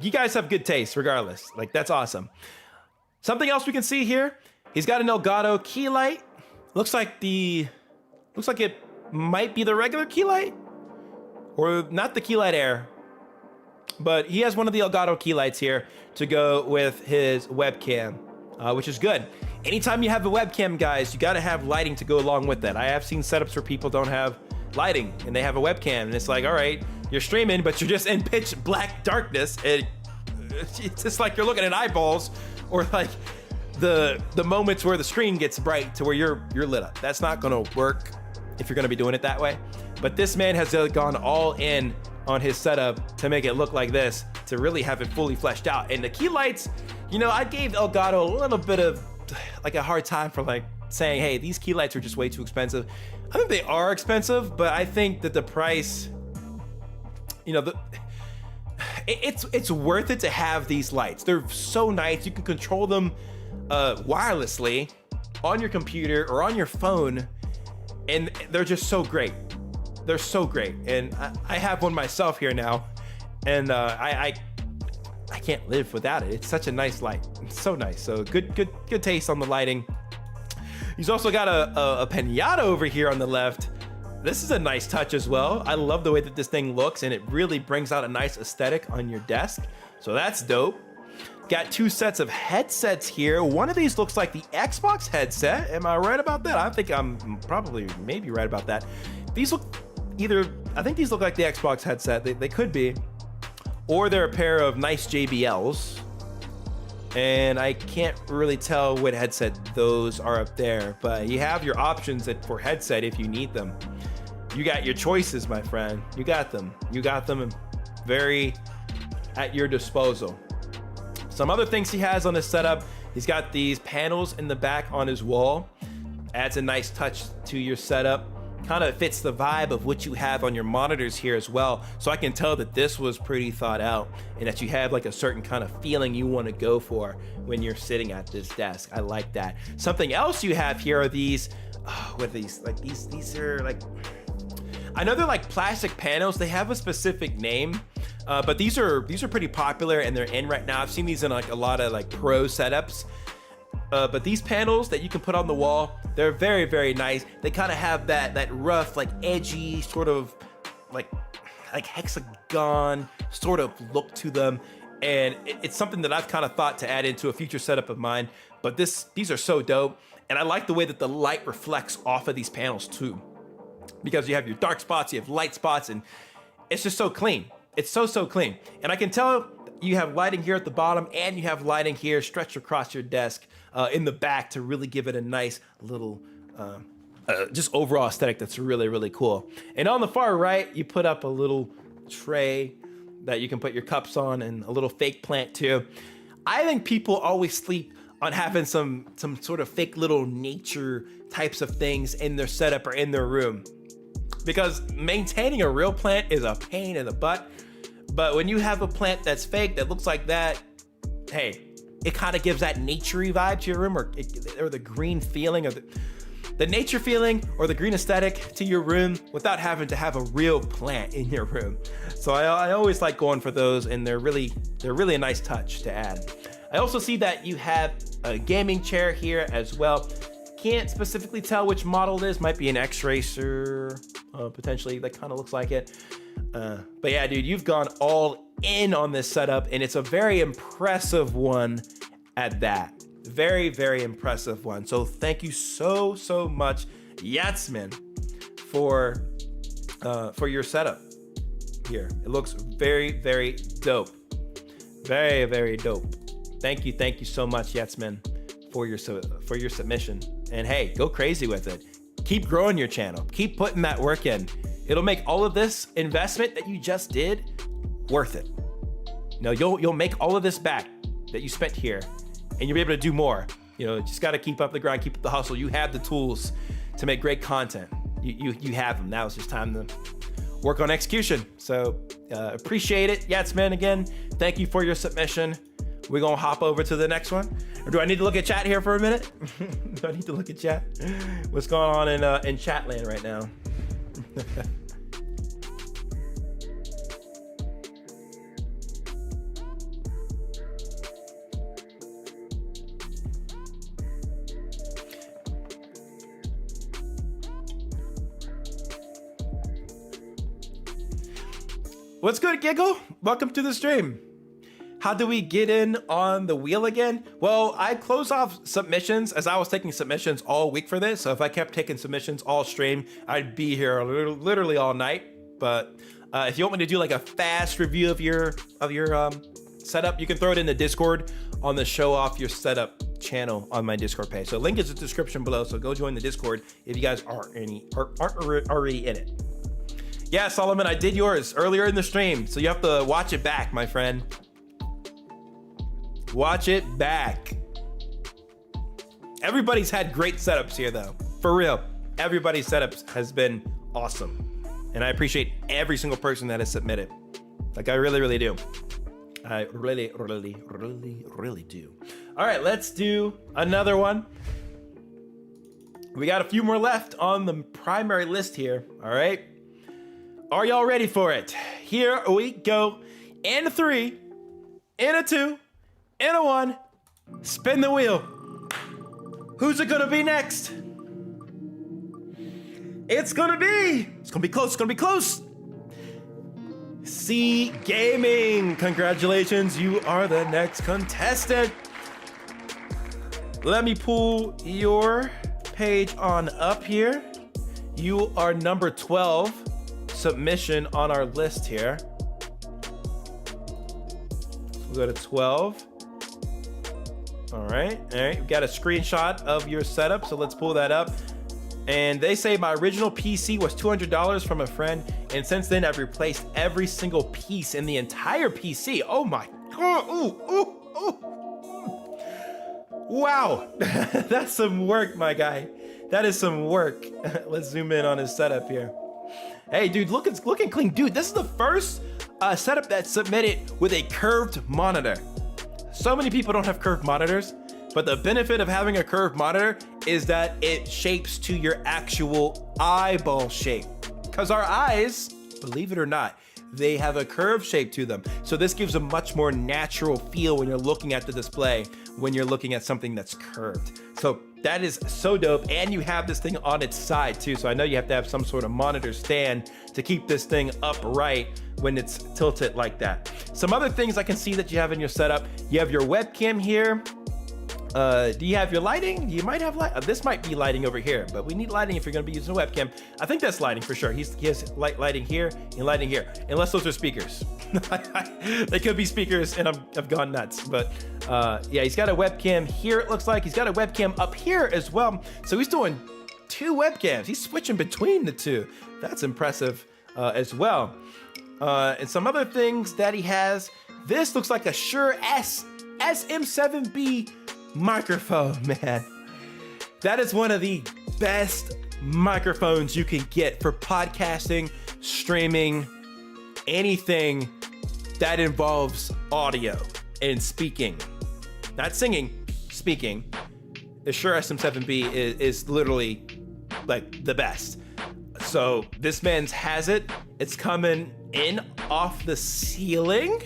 you guys have good taste regardless. Like, that's awesome. Something else we can see here. He's got an Elgato key light. Looks like it might be the regular key light, or not the key light Air, but he has one of the Elgato key lights here to go with his webcam, which is good. Anytime you have a webcam, guys, you gotta have lighting to go along with that. I have seen setups where people don't have lighting and they have a webcam, and it's like, all right, you're streaming, but you're just in pitch black darkness, and it's just like you're looking at eyeballs, or like the moments where the screen gets bright to where you're lit up. That's not gonna work if you're gonna be doing it that way. But this man has gone all in on his setup to make it look like this, to really have it fully fleshed out. And the key lights, you know, I gave Elgato a little bit of like a hard time for like saying, hey, these key lights are just way too expensive. I think they are expensive, but I think that the price, you know, it's worth it to have these lights. They're so nice. You can control them wirelessly on your computer or on your phone, and they're just so great. They're so great, and I have one myself here now, and I can't live without it. It's such a nice light. It's so nice. So good taste on the lighting. He's also got a pinata over here on the left. This is a nice touch as well. I love the way that this thing looks, and it really brings out a nice aesthetic on your desk. So that's dope. Got two sets of headsets here. One of these looks like the Xbox headset. Am I right about that? I think I'm probably maybe right about that. These look I think these look like the Xbox headset. They could be. Or they're a pair of nice JBLs. And I can't really tell what headset those are up there, but you have your options for headset if you need them. You got your choices, my friend. You got them. You got them very at your disposal. Some other things he has on his setup. He's got these panels in the back on his wall. Adds a nice touch to your setup. Kind of fits the vibe of what you have on your monitors here as well. So I can tell that this was pretty thought out, and that you have like a certain kind of feeling you want to go for when you're sitting at this desk. I like that. Something else you have here are these, what are these? Like these are like, I know they're like plastic panels. They have a specific name, but these are pretty popular and they're in right now. I've seen these in like a lot of like pro setups. But these panels that you can put on the wall, they're very, very nice. They kind of have that rough, like edgy, sort of like hexagon sort of look to them. And it's something that I've kind of thought to add into a future setup of mine. But these are so dope. And I like the way that the light reflects off of these panels too. Because you have your dark spots, you have light spots, and it's just so clean. It's so clean. And I can tell you have lighting here at the bottom, and you have lighting here stretched across your desk in the back to really give it a nice little just overall aesthetic that's really, really cool. And on the far right, you put up a little tray that you can put your cups on, and a little fake plant too. I think people always sleep on having some sort of fake little nature types of things in their setup or in their room, because maintaining a real plant is a pain in the butt. But when you have a plant that's fake that looks like that, hey, it kind of gives that naturey vibe to your room, or the green feeling, or the nature feeling, or the green aesthetic to your room without having to have a real plant in your room. So I always like going for those, and they're really a nice touch to add. I also see that you have a gaming chair here as well. Can't specifically tell which model it is. Might be an X-Racer, potentially. That kind of looks like it. But yeah, dude, you've gone all in on this setup, and it's a very impressive one at that. Very, very impressive one. So thank you so much, MidnightMan, for your setup here. It looks very, very dope. Very, very dope. Thank you so much, MidnightMan, for your submission. And hey, go crazy with it. Keep growing your channel. Keep putting that work in. It'll make all of this investment that you just did worth it. You know, you'll make all of this back that you spent here, and you'll be able to do more. You know, just got to keep up the grind, keep up the hustle. You have the tools to make great content. You have them. Now it's just time to work on execution. So appreciate it. Yatsman, again, thank you for your submission. We're gonna hop over to the next one. Or do I need to look at chat here for a minute? Do I need to look at chat? What's going on in chat land right now? What's good, Giggle? Welcome to the stream. How do we get in on the wheel again? Well, I closed off submissions as I was taking submissions all week for this. So if I kept taking submissions all stream, I'd be here literally all night. But if you want me to do like a fast review of your setup, you can throw it in the Discord on the show off your setup channel on my Discord page. So link is in the description below. So go join the Discord if you guys aren't already in it. Yeah, Solomon, I did yours earlier in the stream, so you have to watch it back, my friend. Watch it back. Everybody's had great setups here, though. For real, everybody's setups has been awesome. And I appreciate every single person that has submitted. Like, I really, really do. I really, really, really, really do. All right, let's do another one. We got a few more left on the primary list here, all right? Are y'all ready for it? Here we go. In a 3, in a 2, in a 1. Spin the wheel. Who's it gonna be next? It's gonna be close, it's gonna be close. C Gaming, congratulations, you are the next contestant. Let me pull your page on up here. You are number 12. Submission on our list here. We'll go to 12. All right, we got a screenshot of your setup, so let's pull that up. And they say my original PC was $200 from a friend, and since then I've replaced every single piece in the entire PC. Oh my God, ooh. Wow, that's some work, my guy. That is some work. Let's zoom in on his setup here. Hey, dude, looking clean. Dude, this is the first setup that's submitted with a curved monitor. So many people don't have curved monitors, but the benefit of having a curved monitor is that it shapes to your actual eyeball shape. Because our eyes, believe it or not, they have a curved shape to them. So this gives a much more natural feel when you're looking at the display, when you're looking at something that's curved. So that is so dope, and you have this thing on its side too, so I know you have to have some sort of monitor stand to keep this thing upright when it's tilted like that. Some other things I can see that you have in your setup, you have your webcam here. Do you have your lighting? You might have light. This might be lighting over here, but we need lighting if you're gonna be using a webcam. I think that's lighting for sure. He has lighting here and lighting here, unless those are speakers. They could be speakers, and I've gone nuts. But yeah, he's got a webcam here. It looks like he's got a webcam up here as well. So he's doing 2 webcams. He's switching between the 2. That's impressive as well. And some other things that he has. This looks like a Shure SM7B microphone, man. That is one of the best microphones you can get for podcasting, streaming, anything that involves audio and speaking. Not singing, speaking. The Shure SM7B is literally like the best. So this man's has it. It's coming in off the ceiling.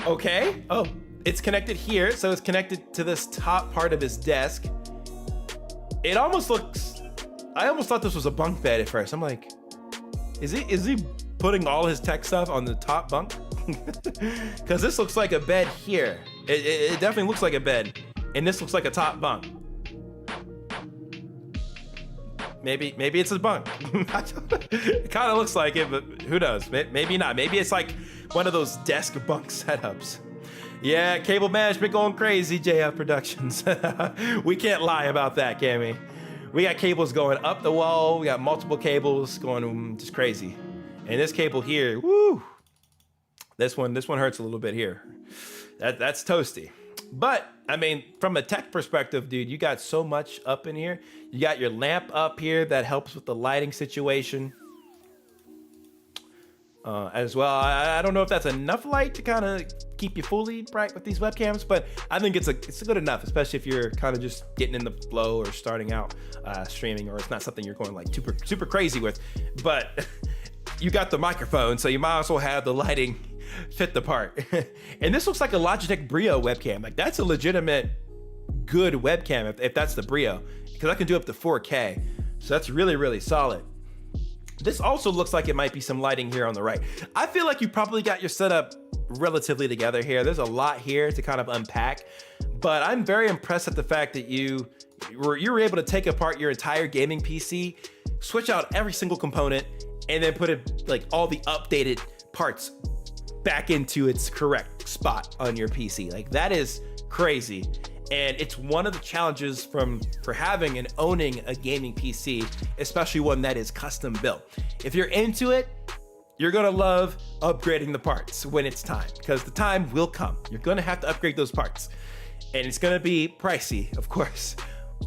Okay. Oh, it's connected here. So it's connected to this top part of his desk. It almost looks, I almost thought this was a bunk bed at first. I'm like, is he putting all his tech stuff on the top bunk? Because this looks like a bed here. It definitely looks like a bed. And this looks like a top bunk. Maybe it's a bunk. It kind of looks like it, but who knows? Maybe not. Maybe it's like one of those desk bunk setups. Yeah, cable management going crazy, JF Productions. We can't lie about that, can we? We got cables going up the wall. We got multiple cables going just crazy. And this cable here, woo! This one hurts a little bit here. That's toasty. But I mean, from a tech perspective, dude, you got so much up in here. You got your lamp up here that helps with the lighting situation. as well. I don't know if that's enough light to kind of keep you fully bright with these webcams, but I think it's good enough, especially if you're kind of just getting in the flow or starting out streaming, or it's not something you're going like super crazy with. But you got the microphone, so you might as well have the lighting fit the part. And this looks like a Logitech Brio webcam. Like, that's a legitimate good webcam if that's the Brio, because I can do up to 4K. So that's really solid. This also looks like it might be some lighting here on the right. I feel like you probably got your setup relatively together here. There's a lot here to kind of unpack, but I'm very impressed at the fact that you were able to take apart your entire gaming PC, switch out every single component, and then put it, like, all the updated parts back into its correct spot on your PC. Like, that is crazy. And it's one of the challenges for having and owning a gaming PC, especially one that is custom built. If you're into it, you're gonna love upgrading the parts when it's time, because the time will come. You're gonna have to upgrade those parts, and it's gonna be pricey, of course.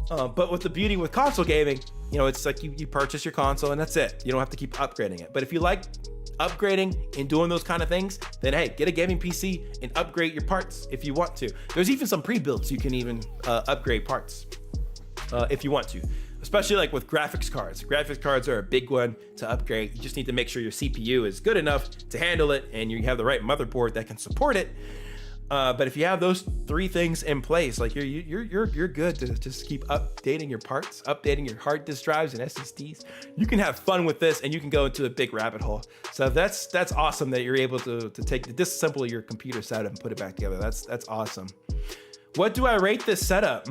But with the beauty with console gaming, you know, it's like you purchase your console and that's it. You don't have to keep upgrading it. But if you like upgrading and doing those kind of things, then hey, get a gaming PC and upgrade your parts if you want to. There's even some pre-builds you can even upgrade parts if you want to, especially like with graphics cards. Graphics cards are a big one to upgrade. You just need to make sure your CPU is good enough to handle it and you have the right motherboard that can support it. But if you have those three things in place, like you're good to just keep updating your parts, updating your hard disk drives and SSDs. You can have fun with this, and you can go into a big rabbit hole. So that's awesome that you're able to disassemble your computer setup and put it back together. That's awesome. What do I rate this setup?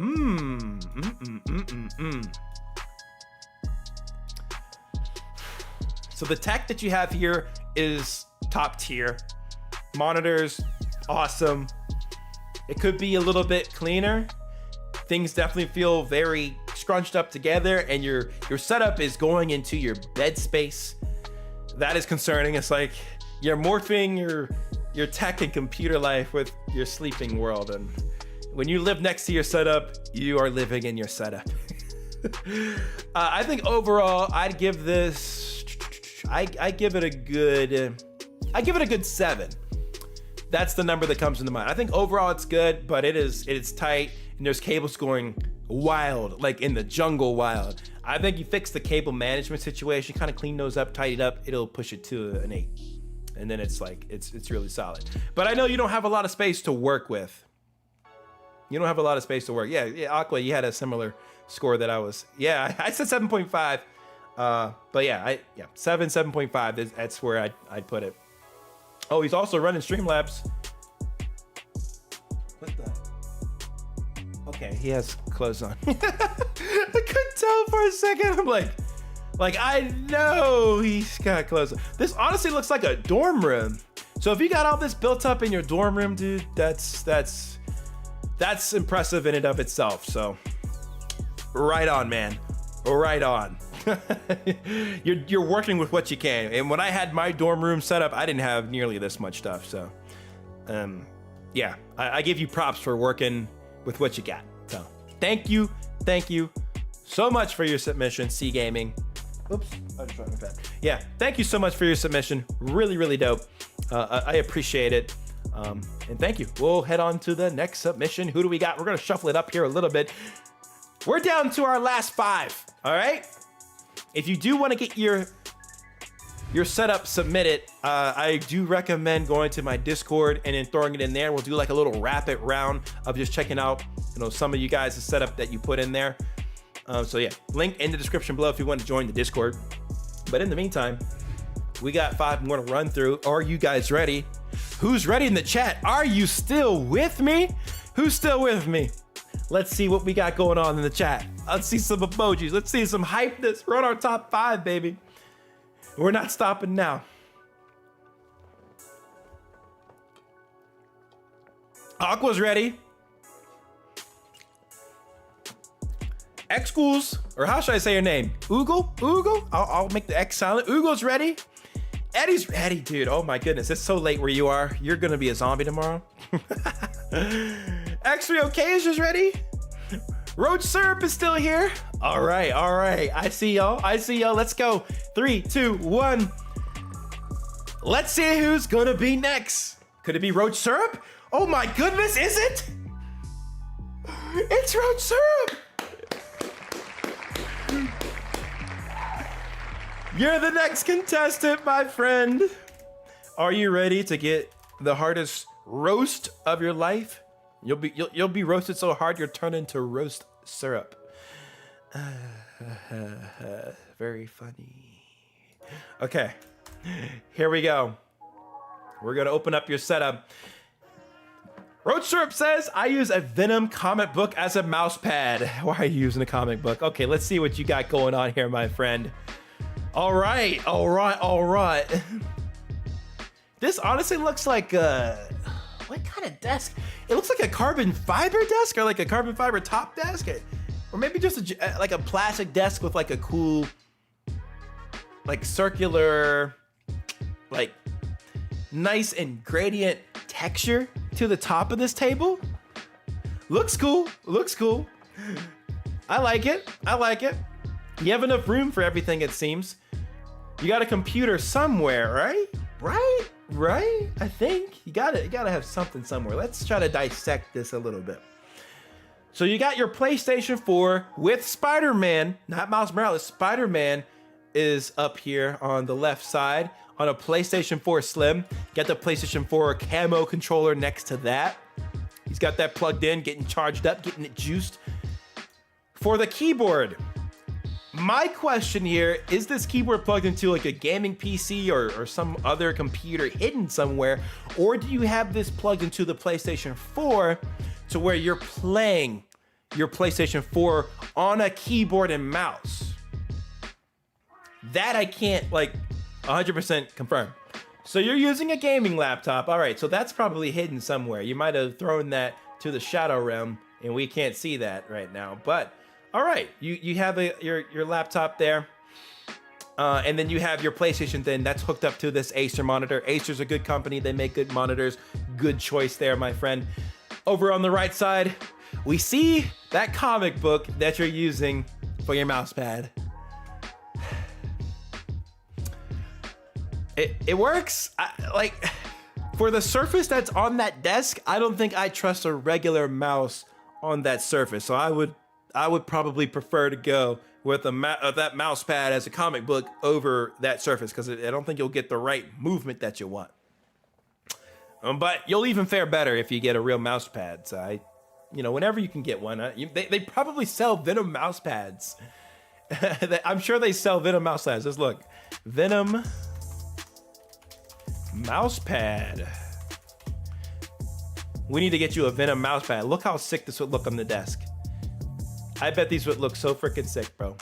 So the tech that you have here is top tier. Monitors, awesome. It could be a little bit cleaner. Things definitely feel very scrunched up together, and your setup is going into your bed space. That is concerning. It's like you're morphing your tech and computer life with your sleeping world, and when you live next to your setup, you are living in your setup. I think overall, I'd give this, I give it a good 7. That's the number that comes into mind. I think overall it's good, but it's tight, and there's cables going wild, like in the jungle wild. I think you fix the cable management situation, kind of clean those up, tidy it up, it'll push it to an 8. And then it's like, it's really solid. But I know you don't have a lot of space to work with. You don't have a lot of space to work. Yeah, Aqua, you had a similar score that I said 7.5. But yeah, 7.5, that's where I'd put it. Oh, he's also running Streamlabs. What the? Okay, he has clothes on. I couldn't tell for a second. I'm like I know he's got clothes on. This honestly looks like a dorm room. So if you got all this built up in your dorm room, dude, that's impressive in and of itself. So right on, man. Right on. You're working with what you can, and when I had my dorm room set up, I didn't have nearly this much stuff. So yeah, I give you props for working with what you got. So thank you so much for your submission, C Gaming. Oops, I just dropped my pad. Yeah, thank you so much for your submission. Really dope. I appreciate it. And thank you. We'll head on to the next submission. Who do we got? We're gonna shuffle it up here a little bit. We're down to our last 5. All right. If you do want to get your setup submitted, I do recommend going to my Discord and then throwing it in there. We'll do like a little rapid round of just checking out, some of you guys' setup that you put in there. So yeah, link in the description below if you want to join the Discord. But in the meantime, we got 5 more to run through. Are you guys ready? Who's ready in the chat? Are you still with me? Who's still with me? Let's see what we got going on in the chat. Let's see some emojis. Let's see some hypeness. We're on our top 5, baby. We're not stopping now. Aqua's ready. X-Schools, or how should I say your name? Oogle? I'll make the X silent. Oogle's ready. Eddie's ready, dude. Oh my goodness, it's so late where you are. You're gonna be a zombie tomorrow. X3OK is just ready. Roach Syrup is still here. All right. I see y'all. Let's go. 3, 2, 1. Let's see who's gonna be next. Could it be Roach Syrup? Oh my goodness, is it? It's Roach Syrup. You're the next contestant, my friend. Are you ready to get the hardest roast of your life? You'll be roasted so hard you'll turn into roast syrup. Very funny. Okay, here we go. We're gonna open up your setup. Roach Syrup says, I use a Venom comic book as a mouse pad. Why are you using a comic book? Okay, let's see what you got going on here, my friend. All right. This honestly looks like what kind of desk? It looks like a carbon fiber desk, or like a carbon fiber top desk, or maybe just like a plastic desk with like a cool, like circular, like nice and gradient texture to the top of this table. Looks cool. I like it. You have enough room for everything, it seems. You got a computer somewhere, right? Right? I think you gotta have something somewhere. Let's try to dissect this a little bit. So you got your PlayStation 4 with Spider-Man, not Miles Morales. Spider-Man is up here on the left side on a PlayStation 4 Slim. Got the PlayStation 4 camo controller next to that. He's got that plugged in, getting charged up, getting it juiced. For the keyboard, my question here, is this keyboard plugged into like a gaming PC or some other computer hidden somewhere? Or do you have this plugged into the PlayStation 4 to where you're playing your PlayStation 4 on a keyboard and mouse? That I can't like 100% confirm. So you're using a gaming laptop. All right, so that's probably hidden somewhere. You might have thrown that to the shadow realm and we can't see that right now, but all right, you have your laptop there, and then you have your PlayStation then that's hooked up to this Acer monitor. Acer's a good company. They make good monitors. Good choice there, my friend. Over on the right side, we see that comic book that you're using for your mouse pad. It works. Like, for the surface that's on that desk, I don't think I trust a regular mouse on that surface. So I would probably prefer to go with that mouse pad as a comic book over that surface, because I don't think you'll get the right movement that you want. But you'll even fare better if you get a real mouse pad. So whenever you can get one, they probably sell Venom mouse pads. I'm sure they sell Venom mouse pads. Let's look. Venom mouse pad. We need to get you a Venom mouse pad. Look how sick this would look on the desk. I bet these would look so freaking sick, bro.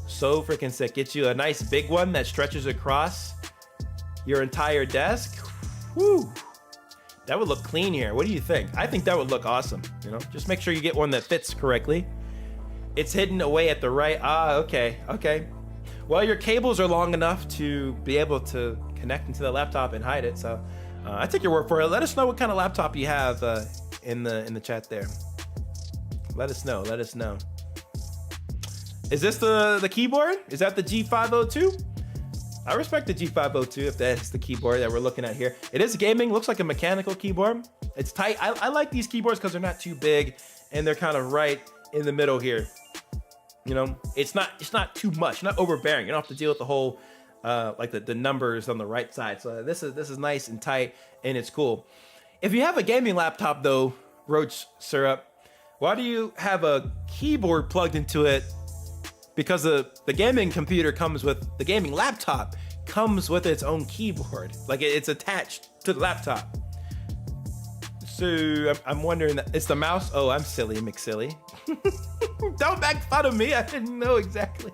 So freaking sick. Get you a nice big one that stretches across your entire desk. Woo. That would look clean here. What do you think? I think that would look awesome. Just make sure you get one that fits correctly. It's hidden away at the right. Okay. Well, your cables are long enough to be able to connect into the laptop and hide it. So I take your word for it. Let us know what kind of laptop you have in the chat there. Let us know. Is this the keyboard? Is that the G502? I respect the G502 if that's the keyboard that we're looking at here. It is gaming, looks like a mechanical keyboard. It's tight. I like these keyboards because they're not too big and they're kind of right in the middle here. It's not too much, not overbearing. You don't have to deal with the whole like the numbers on the right side. So this is nice and tight and it's cool. If you have a gaming laptop though, Roach Syrup, why do you have a keyboard plugged into it? Because the gaming computer the gaming laptop comes with its own keyboard. Like it's attached to the laptop. So I'm wondering, it's the mouse? Oh, I'm silly, McSilly. Don't make fun of me, I didn't know exactly.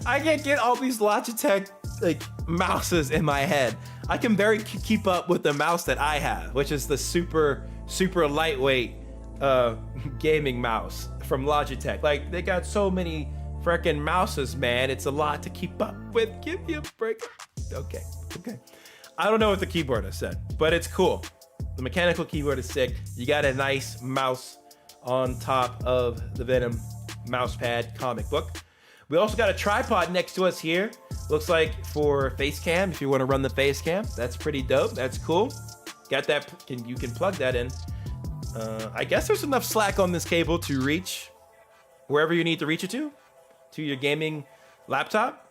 I can't get all these Logitech like mouses in my head. I can barely keep up with the mouse that I have, which is the super lightweight gaming mouse from Logitech. Like they got so many freaking mouses, man. It's a lot to keep up with. Give me a break. Okay. I don't know what the keyboard has said, but it's cool. The mechanical keyboard is sick. You got a nice mouse on top of the Venom mousepad comic book. We also got a tripod next to us here. Looks like for face cam, if you want to run the face cam. That's pretty dope. That's cool. Got that, you can plug that in. I guess there's enough slack on this cable to reach wherever you need to reach it to your gaming laptop.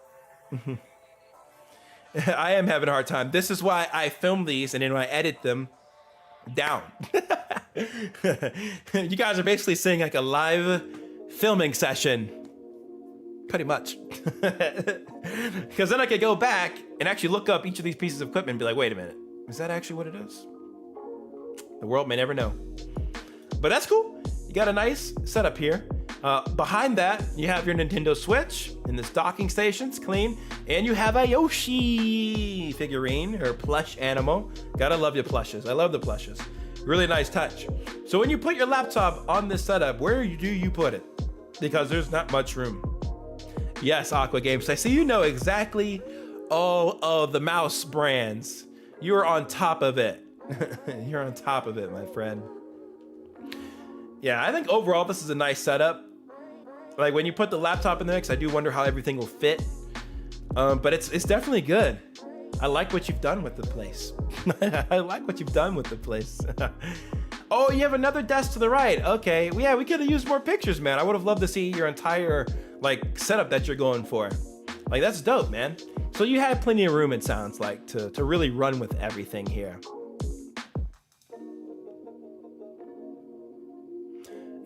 I am having a hard time. This is why I film these and then I edit them down. You guys are basically seeing like a live filming session. Pretty much. Because then I could go back and actually look up each of these pieces of equipment and be like, wait a minute, is that actually what it is? The world may never know. But that's cool. You got a nice setup here. Behind that, you have your Nintendo Switch and this docking station's clean. And you have a Yoshi figurine, her plush animal. Gotta love your plushes. I love the plushes. Really nice touch. So when you put your laptop on this setup, where do you put it? Because there's not much room. Yes, Aqua Games. I see you know exactly all of the mouse brands. You're on top of it. You're on top of it, my friend. Yeah, I think overall this is a nice setup. Like when you put the laptop in the mix, I do wonder how everything will fit. But it's definitely good. I like what you've done with the place. I like what you've done with the place. Oh, you have another desk to the right. Okay, well, yeah, we could have used more pictures, man. I would have loved to see your entire like setup that you're going for. Like that's dope, man. So you had plenty of room, it sounds like, to really run with everything here.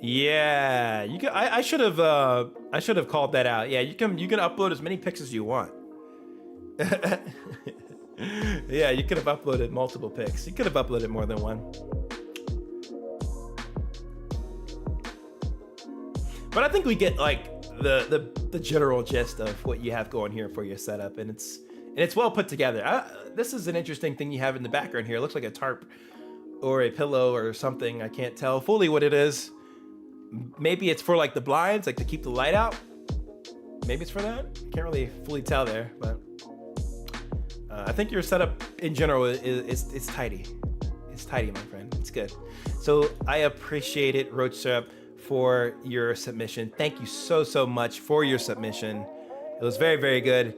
Yeah, you can. I should have called that out. Yeah, you can upload as many pics as you want. Yeah, you could have uploaded multiple pics. You could have uploaded more than one. But I think we get like the general gist of what you have going here for your setup, and it's well put together. This is an interesting thing you have in the background here. It looks like a tarp or a pillow or something. I can't tell fully what it is. Maybe it's for like the blinds, like to keep the light out. Maybe it's for that. Can't really fully tell there, but I think your setup in general is tidy. It's tidy, my friend. It's good. So I appreciate it, Roach Syrup, for your submission. Thank you so much for your submission. It was very, very good.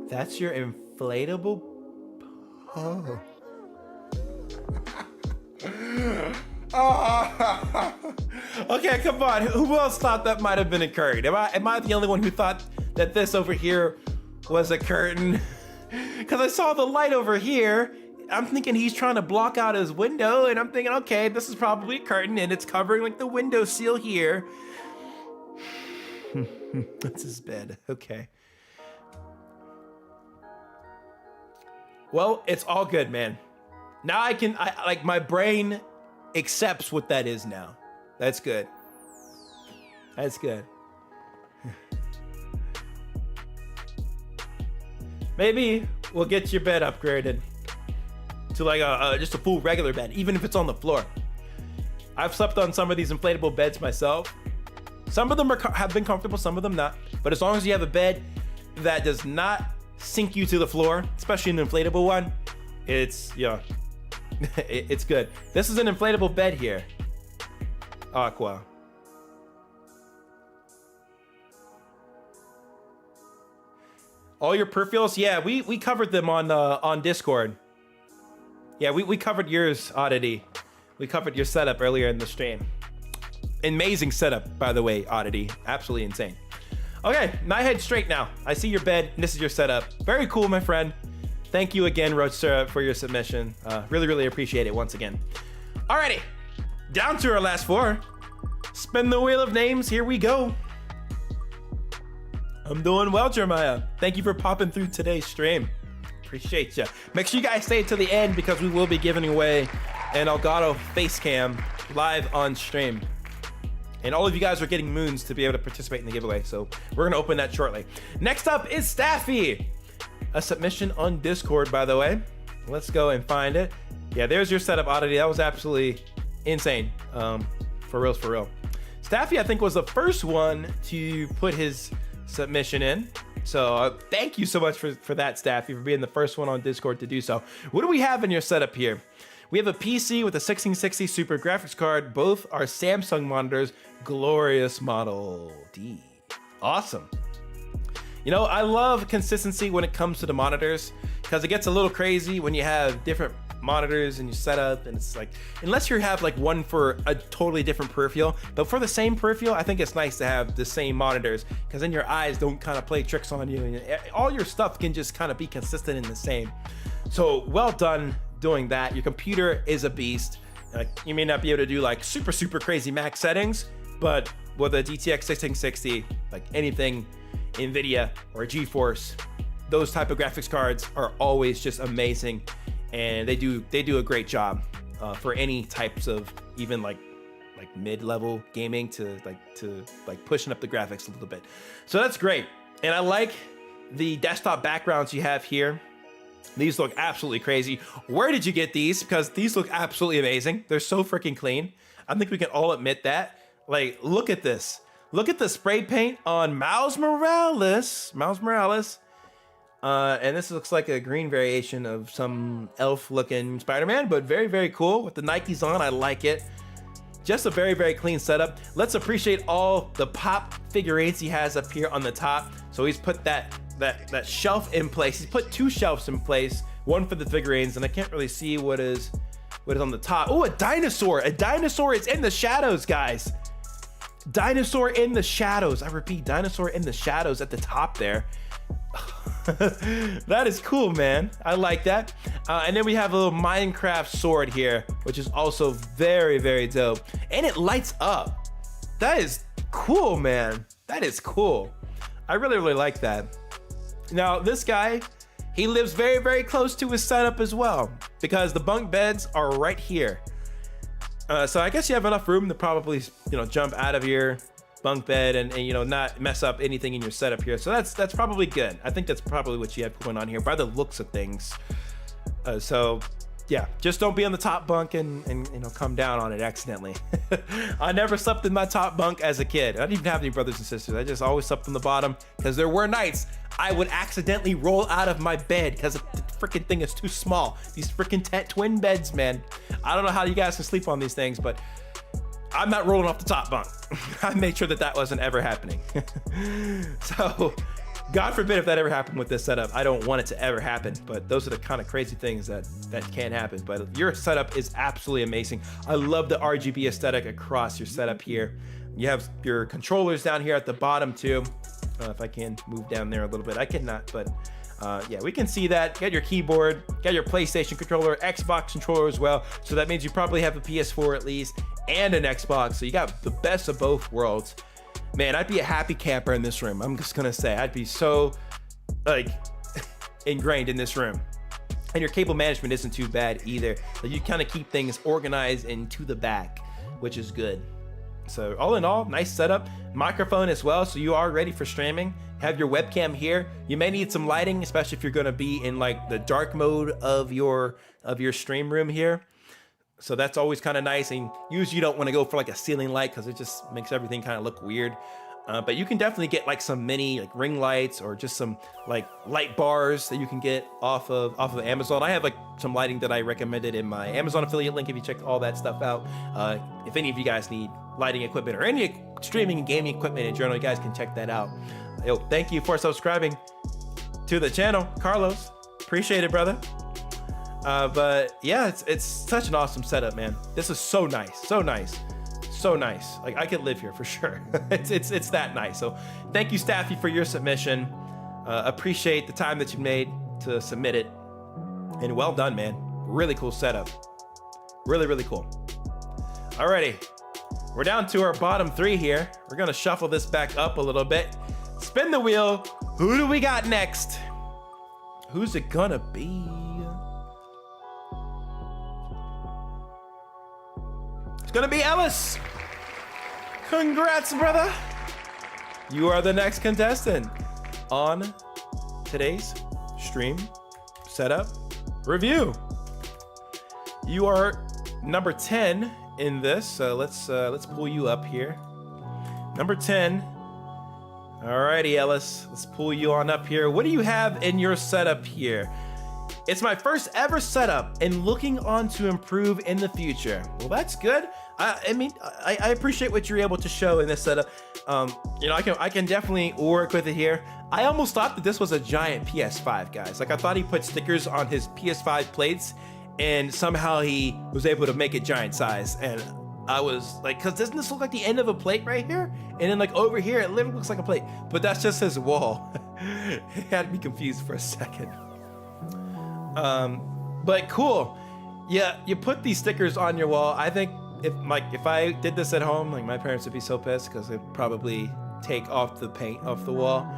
That's your inflatable. Oh. Okay, come on. Who else thought that might have been a curtain? Am I the only one who thought that this over here was a curtain? Because I saw the light over here. I'm thinking he's trying to block out his window, and I'm thinking, okay, this is probably a curtain, and it's covering like the window seal here. That's his bed. Okay. Well, it's all good, man. Now I like my brain accepts what that is now. That's good. That's good. Maybe we'll get your bed upgraded to like just a full regular bed, even if it's on the floor. I've slept on some of these inflatable beds myself. Some of them have been comfortable, some of them not. But as long as you have a bed that does not sink you to the floor, especially an inflatable one, it's, yeah, it's good. This is an inflatable bed here, Aqua. All your peripherals, yeah, we covered them on Discord. Yeah, we covered yours, Oddity. We covered your setup earlier in the stream. Amazing setup, by the way, Oddity. Absolutely insane. Okay, my head straight now. I see your bed, and this is your setup. Very cool, my friend. Thank you again, Roach Syrup, for your submission. Really, really appreciate it once again. Alrighty, down to our last four. Spin the wheel of names, here we go. I'm doing well, Jeremiah. Thank you for popping through today's stream. Appreciate you. Make sure you guys stay to the end because we will be giving away an Elgato face cam live on stream. And all of you guys are getting moons to be able to participate in the giveaway. So we're gonna open that shortly. Next up is Staffy. A submission on Discord, by the way. Let's go and find it. Yeah, there's your setup, Oddity. That was absolutely insane. For real, for real. Staffy, I think, was the first one to put his submission in. So thank you so much for that, Staffy, for being the first one on Discord to do so. What do we have in your setup here? We have a PC with a 1660 Super graphics card. Both are Samsung monitors. Glorious Model D. Awesome. You know, I love consistency when it comes to the monitors because it gets a little crazy when you have different monitors and you set up, and it's like, unless you have like one for a totally different peripheral, but for the same peripheral, I think it's nice to have the same monitors because then your eyes don't kind of play tricks on you, and all your stuff can just kind of be consistent and the same. So well done doing that. Your computer is a beast. You may not be able to do like super crazy max settings, but with a GTX 1660, like anything NVIDIA or GeForce, those type of graphics cards are always just amazing, and they do a great job for any types of even like mid-level gaming to pushing up the graphics a little bit. So that's great, and I like the desktop backgrounds you have here. These look absolutely crazy. Where did you get these? Because these look absolutely amazing. They're so freaking clean. I think we can all admit that. Like, look at this. Look at the spray paint on Miles Morales. And this looks like a green variation of some elf-looking Spider-Man, but very cool. With the Nikes on, I like it. Just a very clean setup. Let's appreciate all the pop figurines he has up here on the top. So he's put that shelf in place. He's put 2 shelves in place, one for the figurines, and I can't really see what is on the top. Oh, a dinosaur. A dinosaur is in the shadows, guys. Dinosaur in the shadows. I repeat, dinosaur in the shadows at the top there. That is cool, man. I like that. And then we have a little Minecraft sword here, which is also very dope. And it lights up. That is cool, man. That is cool. I really like that. Now, this guy, he lives very close to his setup as well, because the bunk beds are right here. So I guess you have enough room to probably, jump out of your bunk bed and not mess up anything in your setup here. So that's probably good. I think that's probably what you have going on here by the looks of things. So yeah, just don't be on the top bunk and come down on it accidentally. I never slept in my top bunk as a kid. I didn't even have any brothers and sisters. I just always slept on the bottom because there were nights I would accidentally roll out of my bed because the freaking thing is too small. These freaking twin beds, man. I don't know how you guys can sleep on these things, but I'm not rolling off the top bunk. I made sure that wasn't ever happening. So God forbid if that ever happened with this setup. I don't want it to ever happen, but those are the kind of crazy things that can happen. But your setup is absolutely amazing. I love the RGB aesthetic across your setup here. You have your controllers down here at the bottom too. If I can move down there a little bit, I cannot, but yeah, we can see that. Got your keyboard, got your PlayStation controller, Xbox controller as well. So that means you probably have a PS4 at least and an Xbox. So you got the best of both worlds. Man, I'd be a happy camper in this room. I'm just gonna say, I'd be so like ingrained in this room. And your cable management isn't too bad either. Like, you kind of keep things organized and to the back, which is good. So all in all, nice setup. Microphone as well, so you are ready for streaming. Have your webcam here. You may need some lighting, especially if you're gonna be in like the dark mode of your stream room here. So that's always kind of nice, and usually you don't want to go for like a ceiling light because it just makes everything kind of look weird. But you can definitely get like some mini like ring lights or just some like light bars that you can get off of Amazon. I have like some lighting that I recommended in my Amazon affiliate link if you check all that stuff out. If any of you guys need lighting equipment or any streaming and gaming equipment in general, you guys can check that out. Yo, thank you for subscribing to the channel, Carlos. Appreciate it, brother. But yeah, it's such an awesome setup, man. This is so nice. Like, I could live here for sure. it's that nice. So thank you, Staffy, for your submission. Appreciate the time that you made to submit it, and well done, man. Really cool setup. Really cool. Alrighty, we're down to our bottom 3 here. We're gonna shuffle this back up a little bit. Spin the wheel. Who do we got next? Who's it gonna be? It's gonna be Ellis. Congrats, brother. You are the next contestant on today's stream setup review. You are number 10 in this, so let's pull you up here. Number 10. Alrighty, Ellis, let's pull you on up here. What do you have in your setup here? It's my first ever setup and looking on to improve in the future. Well, that's good. I mean, I appreciate what you're able to show in this setup. You know, I can definitely work with it here. I almost thought that this was a giant PS5, guys. Like, I thought he put stickers on his PS5 plates and somehow he was able to make it giant size. And I was like, cause doesn't this look like the end of a plate right here? And then like over here, it literally looks like a plate, but that's just his wall. It had me confused for a second. But cool. Yeah, you put these stickers on your wall. I think if I did this at home, like my parents would be so pissed because they'd probably take off the paint off the wall.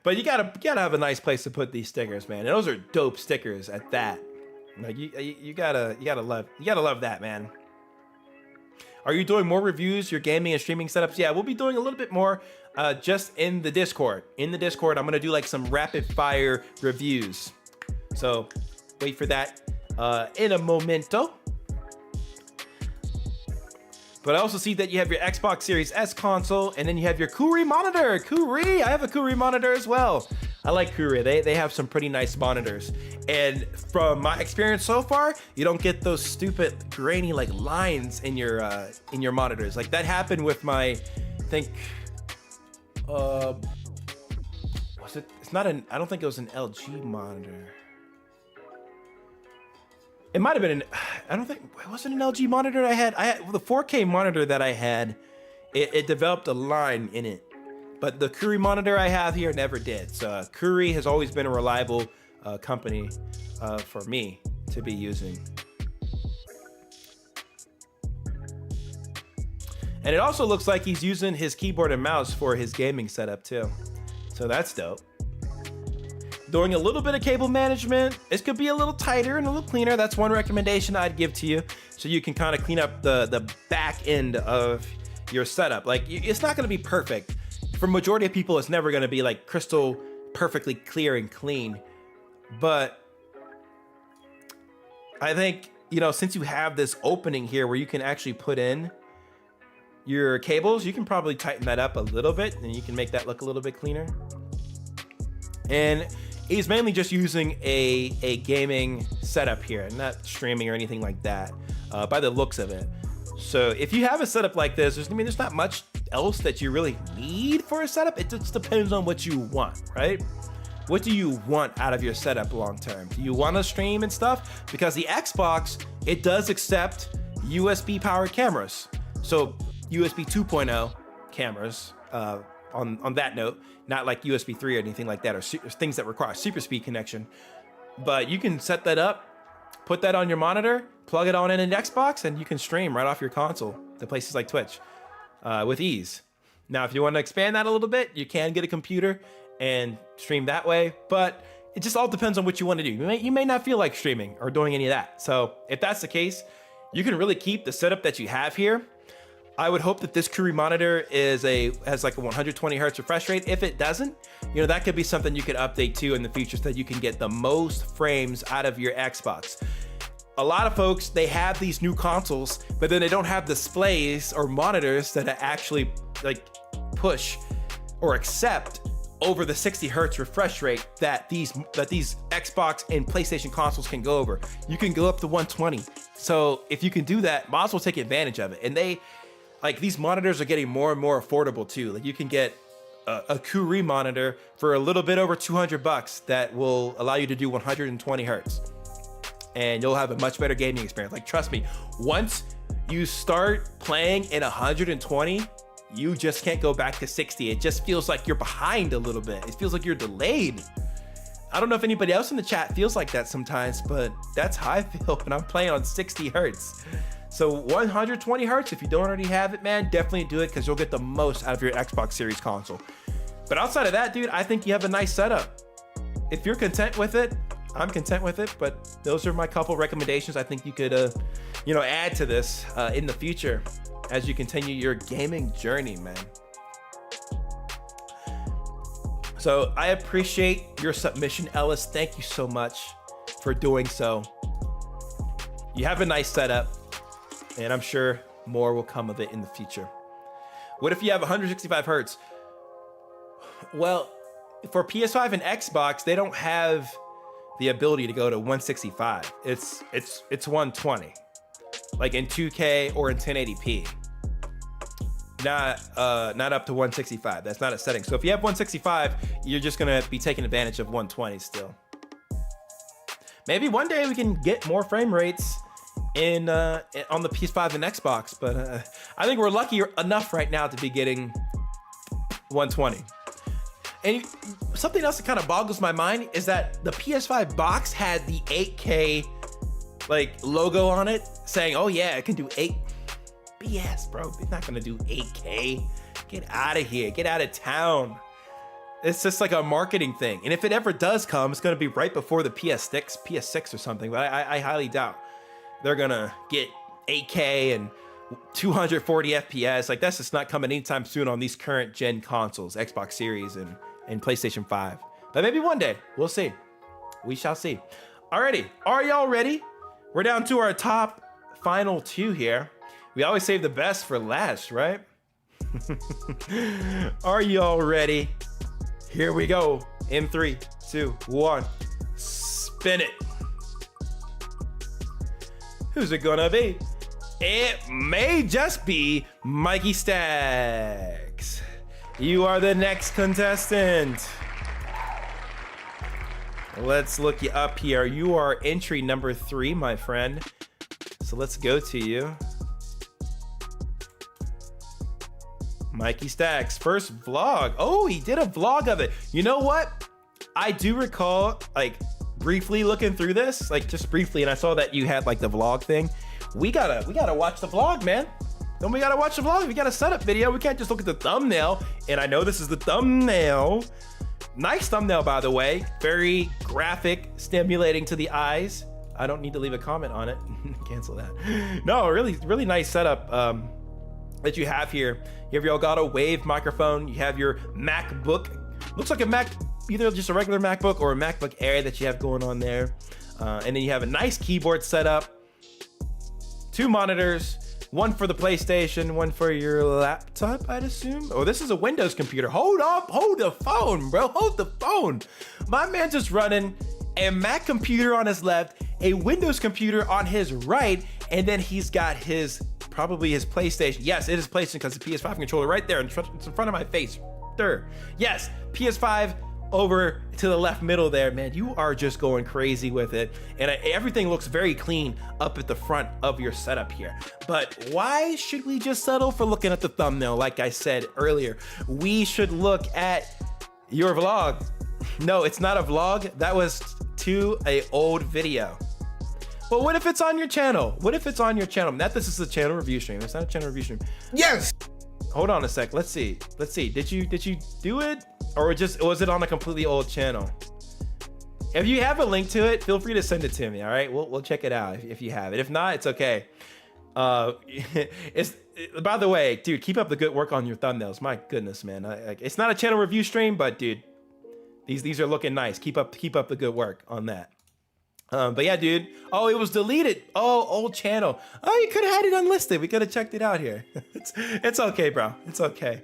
but you gotta have a nice place to put these stickers, man. And those are dope stickers at that. Like you gotta love that, man. Are you doing more reviews, your gaming and streaming setups? Yeah, we'll be doing a little bit more just in the Discord. In the Discord, I'm gonna do like some rapid fire reviews. So wait for that in a momento. But I also see that you have your Xbox Series S console, and then you have your Kuri monitor. Kuri, I have a Kuri monitor as well. I like Kuri. They have some pretty nice monitors. And from my experience so far, you don't get those stupid grainy like lines in your monitors. Like that happened with my, I think, was it? It's not an. I don't think it was an LG monitor. It might have been I don't think, it wasn't an LG monitor I had. The 4K monitor that I had, it developed a line in it. But the Kuri monitor I have here never did. So Kuri has always been a reliable company for me to be using. And it also looks like he's using his keyboard and mouse for his gaming setup too. So that's dope. Doing a little bit of cable management. It could be a little tighter and a little cleaner. That's one recommendation I'd give to you. So you can kind of clean up the back end of your setup. Like it's not gonna be perfect. For majority of people, it's never gonna be like crystal perfectly clear and clean. But I think, you know, since you have this opening here where you can actually put in your cables, you can probably tighten that up a little bit and you can make that look a little bit cleaner. And he's mainly just using a gaming setup here, not streaming or anything like that, by the looks of it. So if you have a setup like this, there's not much else that you really need for a setup. It just depends on what you want, right? What do you want out of your setup long term? Do you want to stream and stuff? Because the Xbox, it does accept USB powered cameras. So USB 2.0 cameras, on that note, not like USB 3 or anything like that, or things that require super speed connection. But you can set that up, put that on your monitor, plug it on in an Xbox, and you can stream right off your console to places like Twitch with ease. Now, if you want to expand that a little bit, you can get a computer and stream that way, but it just all depends on what you want to do. You may not feel like streaming or doing any of that. So if that's the case, you can really keep the setup that you have here. I would hope that this Kuri monitor has like a 120 hertz refresh rate. If it doesn't, you know, that could be something you could update to in the future so that you can get the most frames out of your Xbox. A lot of folks, they have these new consoles, but then they don't have displays or monitors that actually like push or accept over the 60 hertz refresh rate that these Xbox and PlayStation consoles can go over. You can go up to 120. So if you can do that, might as well take advantage of it. And these monitors are getting more and more affordable too. Like you can get a Kuri monitor for a little bit over $200 that will allow you to do 120 hertz. And you'll have a much better gaming experience. Like trust me, once you start playing in 120, you just can't go back to 60. It just feels like you're behind a little bit. It feels like you're delayed. I don't know if anybody else in the chat feels like that sometimes, but that's how I feel when I'm playing on 60 hertz. So 120 hertz, if you don't already have it, man, definitely do it because you'll get the most out of your Xbox Series console. But outside of that, dude, I think you have a nice setup. If you're content with it, I'm content with it, but those are my couple recommendations I think you could, add to this in the future as you continue your gaming journey, man. So I appreciate your submission, Ellis. Thank you so much for doing so. You have a nice setup, and I'm sure more will come of it in the future. What if you have 165 hertz? Well, for PS5 and Xbox, they don't have the ability to go to 165. It's 120, like in 2K or in 1080p. Not up to 165. That's not a setting. So if you have 165, you're just gonna be taking advantage of 120 still. Maybe one day we can get more frame rates on the PS5 and Xbox, but I think we're lucky enough right now to be getting 120. And something else that kind of boggles my mind is that the PS5 box had the 8K like logo on it, saying, "Oh yeah, it can do 8." BS, bro. It's not gonna do 8K. Get out of here. Get out of town. It's just like a marketing thing. And if it ever does come, it's gonna be right before the PS6 or something. But I highly doubt they're gonna get 8K and 240 FPS. Like, that's just not coming anytime soon on these current gen consoles, Xbox Series and PlayStation 5. But maybe one day, we'll see. We shall see. Alrighty, are y'all ready? We're down to our top final two here. We always save the best for last, right? Are y'all ready? Here we go. In 3, 2, 1. Spin it. Who's it gonna be? It may just be Mikey Stacks. You are the next contestant. Let's look you up here. You are entry number 3, my friend. So let's go to you. Mikey Stacks, first vlog. Oh, he did a vlog of it. You know what? I do recall, like, briefly looking through this, like just briefly, and I saw that you had like the vlog thing. We gotta watch the vlog, man. Then we gotta watch the vlog. We got a setup video. We can't just look at the thumbnail. And I know this is the thumbnail. Nice thumbnail, by the way. Very graphic, stimulating to the eyes. I don't need to leave a comment on it. Cancel that. No, really nice setup that you have here. You have your Elgato Wave microphone. You have your MacBook. Looks like a Mac, either just a regular MacBook or a MacBook Air that you have going on there. And then you have a nice keyboard setup. 2 monitors. One for the PlayStation, one for your laptop, I'd assume. Oh, this is a Windows computer. Hold up, hold the phone, bro. Hold the phone. My man just running a Mac computer on his left, a Windows computer on his right, and then he's got probably his PlayStation. Yes, it is PlayStation because the PS5 controller right there. It's in front of my face. There. Yes, PS5 over to the left middle there, man. You are just going crazy with it. And everything looks very clean up at the front of your setup here. But why should we just settle for looking at the thumbnail? Like I said earlier, we should look at your vlog. No, it's not a vlog. That was to an old video. But what if it's on your channel? What if it's on your channel? This is a channel review stream. It's not a channel review stream. Yes. Hold on a sec. Let's see. Did you do it, or was it on a completely old channel? If you have a link to it, feel free to send it to me. All right, we'll check it out if you have it. If not, it's okay. By the way, dude, keep up the good work on your thumbnails. My goodness, man. It's not a channel review stream, but dude, these are looking nice. Keep up the good work on that. But yeah, dude. Oh, it was deleted. Oh, old channel. Oh, you could have had it unlisted. We could have checked it out here. It's okay, bro. It's okay.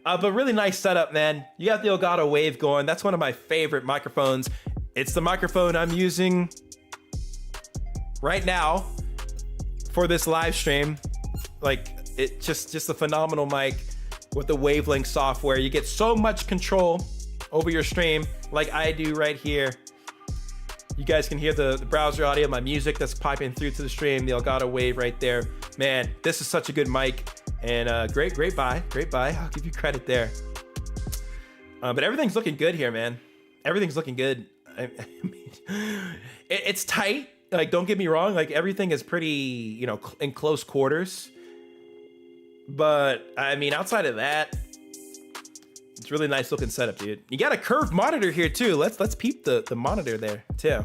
But really nice setup, man. You got the Elgato Wave going. That's one of my favorite microphones. It's the microphone I'm using right now for this live stream. Like, it just a phenomenal mic with the Wavelength software. You get so much control over your stream, like I do right here. You guys can hear the browser audio, my music that's piping through to the stream, the Elgato Wave right there. Man, this is such a good mic, and great buy. I'll give you credit there. But everything's looking good here, man. Everything's looking good. I mean, it's tight. Like, don't get me wrong. Like, everything is pretty, in close quarters. But I mean, outside of that, it's really nice looking setup, dude. You got a curved monitor here too. Let's peep the monitor there too.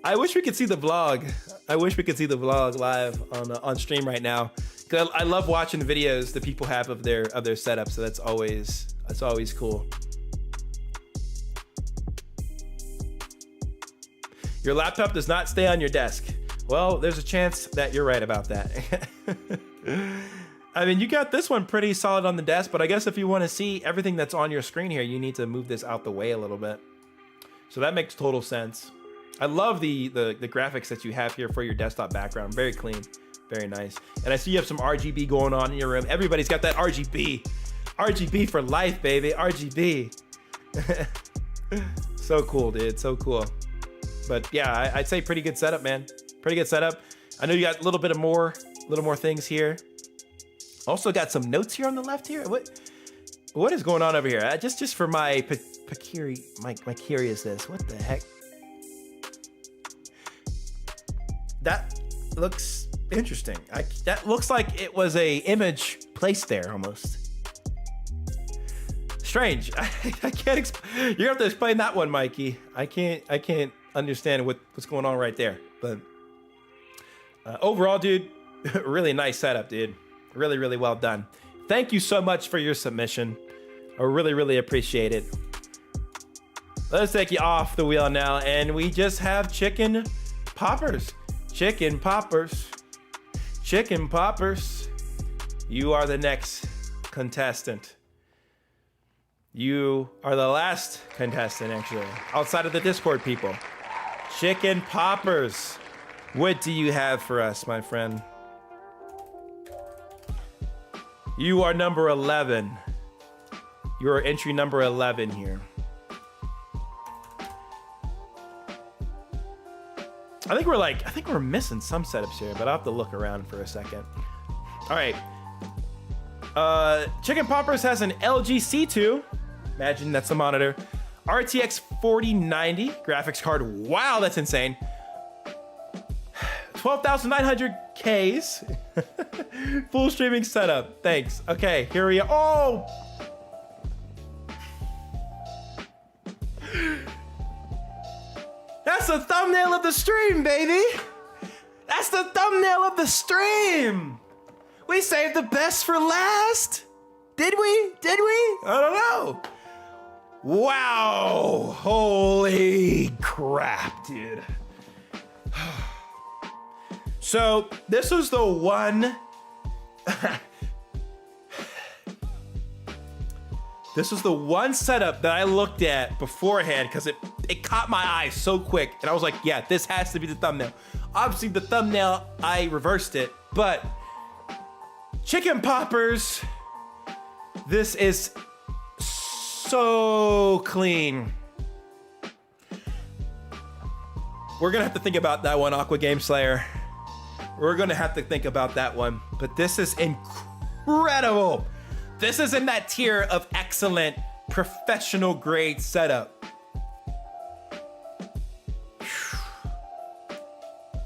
I wish we could see the vlog. I wish we could see the vlog live on stream right now. Cause I love watching the videos that people have of their setup. So that's always cool. Your laptop does not stay on your desk. Well, there's a chance that you're right about that. I mean, you got this one pretty solid on the desk, but I guess if you want to see everything that's on your screen here, you need to move this out the way a little bit. So that makes total sense. I love the graphics that you have here for your desktop background. Very clean, very nice. And I see you have some RGB going on in your room. Everybody's got that RGB. RGB for life, baby. RGB. So cool, dude. So cool. But yeah, I'd say pretty good setup, man. Pretty good setup. I know you got a little more things here. Also got some notes here on the left here. What is going on over here? Just for my curiousness. What the heck? That looks interesting. That looks like it was a image placed there almost. Strange. I can't. You're gonna have to explain that one, Mikey. I can't understand what's going on right there. But overall, dude, really nice setup, dude. Really, really well done. Thank you so much for your submission. I really, really appreciate it. Let's take you off the wheel now, and we just have chicken poppers. Chicken poppers. Chicken poppers. You are the next contestant. You are the last contestant, actually, outside of the Discord people. Chicken poppers. What do you have for us, my friend? You are number 11. You are entry number 11 here. I think we're missing some setups here, but I'll have to look around for a second. All right. Chicken Poppers has an LG C2. Imagine that's the monitor. RTX 4090 graphics card. Wow, that's insane. 12,900 Ks. Full streaming setup. Thanks. Okay, here we are. Oh! That's the thumbnail of the stream, baby. That's the thumbnail of the stream. We saved the best for last. Did we? Did we? I don't know. Wow. Holy crap, dude. So this was the one. This was the one setup that I looked at beforehand because it caught my eye so quick. And I was like, yeah, this has to be the thumbnail. Obviously the thumbnail, I reversed it, but Chicken Poppers, this is so clean. We're gonna have to think about that one, Aqua Game Slayer. We're gonna have to think about that one, but this is incredible. This is in that tier of excellent professional grade setup.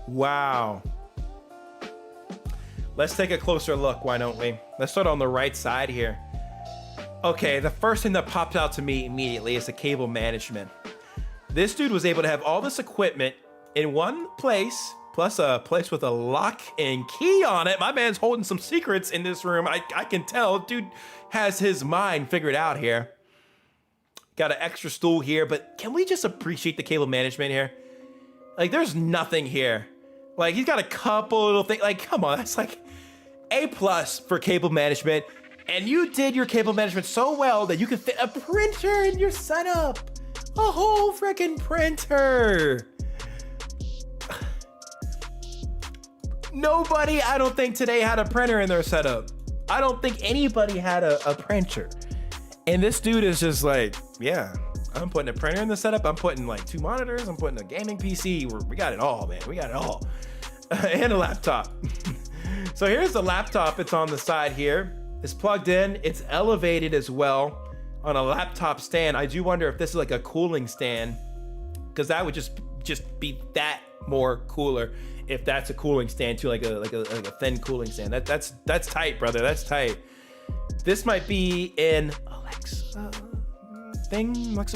Wow. Let's take a closer look, why don't we? Let's start on the right side here. Okay, the first thing that popped out to me immediately is the cable management. This dude was able to have all this equipment in one place, plus a place with a lock and key on it. My man's holding some secrets in this room. I can tell. Dude has his mind figured out here. Got an extra stool here, but can we just appreciate the cable management here? Like, there's nothing here. Like, he's got a couple little things. Like, come on, that's like A+ for cable management. And you did your cable management so well that you can fit a printer in your setup. A whole freaking printer. Nobody, I don't think today had a printer in their setup. I don't think anybody had a printer. And this dude is just like, yeah, I'm putting a printer in the setup. I'm putting like 2 monitors. I'm putting a gaming PC. We got it all, man. We got it all. And a laptop. So here's the laptop. It's on the side here. It's plugged in. It's elevated as well on a laptop stand. I do wonder if this is like a cooling stand, because that would just be that more cooler if that's a cooling stand too, like a thin cooling stand. That's tight, brother. That's tight. This might be an Alexa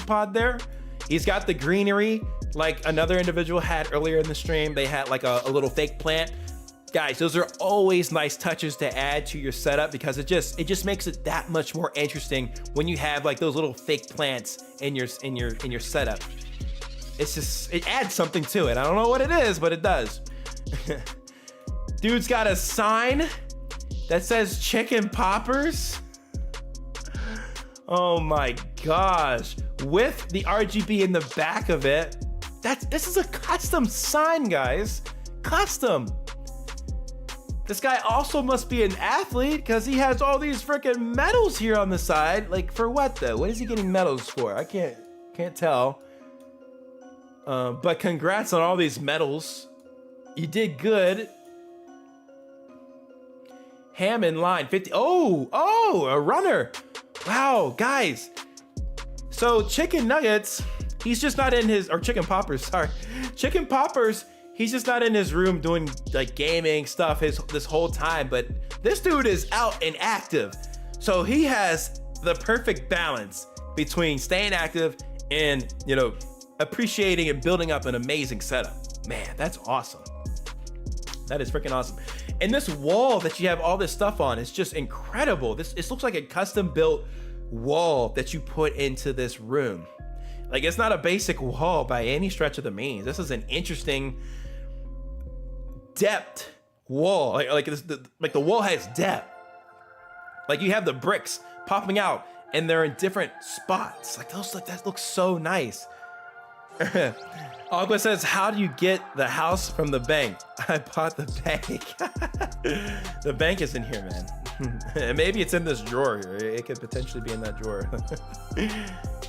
pod there. He's got the greenery like another individual had earlier in the stream. They had like a little fake plant. Guys, those are always nice touches to add to your setup, because it just makes it that much more interesting when you have like those little fake plants in your setup. It adds something to it. I don't know what it is, but it does. Dude's got a sign that says Chicken Poppers. Oh my gosh. With the RGB in the back of it. This is a custom sign, guys. Custom. This guy also must be an athlete because he has all these freaking medals here on the side. Like, for what though? What is he getting medals for? I can't tell. But congrats on all these medals. You did good. Ham in line 50. Oh, a runner. Wow, guys. So chicken nuggets, he's just not in his, or chicken poppers, sorry. Chicken poppers, he's just not in his room doing like gaming stuff this whole time, but this dude is out and active. So he has the perfect balance between staying active and, you know, appreciating and building up an amazing setup. Man, that's awesome. That is freaking awesome. And this wall that you have all this stuff on is just incredible. This looks like a custom built wall that you put into this room. Like, it's not a basic wall by any stretch of the means. This is an interesting depth wall. Like the wall has depth. Like, you have the bricks popping out and they're in different spots. Like, that looks so nice. Aqua says, how do you get the house from the bank? I bought the bank. The bank is in here, man. Maybe it's in this drawer here. It could potentially be in that drawer.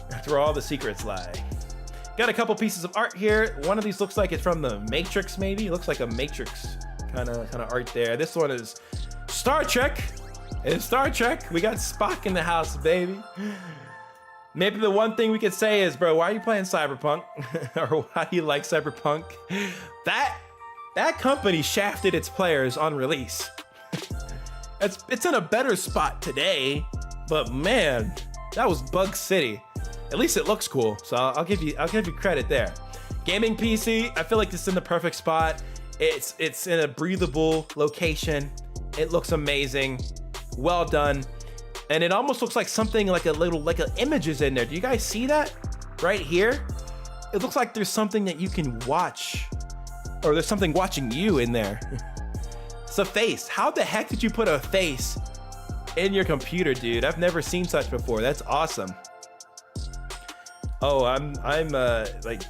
That's where all the secrets lie. Got a couple pieces of art here. One of these looks like it's from the Matrix, maybe. It looks like a Matrix kind of art there. This one is Star Trek. It's Star Trek. We got Spock in the house, baby. Maybe the one thing we could say is, bro, why are you playing Cyberpunk? Or why do you like Cyberpunk? That company shafted its players on release. It's in a better spot today, but man, that was Bug City. At least it looks cool, so I'll give you credit there. Gaming PC, I feel like it's in the perfect spot. It's in a breathable location. It looks amazing. Well done. And it almost looks like something like an images in there. Do you guys see that right here? It looks like there's something that you can watch, or there's something watching you in there. It's a face. How the heck did you put a face in your computer, dude? I've never seen such before. That's awesome. Oh, I'm like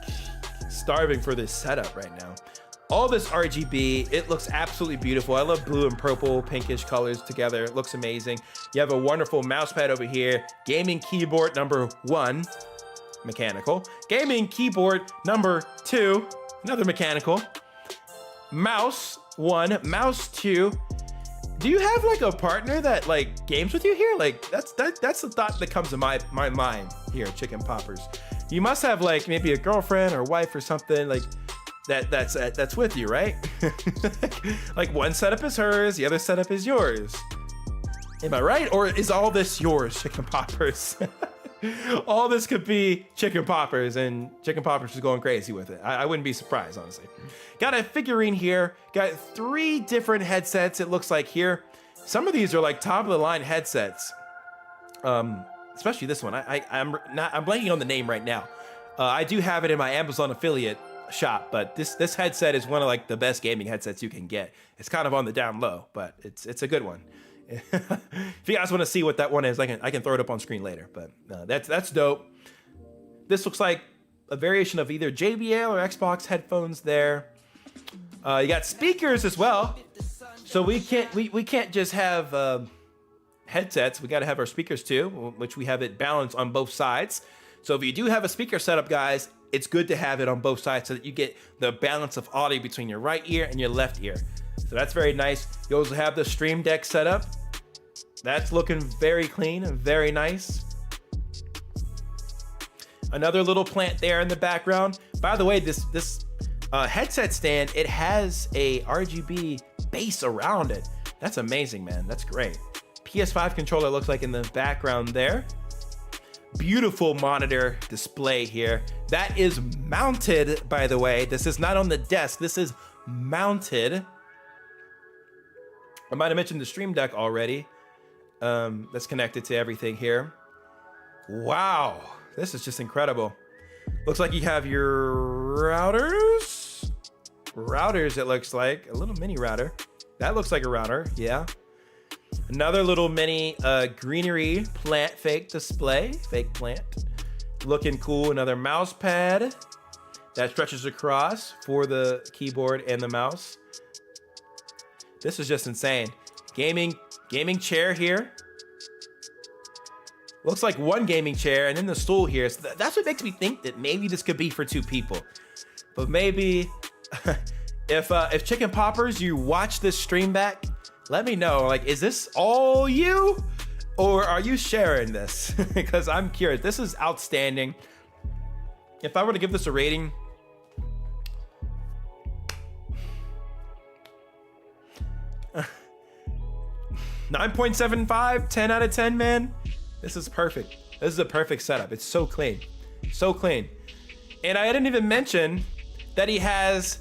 starving for this setup right now. All this RGB, it looks absolutely beautiful. I love blue and purple, pinkish colors together. It looks amazing. You have a wonderful mouse pad over here. Gaming keyboard number 1, mechanical. Gaming keyboard number 2, another mechanical. Mouse 1, mouse 2. Do you have like a partner that like games with you here? Like that's the thought that comes to my mind here, Chicken Poppers. You must have like maybe a girlfriend or wife or something like that's with you, right? Like one setup is hers, the other setup is yours. Am I right? Or is all this yours, Chicken Poppers? All this could be Chicken Poppers, and Chicken Poppers is going crazy with it. I wouldn't be surprised, honestly. Got a figurine here. Got 3 different headsets, it looks like here. Some of these are like top of the line headsets. Especially this one. I'm blanking on the name right now. I do have it in my Amazon affiliate shop, but this headset is one of like the best gaming headsets you can get. It's kind of on the down low, but it's a good one. If you guys want to see what that one is, I can throw it up on screen later, but that's dope. This looks like a variation of either JBL or Xbox headphones there. You got speakers as well, so we can't just have headsets. We got to have our speakers too, which we have it balanced on both sides. So if you do have a speaker setup, guys, it's good to have it on both sides so that you get the balance of audio between your right ear and your left ear. So that's very nice. You also have the Stream Deck setup. That's looking very clean and very nice. Another little plant there in the background. By the way, this headset stand, it has a RGB base around it. That's amazing, man. That's great. PS5 controller looks like in the background there. Beautiful monitor display here. That is mounted, by the way. This is not on the desk. This is mounted. I might have mentioned the Stream Deck already. That's connected to everything here. Wow, this is just incredible. Looks like you have your routers. It looks like a little mini router. That looks like a router, yeah. Another little mini greenery plant, fake plant. Looking cool. Another mouse pad. that stretches across for the keyboard and the mouse. This is just insane. Gaming chair here. Looks like one gaming chair, and then the stool here. So that's what makes me think that maybe this could be for 2 people. But maybe if Chicken Poppers, you watch this stream back, let me know. Like, is this all you, or are you sharing this? Because I'm curious. This is outstanding. If I were to give this a rating, (9.75), 10 out of 10, man. This is perfect. This is a perfect setup. It's so clean. So clean. And I didn't even mention that he has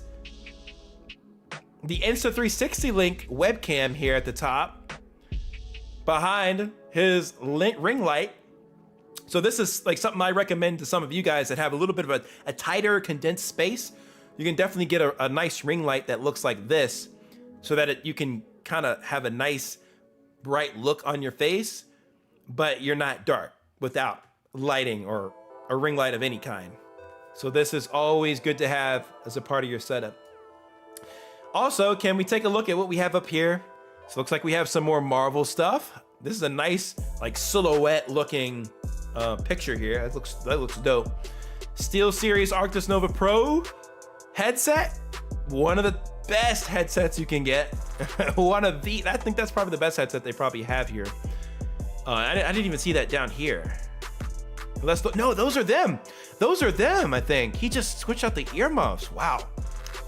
the Insta360 Link webcam here at the top behind his ring light. So this is like something I recommend to some of you guys that have a little bit of a tighter condensed space. You can definitely get a nice ring light that looks like this so that you can kind of have a nice bright look on your face, but you're not dark without lighting or a ring light of any kind. So this is always good to have as a part of your setup. Also, can we take a look at what we have up here? So it looks like we have some more Marvel stuff. This is a nice like silhouette looking picture here. That looks dope. SteelSeries Arctis Nova Pro headset. One of the best headsets you can get. I think that's probably the best headset they probably have here. I didn't even see that down here. No, those are them. Those are them, I think. He just switched out the earmuffs. Wow.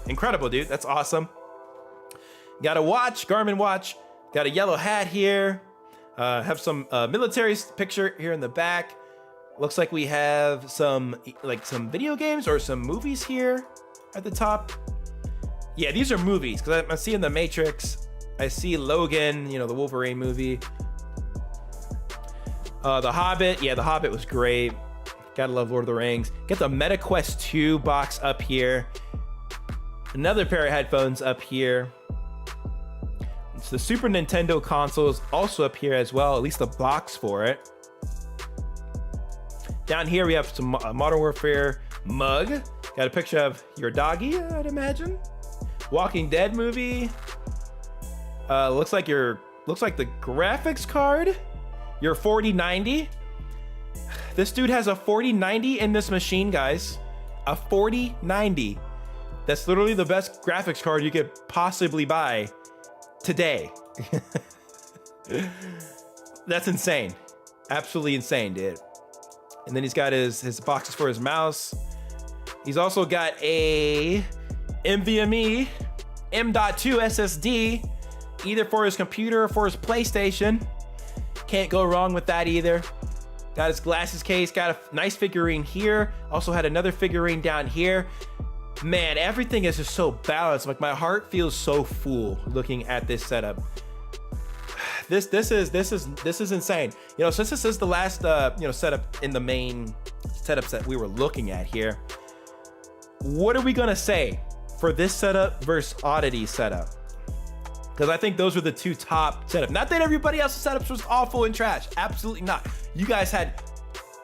Incredible, dude. That's awesome. Got a watch, Garmin watch. Got a yellow hat here. Have some military picture here in the back. Looks like we have some video games or some movies here at the top. Yeah, these are movies, because I'm seeing The Matrix. I see Logan, the Wolverine movie. The Hobbit. Yeah, The Hobbit was great. Gotta love Lord of the Rings. Get the MetaQuest 2 box up here. Another pair of headphones up here. It's the Super Nintendo consoles also up here as well, at least the box for it. Down here we have some Modern Warfare mug. Got a picture of your doggy, I'd imagine. Walking Dead movie. Looks like the graphics card. Your 4090. This dude has a 4090 in this machine, guys. A 4090. That's literally the best graphics card you could possibly buy today. That's insane. Absolutely insane, dude. And then he's got his boxes for his mouse. He's also got a NVMe M.2 SSD, either for his computer or for his PlayStation. Can't go wrong with that either. Got his glasses case, got a nice figurine here. Also had another figurine down here. Man, everything is just so balanced. Like, my heart feels so full looking at this setup. This is insane. Since this is the last setup in the main setups that we were looking at here, what are we gonna say for this setup versus Oddity setup? Because I think those were the 2 top setups. Not that everybody else's setups was awful and trash. Absolutely not. You guys had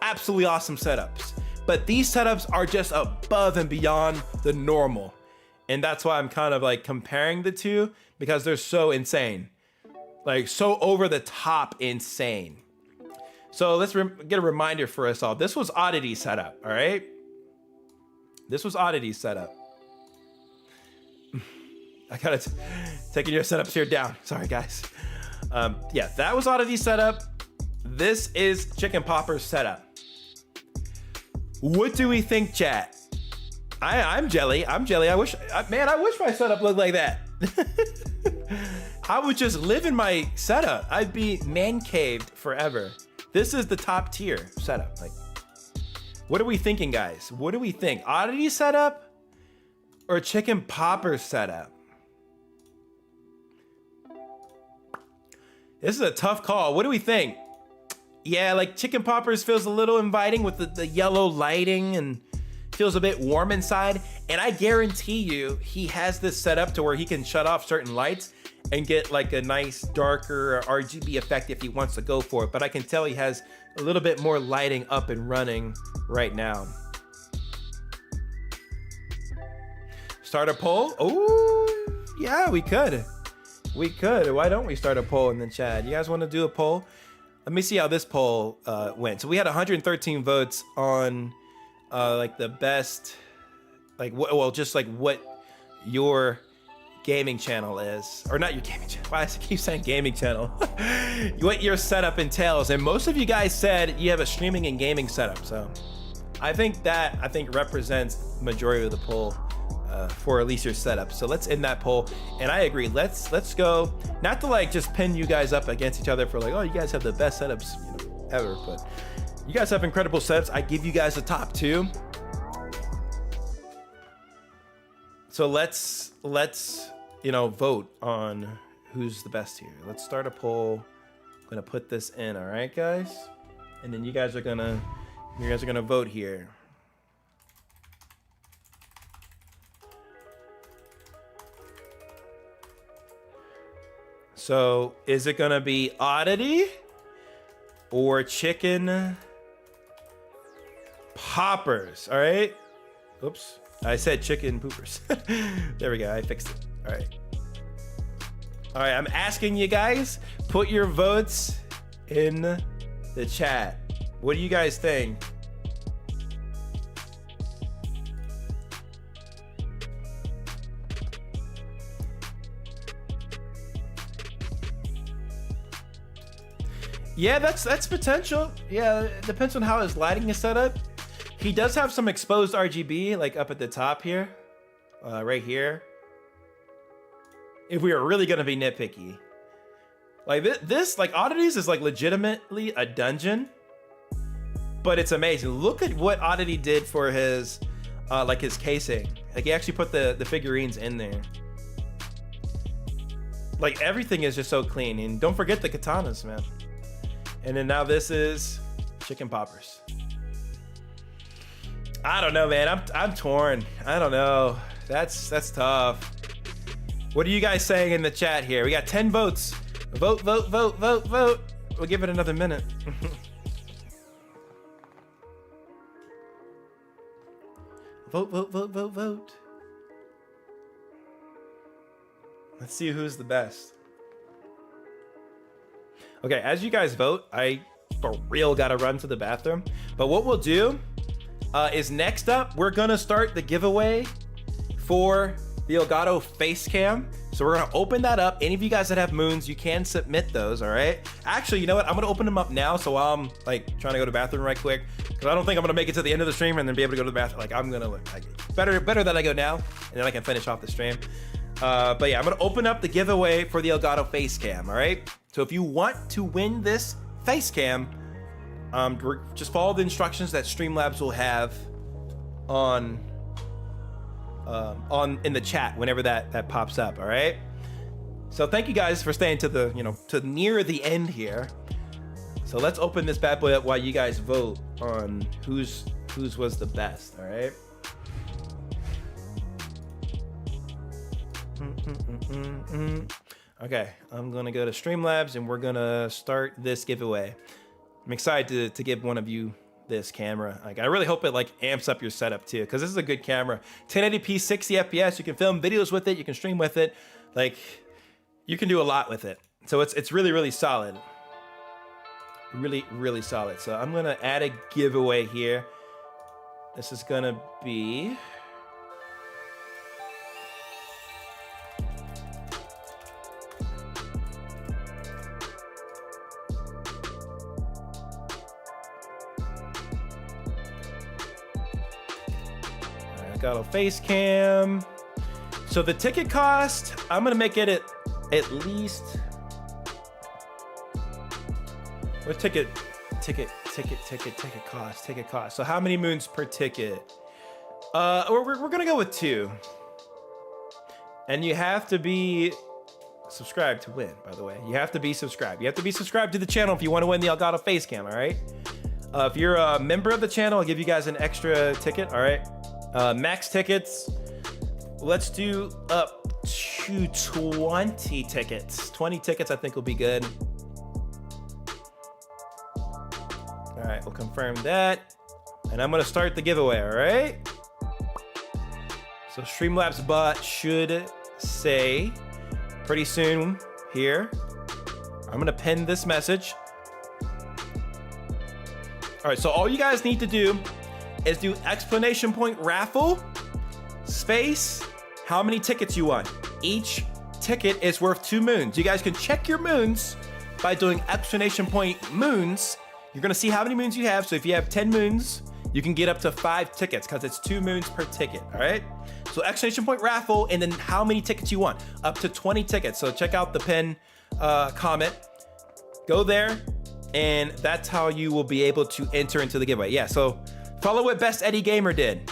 absolutely awesome setups. But these setups are just above and beyond the normal. And that's why I'm kind of like comparing the 2, because they're so insane. Like, so over the top insane. So let's get a reminder for us all. This was Oddity's setup, all right? This was Oddity's setup. I gotta taking your setups here down. Sorry, guys. Yeah, that was Oddity's setup. This is Chicken Popper's setup. What do we think, chat? I'm jelly. I wish my setup looked like that. I would just live in my setup. I'd be man caved forever. This is the top tier setup. Like, what are we thinking, guys? What do we think? Oddity setup or Chicken Popper setup? This is a tough call. What do we think? Yeah, like Chicken Poppers feels a little inviting with the yellow lighting and feels a bit warm inside. And I guarantee you, he has this set up to where he can shut off certain lights and get like a nice darker RGB effect if he wants to go for it. But I can tell he has a little bit more lighting up and running right now. Start a poll? Oh, yeah, we could. We could. Why don't we start a poll in the chat? You guys want to do a poll? Let me see how this poll went. So we had 113 votes on like the best, like well, just like what your gaming channel is, or not your gaming channel. Why does I keep saying gaming channel? What your setup entails, and most of you guys said you have a streaming and gaming setup. So I think that represents the majority of the poll for at least your setup. So let's end that poll, and I agree. Let's go. Not to like just pin you guys up against each other for like, oh, you guys have the best setups, you know, ever, but you guys have incredible setups. I give you guys the top 2. So let's you know, vote on who's the best here. Let's start a poll. I'm gonna put this in, all right, guys, and then you guys are gonna vote here. So is it gonna be Oddity or chicken poppers? All right. Oops, I said chicken poopers. There we go. I fixed it. All right. All right. I'm asking you guys, put your votes in the chat. What do you guys think? Yeah, that's potential. Yeah, it depends on how his lighting is set up. He does have some exposed RGB, like up at the top here, right here. If we are really gonna be nitpicky, like this, like Oddities is like legitimately a dungeon, but it's amazing. Look at what Oddity did for his, like his casing. Like he actually put the figurines in there. Like everything is just so clean, and don't forget the katanas, man. And then now this is chicken poppers. I don't know, man. I'm torn. I don't know. That's tough. What are you guys saying in the chat here? We got 10 votes. Vote, vote, vote, vote, vote. We'll give it another minute. Vote, vote, vote, vote, vote. Let's see who's the best. Okay, as you guys vote, I for real gotta run to the bathroom. But what we'll do is next up, we're gonna start the giveaway for the Elgato face cam. So we're gonna open that up. Any of you guys that have moons, you can submit those, all right? Actually, you know what? I'm gonna open them up now, so while I'm like trying to go to the bathroom right quick, because I don't think I'm gonna make it to the end of the stream and then be able to go to the bathroom. Like I'm gonna look like better that I go now, and then I can finish off the stream. But yeah, I'm gonna open up the giveaway for the Elgato face cam, all right? So if you want to win this face cam, just follow the instructions that Streamlabs will have on in the chat whenever that pops up. All right. So thank you guys for staying to the to near the end here. So let's open this bad boy up while you guys vote on whose was the best. All right. Okay, I'm gonna go to Streamlabs and we're gonna start this giveaway. I'm excited to give one of you this camera. Like I really hope it like amps up your setup too, because this is a good camera. 1080p, 60 FPS. You can film videos with it. You can stream with it. Like you can do a lot with it. So it's really solid. Really solid. So I'm gonna add a giveaway here. This is gonna be. Got a face cam. So the ticket cost, I'm gonna make it at least. What ticket cost? So how many moons per ticket? We're gonna go with 2. And you have to be subscribed to win. By the way, you have to be subscribed. You have to be subscribed to the channel if you want to win the Elgato face cam. All right. If you're a member of the channel, I'll give you guys an extra ticket. All right. Max tickets, let's do up to 20 tickets. 20 tickets I think will be good. All right, we'll confirm that. And I'm gonna start the giveaway, all right? So Streamlabs bot should say pretty soon here. I'm gonna pin this message. All right, so all you guys need to do is do exclamation point raffle space how many tickets you want. Each ticket is worth 2 moons. You guys can check your moons by doing exclamation point moons. You're gonna see how many moons you have. So if you have 10 moons, you can get up to 5 tickets because it's 2 moons per ticket, all right? So exclamation point raffle and then how many tickets you want, up to 20 tickets. So check out the pin comment, go there, and that's how you will be able to enter into the giveaway. Yeah, so follow what Best Eddie Gamer did.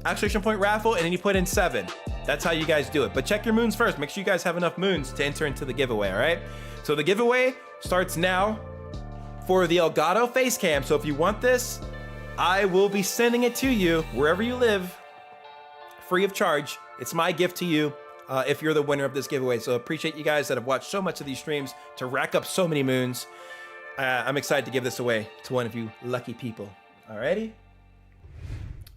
Exclamation point raffle, and then you put in 7. That's how you guys do it. But check your moons first. Make sure you guys have enough moons to enter into the giveaway, all right? So the giveaway starts now for the Elgato face cam. So if you want this, I will be sending it to you wherever you live, free of charge. It's my gift to you if you're the winner of this giveaway. So appreciate you guys that have watched so much of these streams to rack up so many moons. I'm excited to give this away to one of you lucky people. Alrighty.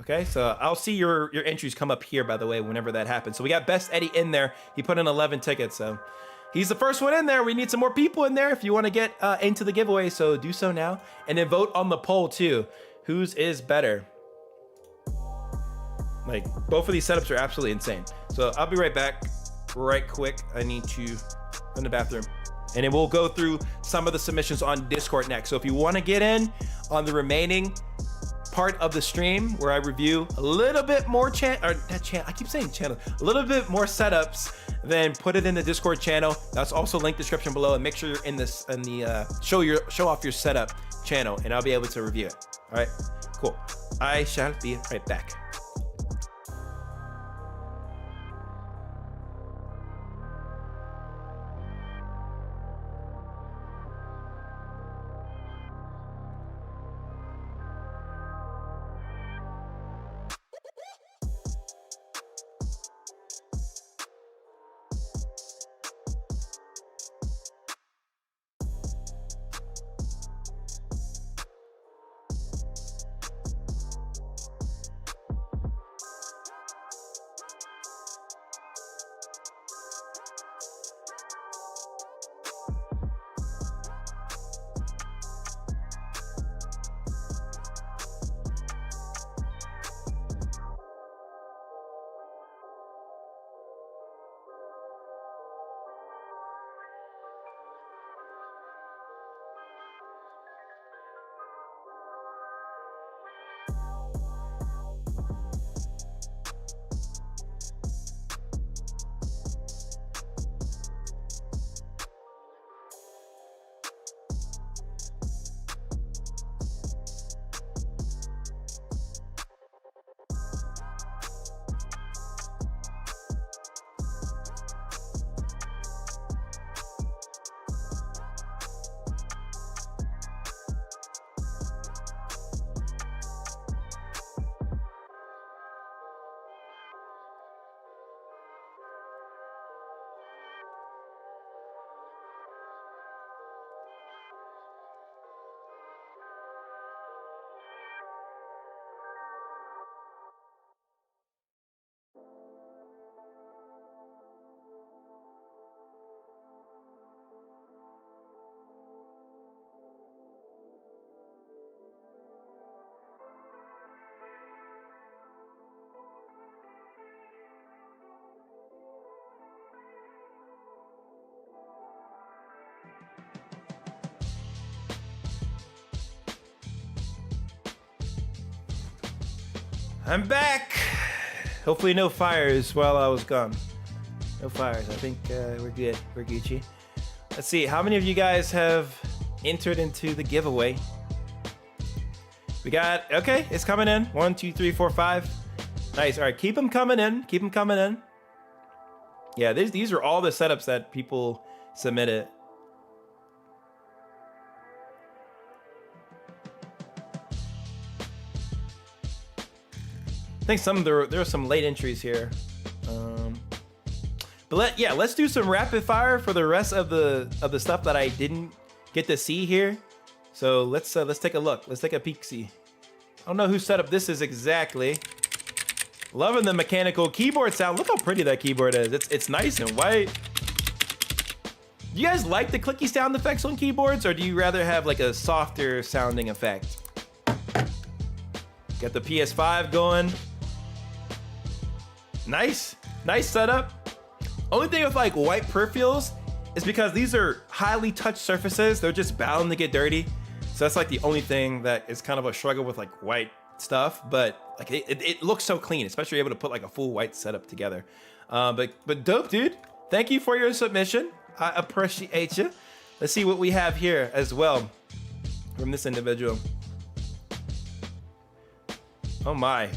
Okay, so I'll see your entries come up here, by the way, whenever that happens. So we got Best Eddie in there. He put in 11 tickets, so he's the first one in there. We need some more people in there if you want to get into the giveaway, so do so now. And then vote on the poll, too. Whose is better? Like, both of these setups are absolutely insane. So I'll be right back right quick. I need to go in the bathroom. And then we'll go through some of the submissions on Discord next. So if you want to get in on the remaining part of the stream where I review a little bit more I keep saying channel, a little bit more setups, then put it in the Discord channel. That's also linked description below, and make sure you're in this in the show off your setup channel, and I'll be able to review it. All right, cool. I shall be right back. I'm back. Hopefully no fires while I was gone. No fires. I think we're good. We're Gucci. Let's see. How many of you guys have entered into the giveaway? We got, okay, it's coming in. 1, 2, 3, 4, 5. Nice. All right, keep them coming in. Keep them coming in. Yeah, these are all the setups that people submitted. I think there are some late entries here, but let's do some rapid fire for the rest of the stuff that I didn't get to see here. So let's take a look. Let's take a peek. See, I don't know whose setup this is exactly. Loving the mechanical keyboard sound. Look how pretty that keyboard is. It's nice and white. Do you guys like the clicky sound effects on keyboards, or do you rather have like a softer sounding effect? Got the PS5 going. Nice setup. Only thing with like white peripherals is because these are highly touched surfaces. They're just bound to get dirty. So that's like the only thing that is kind of a struggle with like white stuff, but like it looks so clean, especially able to put like a full white setup together. But dope, dude. Thank you for your submission. I appreciate you. Let's see what we have here as well from this individual. Oh my,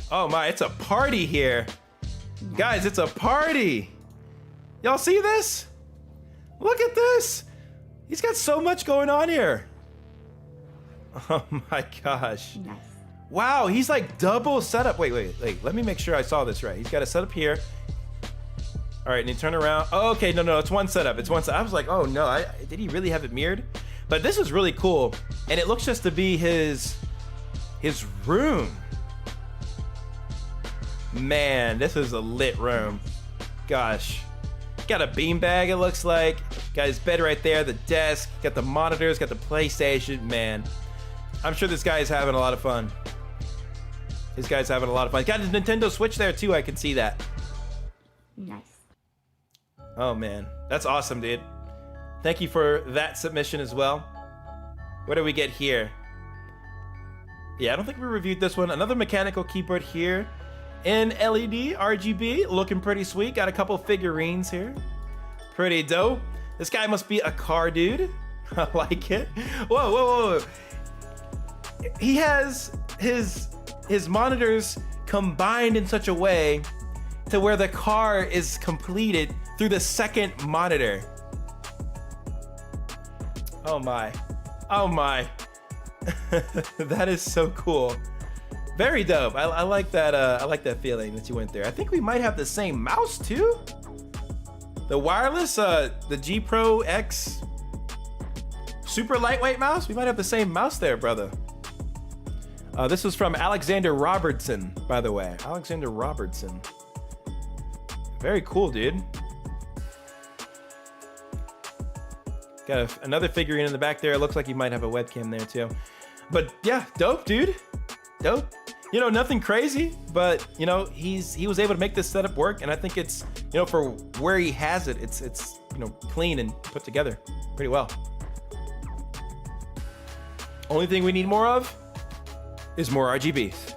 it's a party here. Guys, it's a party. Y'all see this? Look at this. He's got so much going on here. Oh my gosh. Nice. Wow, he's like double setup. Wait, let me make sure I saw this right. He's got a setup here. All right, and he turn around. Oh, okay, no, it's one setup. It's one setup. I was like, oh no, did he really have it mirrored? But this is really cool. And it looks just to be his room. Man, this is a lit room. Gosh. Got a beanbag, it looks like. Got his bed right there, the desk, got the monitors, got the PlayStation. Man, I'm sure this guy is having a lot of fun. This guy's having a lot of fun. Got his Nintendo Switch there too, I can see that. Nice. Oh man, that's awesome, dude. Thank you for that submission as well. What do we get here? Yeah, I don't think we reviewed this one. Another mechanical keyboard here in LED RGB, looking pretty sweet. Got a couple figurines here. Pretty dope. This guy must be a car dude. I like it. Whoa. He has his monitors combined in such a way to where the car is completed through the second monitor. Oh my. That is so cool. Very dope. I like that. I like that feeling that you went there. I think we might have the same mouse too. The wireless, the G Pro X super lightweight mouse. We might have the same mouse there, brother. This was from Alexander Robertson, by the way. Alexander Robertson. Very cool, dude. Got another figurine in the back there. It looks like he might have a webcam there too. But yeah, dope, dude. Dope. You know, nothing crazy, but you know, he was able to make this setup work, and I think it's, you know, for where he has it, it's you know, clean and put together pretty well. Only thing we need more of is more RGBs.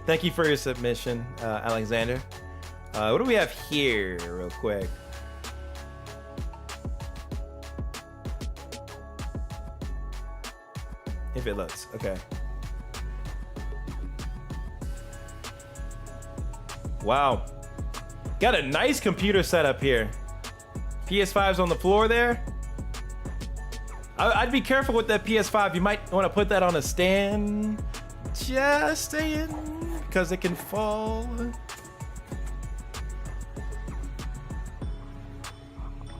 Thank you for your submission, Alexander. What do we have here, real quick? If it loads, okay. Wow, got a nice computer setup here. PS5's on the floor there. I'd be careful with that PS5. You might want to put that on a stand. Just saying, because it can fall.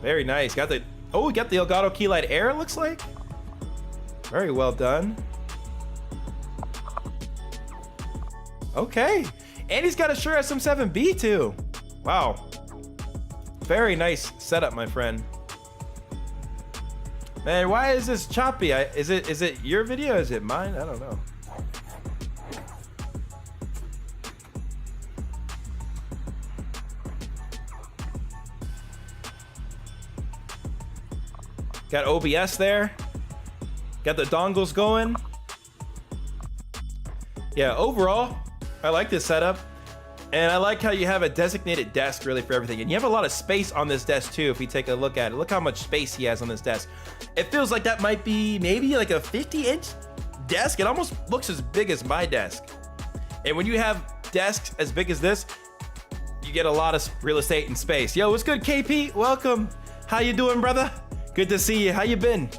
Very nice. Got the, oh, we got the Elgato Keylight Air, it looks like. Very well done. Okay. And he's got a Shure SM7B too. Wow. Very nice setup, my friend. Man, why is this choppy? Is it your video? Is it mine? I don't know. Got OBS there. Got the dongles going. Yeah, overall, I like this setup. And I like how you have a designated desk really for everything. And you have a lot of space on this desk too, if we take a look at it. Look how much space he has on this desk. It feels like that might be maybe like a 50-inch desk. It almost looks as big as my desk. And when you have desks as big as this, you get a lot of real estate and space. Yo, what's good, KP? Welcome. How you doing, brother? Good to see you. How you been?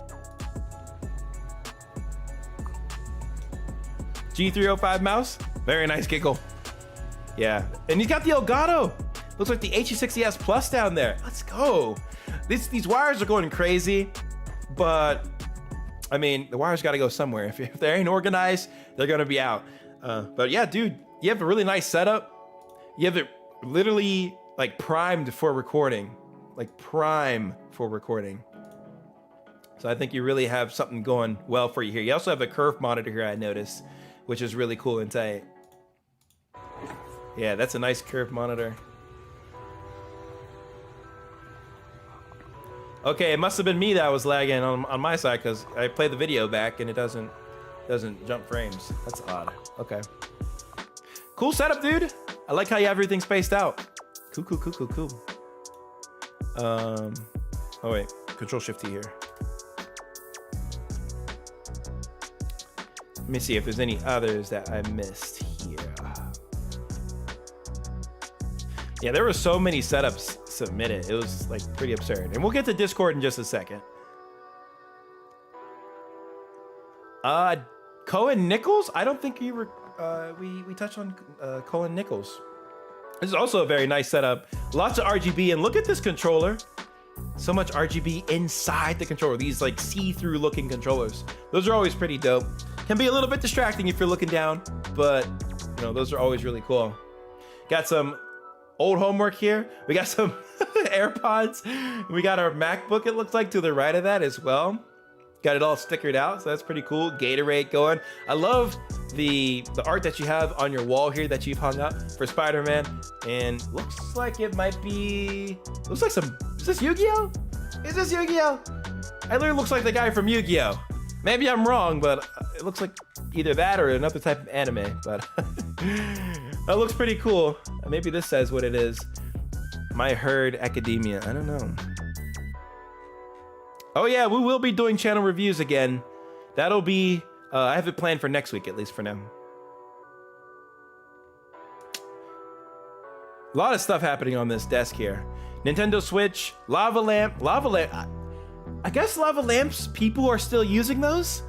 G305 mouse. Very nice giggle. Yeah, and he's got the Elgato. Looks like the HE60S Plus down there. Let's go. These wires are going crazy, but I mean, the wires got to go somewhere. If they ain't organized, they're gonna be out. But yeah, dude, you have a really nice setup. You have it literally like primed for recording, like prime for recording. So I think you really have something going well for you here. You also have a curve monitor here, I noticed, which is really cool and tight. Yeah, that's a nice curved monitor. Okay, it must have been me that was lagging on my side because I played the video back and it doesn't jump frames. That's odd. Okay. Cool setup, dude. I like how you have everything spaced out. Cool. Oh wait, Control Shift T here. Let me see if there's any others that I missed here. Yeah, there were so many setups submitted. It was like pretty absurd. And we'll get to Discord in just a second. Cohen Nichols? I don't think you were, we touched on Cohen Nichols. This is also a very nice setup. Lots of RGB, and look at this controller. So much RGB inside the controller. These like see-through looking controllers. Those are always pretty dope. Can be a little bit distracting if you're looking down, but you know, those are always really cool. Got some old homework here. We got some AirPods. We got our MacBook, it looks like, to the right of that as well. Got it all stickered out, so that's pretty cool. Gatorade going. I love the art that you have on your wall here that you've hung up for Spider-Man, and looks like it might be, looks like some, is this Yu-Gi-Oh? Is this Yu-Gi-Oh? It literally looks like the guy from Yu-Gi-Oh. Maybe I'm wrong, but it looks like either that or another type of anime, but that looks pretty cool. Maybe this says what it is. My Herd Academia, I don't know. Oh yeah, we will be doing channel reviews again. That'll be, I have it planned for next week, at least for now. A lot of stuff happening on this desk here. Nintendo Switch, lava lamp. I guess lava lamps, people are still using those.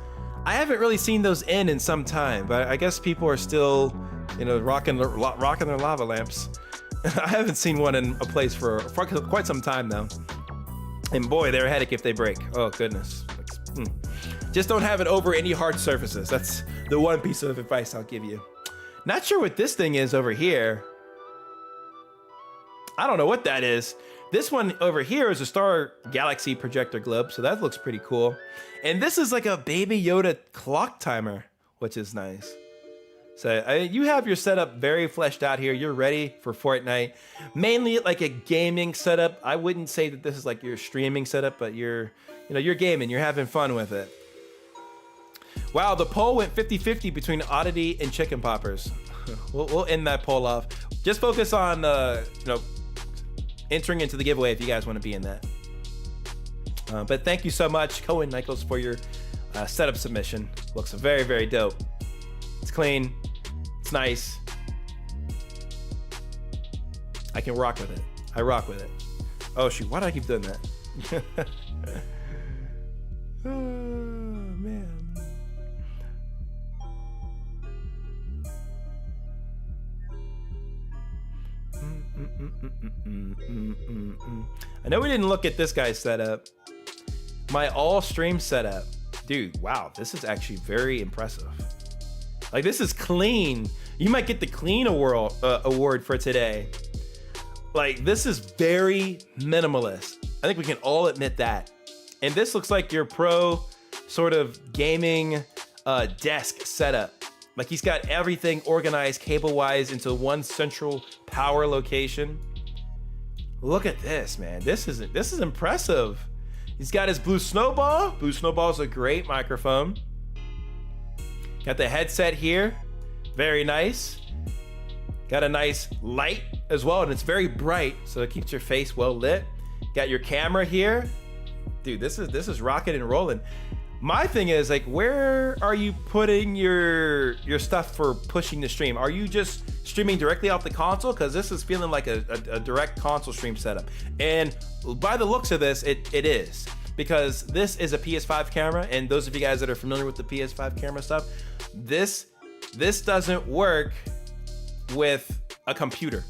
I haven't really seen those in some time, but I guess people are still, you know, rocking their lava lamps. I haven't seen one in a place for quite some time now. And boy, they're a headache if they break. Oh goodness. Just don't have it over any hard surfaces. That's the one piece of advice I'll give you. Not sure what this thing is over here. I don't know what that is. This one over here is a Star Galaxy projector globe, so that looks pretty cool. And this is like a Baby Yoda clock timer, which is nice. So you have your setup very fleshed out here. You're ready for Fortnite. Mainly like a gaming setup. I wouldn't say that this is like your streaming setup, but you're gaming, you're having fun with it. Wow, the poll went 50-50 between Oddity and Chicken Poppers. We'll end that poll off. Just focus on entering into the giveaway if you guys want to be in that. But thank you so much, Cohen Nichols, for your setup submission. Looks very, very dope. It's clean. It's nice. I can rock with it. I rock with it. Oh shoot, why do I keep doing that? Oh man. I know we didn't look at this guy's setup. My all stream setup. Dude, wow, this is actually very impressive. Like, this is clean. You might get the clean award for today. Like, this is very minimalist. I think we can all admit that. And this looks like your pro sort of gaming desk setup. Like, he's got everything organized cable-wise into one central power location. Look at this, man. This is impressive. He's got his Blue Snowball. Blue Snowball's a great microphone. Got the headset here, very nice. Got a nice light as well, and it's very bright, so it keeps your face well lit. Got your camera here. Dude, this is rocking and rolling. My thing is, like, where are you putting your stuff for pushing the stream? Are you just streaming directly off the console? Because this is feeling like a direct console stream setup. And by the looks of this, it is. Because this is a PS5 camera, and those of you guys that are familiar with the PS5 camera stuff, this doesn't work with a computer.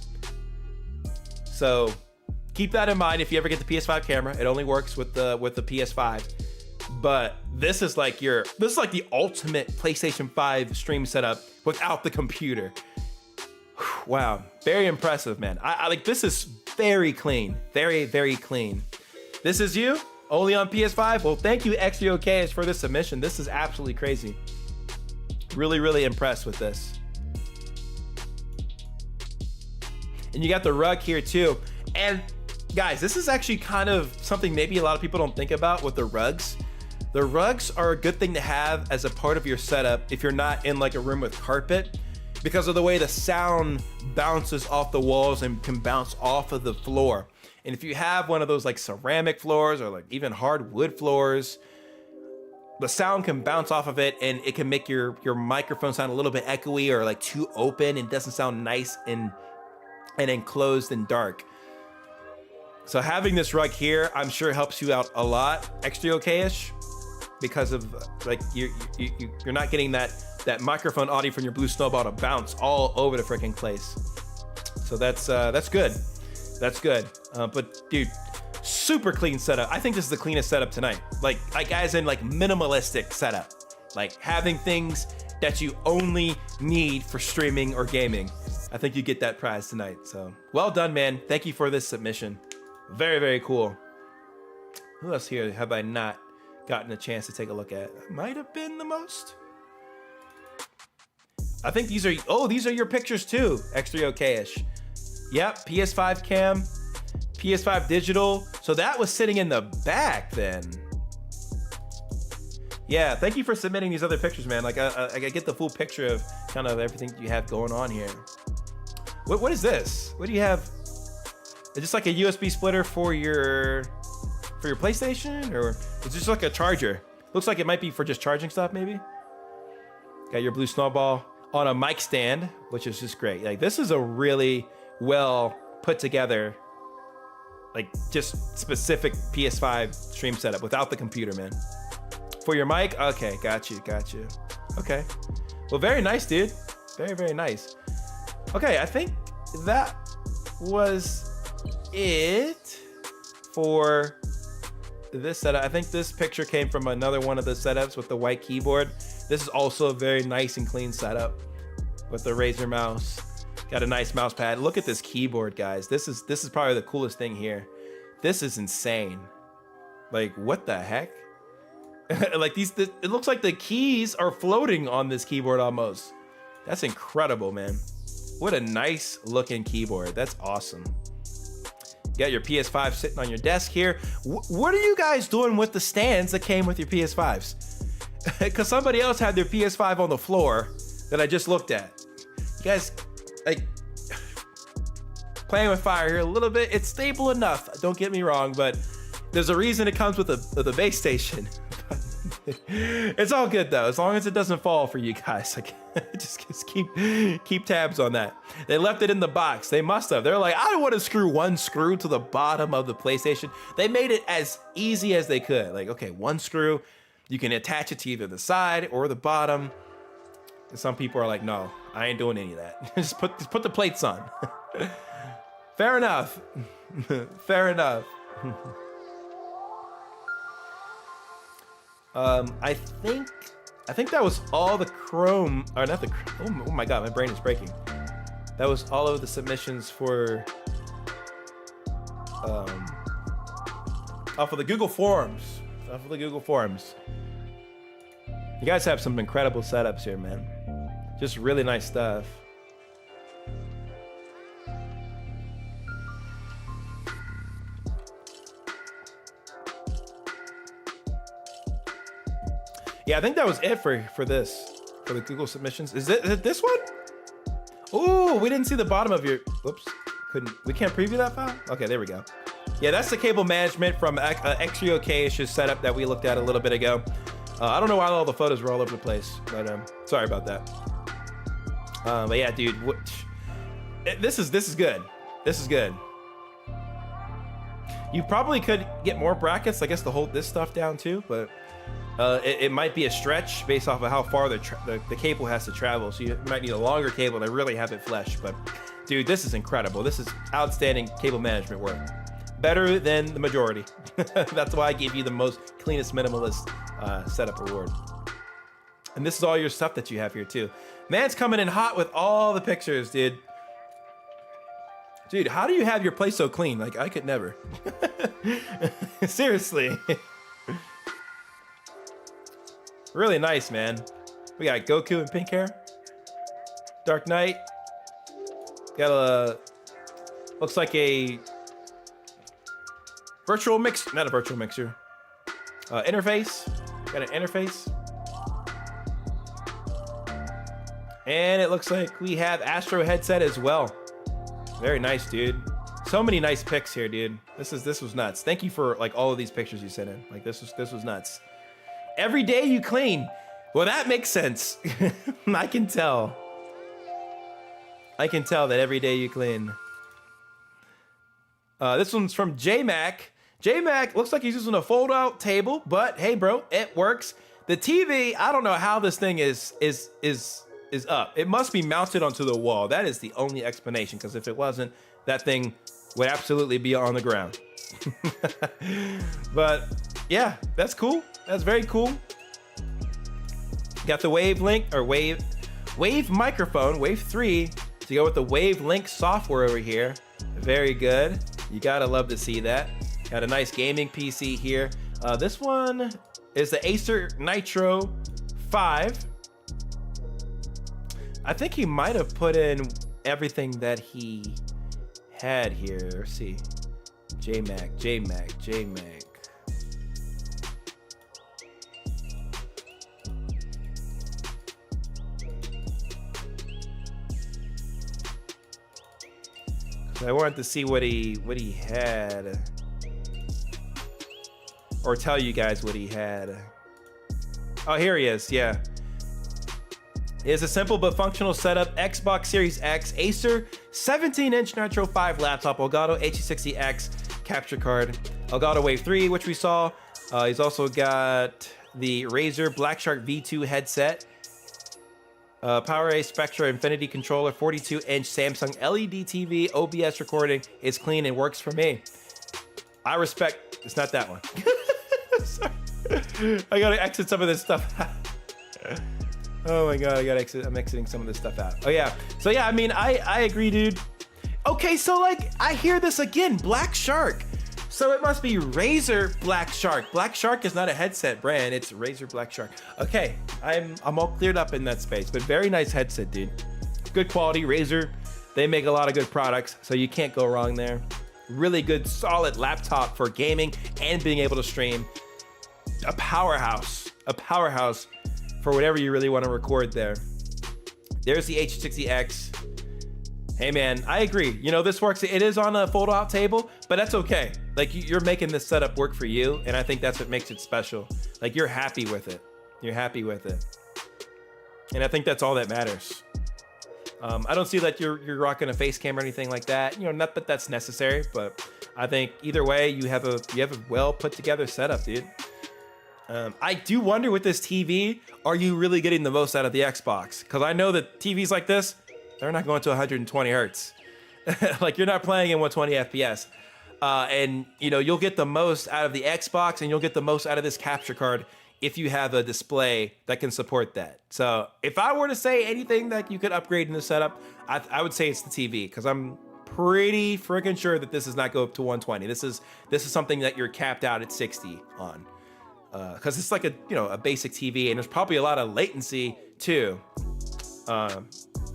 So keep that in mind if you ever get the PS5 camera. It only works with the PS5. But this is like the ultimate PlayStation 5 stream setup without the computer. Whew. Wow, very impressive, man. I like, this is very clean, very, very clean. This is you, only on PS5? Well, thank you, XDOKS, for this submission. This is absolutely crazy. Really, really impressed with this. And you got the rug here too. And guys, this is actually kind of something maybe a lot of people don't think about with the rugs. The rugs are a good thing to have as a part of your setup if you're not in like a room with carpet, because of the way the sound bounces off the walls and can bounce off of the floor. And if you have one of those like ceramic floors or like even hardwood floors, the sound can bounce off of it and it can make your microphone sound a little bit echoey or like too open and doesn't sound nice and enclosed and dark. So having this rug here, I'm sure helps you out a lot, extra okay-ish, because of like you're not getting that microphone audio from your blue snowball to bounce all over the freaking place. So that's good. That's good. But dude, super clean setup. I think this is the cleanest setup tonight. Like as in like minimalistic setup, like having things that you only need for streaming or gaming. I think you get that prize tonight. So well done, man. Thank you for this submission. Very, very cool. Who else here have I not gotten a chance to take a look at? Might have been the most. I think these are your pictures too, extra okay-ish. Yep, PS5 cam, PS5 digital. So that was sitting in the back then. Yeah, thank you for submitting these other pictures, man. Like I get the full picture of kind of everything you have going on here. What is this? What do you have? Is this like a USB splitter for your PlayStation, or is it just like a charger? Looks like it might be for just charging stuff, maybe. Got your blue snowball on a mic stand, which is just great. Like this is a really well put together, like just specific PS5 stream setup without the computer, man. For your mic, okay, got you. Okay, well, very nice, dude. Very, very nice. Okay, I think that was it for this setup. I think this picture came from another one of the setups with the white keyboard. This is also a very nice and clean setup with the Razer mouse. Got a nice mouse pad. Look at this keyboard, guys. This is probably the coolest thing here. This is insane. Like, what the heck? Like it looks like the keys are floating on this keyboard almost. That's incredible, man. What a nice looking keyboard. That's awesome. You got your PS5 sitting on your desk here. What are you guys doing with the stands that came with your PS5s? Because somebody else had their PS5 on the floor that I just looked at. You guys, like, playing with fire here a little bit. It's stable enough, don't get me wrong, but there's a reason it comes with a base station. It's all good though, as long as it doesn't fall for you guys. Like, just keep tabs on that. They left it in the box. They must have. They're like, I don't want to screw one screw to the bottom of the PlayStation. They made it as easy as they could. Like, okay, one screw, you can attach it to either the side or the bottom. And some people are like, no, I ain't doing any of that. just put the plates on. Fair enough. Fair enough. I think that was all the Chrome, or not the, oh my God, my brain is breaking. That was all of the submissions for, off of the Google Forums. You guys have some incredible setups here, man. Just really nice stuff. Yeah, I think that was it for the Google submissions. Is it this one? Ooh, we didn't see the bottom of your, whoops. We can't preview that file? Okay, there we go. Yeah, that's the cable management from XUOK-ish's setup that we looked at a little bit ago. I don't know why all the photos were all over the place, but sorry about that. But yeah, dude, this is good. This is good. You probably could get more brackets, I guess, to hold this stuff down too, but it might be a stretch based off of how far the cable has to travel. So you might need a longer cable to really have it flesh. But dude, this is incredible. This is outstanding cable management work. Better than the majority. That's why I gave you the most cleanest minimalist setup award. And this is all your stuff that you have here too. Man's coming in hot with all the pictures, dude. Dude, how do you have your place so clean? Like, I could never. Seriously. Really nice, man. We got Goku and pink hair. Dark Knight. Got a... Looks like a... virtual mix... Not a virtual mixer. Interface. Got an interface. And it looks like we have Astro headset as well. Very nice, dude. So many nice pics here, dude. This was nuts. Thank you for like all of these pictures you sent in. Like this was nuts. Every day you clean. Well, that makes sense. I can tell. I can tell that every day you clean. This one's from Jmac. Jmac looks like he's using a fold-out table, but hey, bro, it works. The TV, I don't know how this thing is up. It must be mounted onto the wall. That is the only explanation, because if it wasn't, that thing would absolutely be on the ground. But yeah, that's cool. That's very cool. Got the Wave Link or Wave microphone, Wave 3, to go with the Wave Link software over here. Very good. You gotta love to see that. Got a nice gaming PC here. This one is the Acer Nitro 5. I think he might have put in everything that he had here. Let's see. Jmac. I wanted to see what he had, or tell you guys what he had. Oh, here he is. Yeah. It's a simple but functional setup. Xbox Series X, Acer 17-inch Nitro 5 laptop, Elgato H60X capture card, Elgato Wave 3, which we saw. He's also got the Razer Black Shark V2 headset, PowerA Spectra Infinity controller, 42-inch Samsung LED TV, OBS recording. It's clean and works for me. I respect. It's not that one. Sorry. I gotta exit some of this stuff. Oh my god, I'm exiting some of this stuff out. Oh yeah. So yeah, I mean, I agree, dude. Okay, so like, I hear this again, Black Shark. So it must be Razer Black Shark. Black Shark is not a headset brand, it's Razer Black Shark. Okay, I'm all cleared up in that space, but very nice headset, dude. Good quality, Razer. They make a lot of good products, so you can't go wrong there. Really good, solid laptop for gaming and being able to stream. A powerhouse for whatever you really want to record there. There's the H60X. Hey man, I agree. You know, this works. It is on a fold-out table, but that's okay. Like, you're making this setup work for you, and I think that's what makes it special. Like, you're happy with it. You're happy with it. And I think that's all that matters. I don't see that you're rocking a face cam or anything like that. You know, not that that's necessary, but I think either way, you have a well put together setup, dude. I do wonder with this TV, are you really getting the most out of the Xbox? Because I know that TVs like this, they're not going to 120 hertz. Like, you're not playing in 120 FPS. And, you know, you'll get the most out of the Xbox and you'll get the most out of this capture card if you have a display that can support that. So if I were to say anything that you could upgrade in the setup, I would say it's the TV, because I'm pretty freaking sure that this does not go up to 120. This is something that you're capped out at 60 on. Because it's like a basic TV, and there's probably a lot of latency too.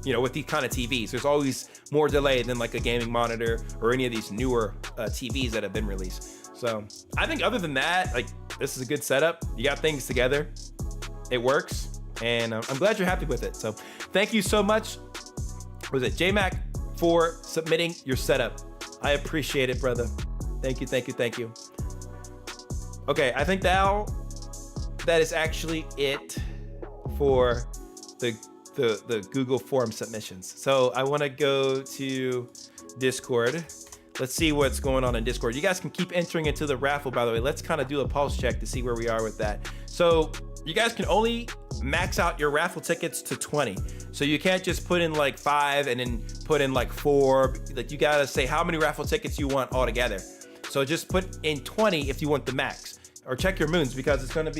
You know, with these kind of TVs, there's always more delay than like a gaming monitor or any of these newer TVs that have been released. So I think other than that, like, this is a good setup. You got things together, it works, and I'm glad you're happy with it. So thank you so much. Was it Jmac for submitting your setup? I appreciate it, brother. Thank you. Okay, I think now that is actually it for the Google form submissions. So I want to go to Discord. Let's see what's going on in Discord. You guys can keep entering into the raffle, by the way. Let's kind of do a pulse check to see where we are with that. So you guys can only max out your raffle tickets to 20. So you can't just put in like 5 and then put in like 4. Like, you gotta say how many raffle tickets you want altogether. So just put in 20 if you want the max, or check your moons, because it's gonna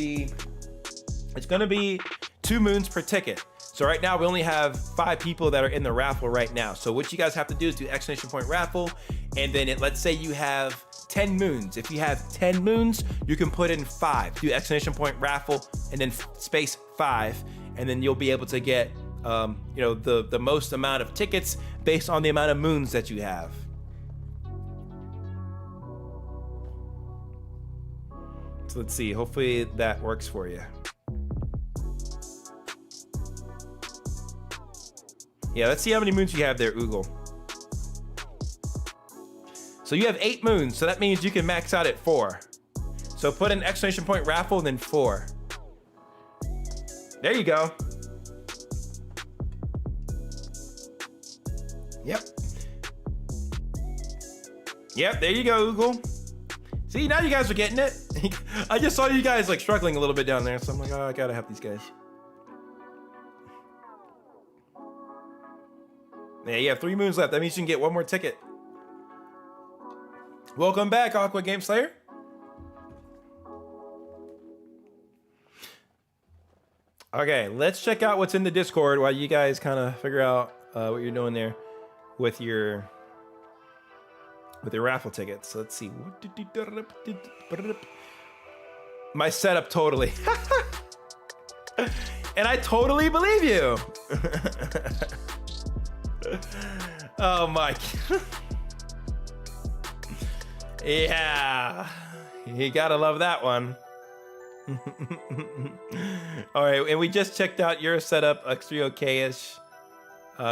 be 2 moons per ticket. So So right now we only have 5 people that are in the raffle right now. So what you guys have to do is do exclamation point raffle, and then let's say you have 10 moons. If you have 10 moons, you can put in 5. Do exclamation point raffle and then space 5, and then you'll be able to get you know, the most amount of tickets based on the amount of moons that you have. So let's see, hopefully that works for you. Yeah, let's see how many moons you have there, Oogle. So you have 8 moons, so that means you can max out at 4. So put an exclamation point raffle and then 4. There you go. Yep. Yep, there you go, Oogle. See, now you guys are getting it. I just saw you guys like struggling a little bit down there, so I'm like, oh, I gotta help these guys. Yeah, you have 3 moons left. That means you can get 1 more ticket. Welcome back, Aqua Game Slayer. Okay, let's check out what's in the Discord while you guys kind of figure out what you're doing there with your raffle tickets. So let's see. My setup totally. And I totally believe you. Oh my. Yeah. You gotta love that one. All right, and we just checked out your setup, extra okay-ish.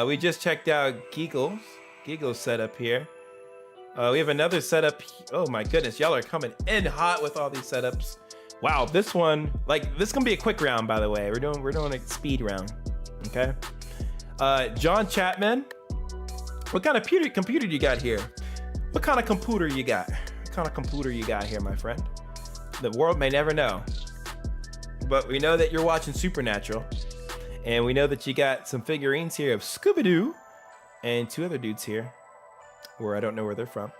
We just checked out Giggle's setup here. We have another setup. Oh my goodness, y'all are coming in hot with all these setups. Wow, this one, like, this is gonna be a quick round, by the way. We're doing a speed round. Okay. John Chapman, what kind of computer you got here? What kind of computer you got? What kind of computer you got here, my friend? The world may never know. But we know that you're watching Supernatural. And we know that you got some figurines here of Scooby-Doo and 2 other dudes here, where I don't know where they're from.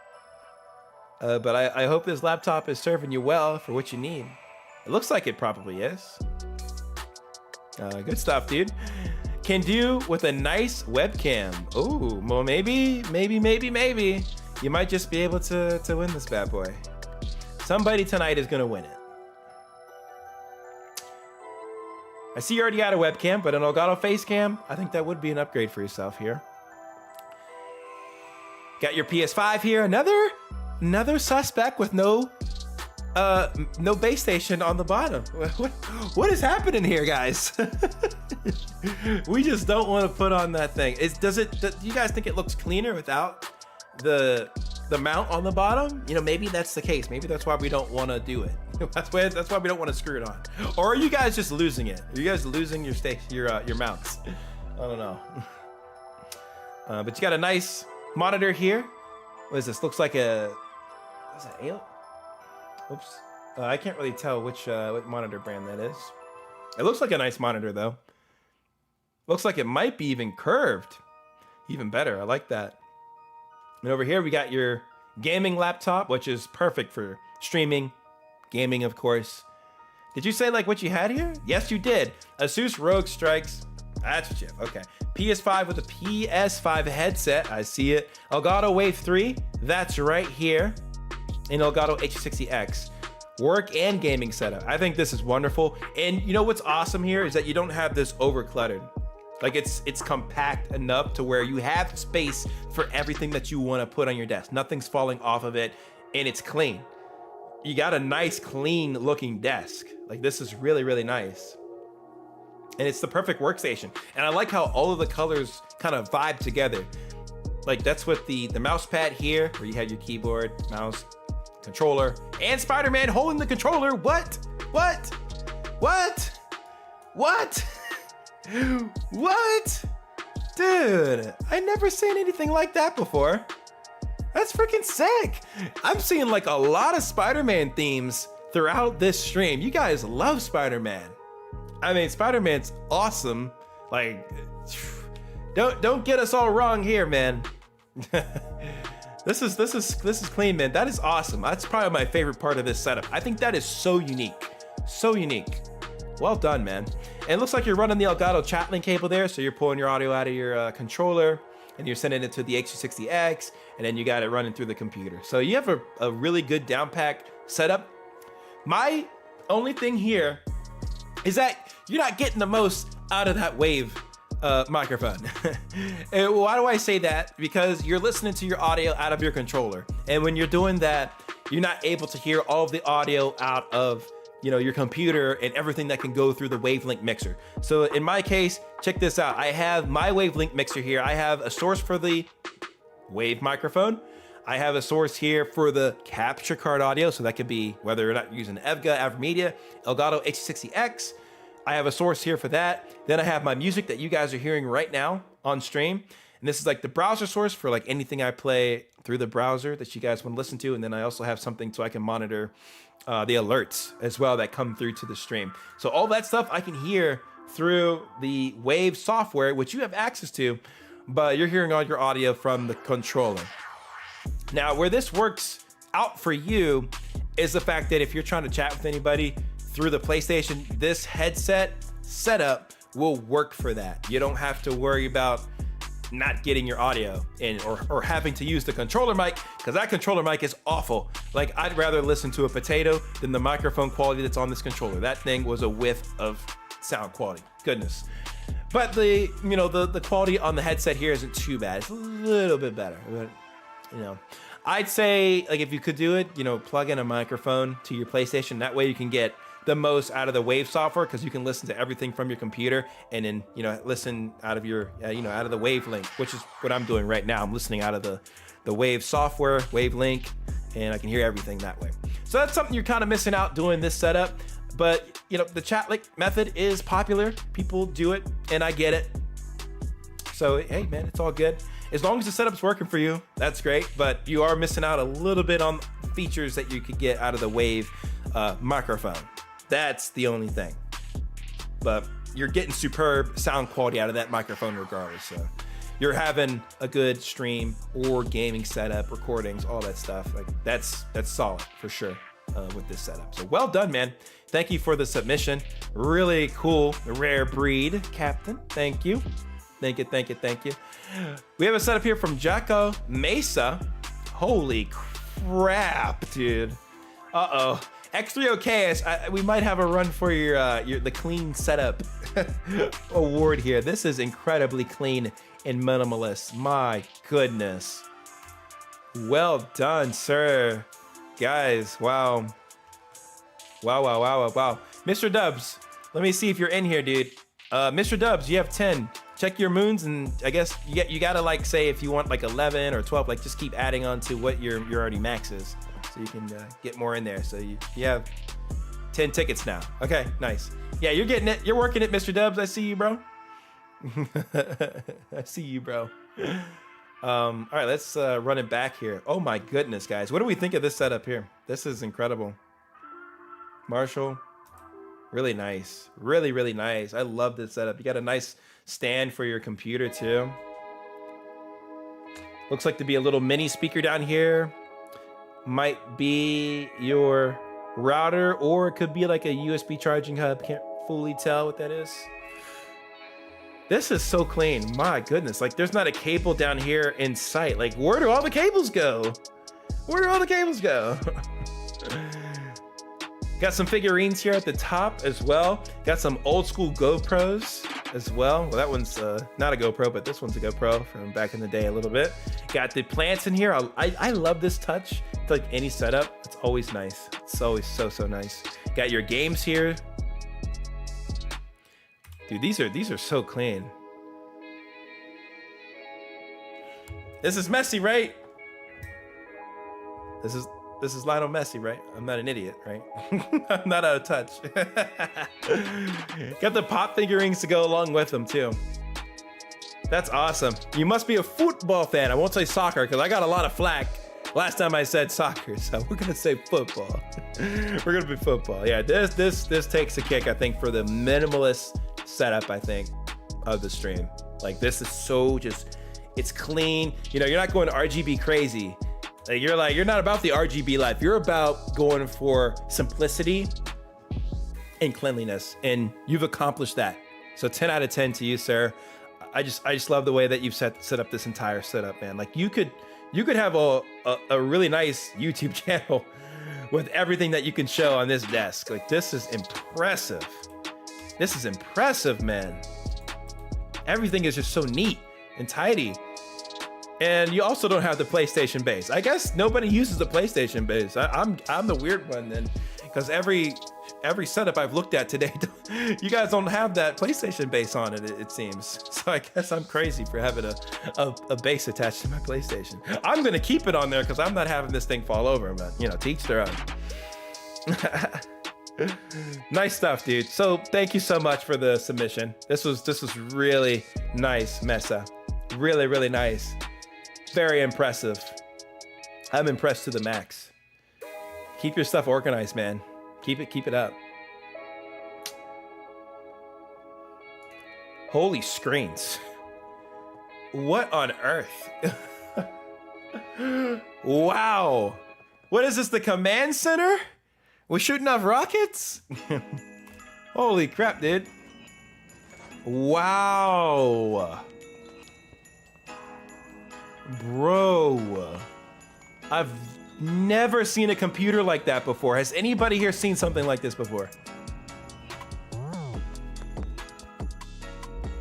But I hope this laptop is serving you well for what you need. It looks like it probably is. Good stuff, dude. Can do with a nice webcam. Ooh, well, maybe. You might just be able to win this bad boy. Somebody tonight is gonna win it. I see you already got a webcam, but an Elgato face cam, I think that would be an upgrade for yourself here. Got your PS5 here. Another suspect with no base station on the bottom. What is happening here, guys? We just don't want to put on that thing. Do you guys think it looks cleaner without the mount on the bottom? You know, maybe that's the case. Maybe that's why we don't want to do it. That's why we don't want to screw it on. Or are you guys just losing it? Are you guys losing your mounts? I don't know. But you got a nice monitor here. What is this? Looks like a... Is that Ale? Oops. I can't really tell which what monitor brand that is. It looks like a nice monitor, though. Looks like it might be even curved. Even better. I like that. And over here, we got your gaming laptop, which is perfect for streaming. Gaming, of course. Did you say, like, what you had here? Yes, you did. Asus ROG Strix. That's what you have. Okay. PS5 with a PS5 headset. I see it. Elgato Wave 3. That's right here. And Elgato H60X. Work and gaming setup. I think this is wonderful. And you know what's awesome here is that you don't have this over-cluttered. Like, it's compact enough to where you have space for everything that you want to put on your desk. Nothing's falling off of it, and it's clean. You got a nice, clean looking desk. Like, this is really, really nice. And it's the perfect workstation. And I like how all of the colors kind of vibe together. Like, that's what the mouse pad here, where you have your keyboard, mouse, controller, and Spider-Man holding the controller. What? Dude, I never seen anything like that before. That's freaking sick. I'm seeing like a lot of Spider-Man themes throughout this stream. You guys love Spider-Man. I mean, Spider-Man's awesome. Like, don't get us all wrong here, man. This is clean, man. That is awesome. That's probably my favorite part of this setup. I think that is so unique. So unique. well done, man. And it looks like you're running the Elgato chat link cable there. So you're pulling your audio out of your controller and you're sending it to the H260X, and then you got it running through the computer. So you have a really good down pack setup. My only thing here is that you're not getting the most out of that Wave microphone. And why do I say that? Because you're listening to your audio out of your controller. And when you're doing that, you're not able to hear all of the audio out of your computer and everything that can go through the Wavelink mixer. So in my case, check this out. I have my Wavelink mixer here. I have a source for the Wave microphone. I have a source here for the capture card audio. So that could be whether you're not using EVGA, AverMedia, Elgato H260X. I have a source here for that. Then I have my music that you guys are hearing right now on stream. And this is like the browser source for like anything I play through the browser that you guys want to listen to. And then I also have something so I can monitor the alerts as well that come through to the stream. So all that stuff I can hear through the Wave software, which you have access to, but you're hearing all your audio from the controller. Now, where this works out for you is the fact that if you're trying to chat with anybody through the PlayStation, this headset setup will work for that. You don't have to worry about not getting your audio in or having to use the controller mic, because that controller mic is awful. Like, I'd rather listen to a potato than the microphone quality that's on this controller. That thing was a whiff of sound quality. Goodness. But the quality on the headset here isn't too bad. It's a little bit better. But, I'd say, like, if you could do it, plug in a microphone to your PlayStation. That way you can get the most out of the Wave software, because you can listen to everything from your computer and then listen out of your out of the Wavelink, which is what I'm doing right now. I'm listening out of the Wave software, Wavelink, and I can hear everything that way. So that's something you're kind of missing out doing this setup. But the chat link method is popular. People do it, and I get it. So hey, man, it's all good. As long as the setup's working for you, that's great. But you are missing out a little bit on features that you could get out of the Wave microphone. That's the only thing. But you're getting superb sound quality out of that microphone regardless. So you're having a good stream or gaming setup, recordings, all that stuff. Like that's solid for sure with this setup. So well done, man. Thank you for the submission. Really cool, rare breed, Captain. Thank you. Thank you. We have a setup here from Jacko Mesa. Holy crap, dude. Uh-oh. X3OK, we might have a run for your the clean setup award here. This is incredibly clean and minimalist. My goodness. Well done, sir. Guys, wow. Wow. Mr. Dubs, let me see if you're in here, dude. Mr. Dubs, you have 10. Check your moons, and I guess you gotta like say if you want like 11 or 12, like just keep adding on to what your already max is. So you can get more in there. So you have 10 tickets now. Okay, nice. Yeah, you're getting it. You're working it, Mr. Dubs. I see you, bro. I see you, bro. All right, let's run it back here. Oh my goodness, guys. What do we think of this setup here? This is incredible. Marshall, really nice. Really, really nice. I love this setup. You got a nice stand for your computer too. Looks like to be a little mini speaker down here. Might be your router, or it could be like a USB charging hub. Can't fully tell what that is. This is so clean. My goodness. Like, there's not a cable down here in sight. Like, where do all the cables go? Where do all the cables go? Got some figurines here at the top as well. Got some old school GoPros as well. Well, that one's not a GoPro, but this one's a GoPro from back in the day a little bit. Got the plants in here. I love this touch. It's like any setup. It's always nice. It's always so nice. Got your games here. Dude, these are so clean. This is Messi, right? This is Lionel Messi, right? I'm not an idiot, right? I'm not out of touch. Got the pop figurines to go along with them too. That's awesome. You must be a football fan. I won't say soccer because I got a lot of flack last time I said soccer, so we're gonna say football. We're gonna be football. Yeah, this takes a kick, I think, for the minimalist setup, I think, of the stream. Like, this is so just, it's clean. You know, you're not going RGB crazy. Like, you're not about the RGB life. You're about going for simplicity and cleanliness, and you've accomplished that. So 10 out of 10 to you, sir. I just love the way that you've set up this entire setup, man. Like you could have a really nice YouTube channel with everything that you can show on this desk. Like this is impressive. This is impressive, man. Everything is just so neat and tidy. And you also don't have the PlayStation base. I guess nobody uses the PlayStation base. I'm the weird one then, because every setup I've looked at today, you guys don't have that PlayStation base on it, it seems. So I guess I'm crazy for having a base attached to my PlayStation. I'm gonna keep it on there because I'm not having this thing fall over, but you know, to each their own. Nice stuff, dude. So thank you so much for the submission. This was really nice, Mesa. Really, really nice. Very impressive. I'm impressed to the max. Keep your stuff organized, man. Keep it up. Holy screens. What on earth? Wow. What is this, the command center? We're shooting off rockets? Holy crap, dude. Wow. Bro. I've never seen a computer like that before. Has anybody here seen something like this before?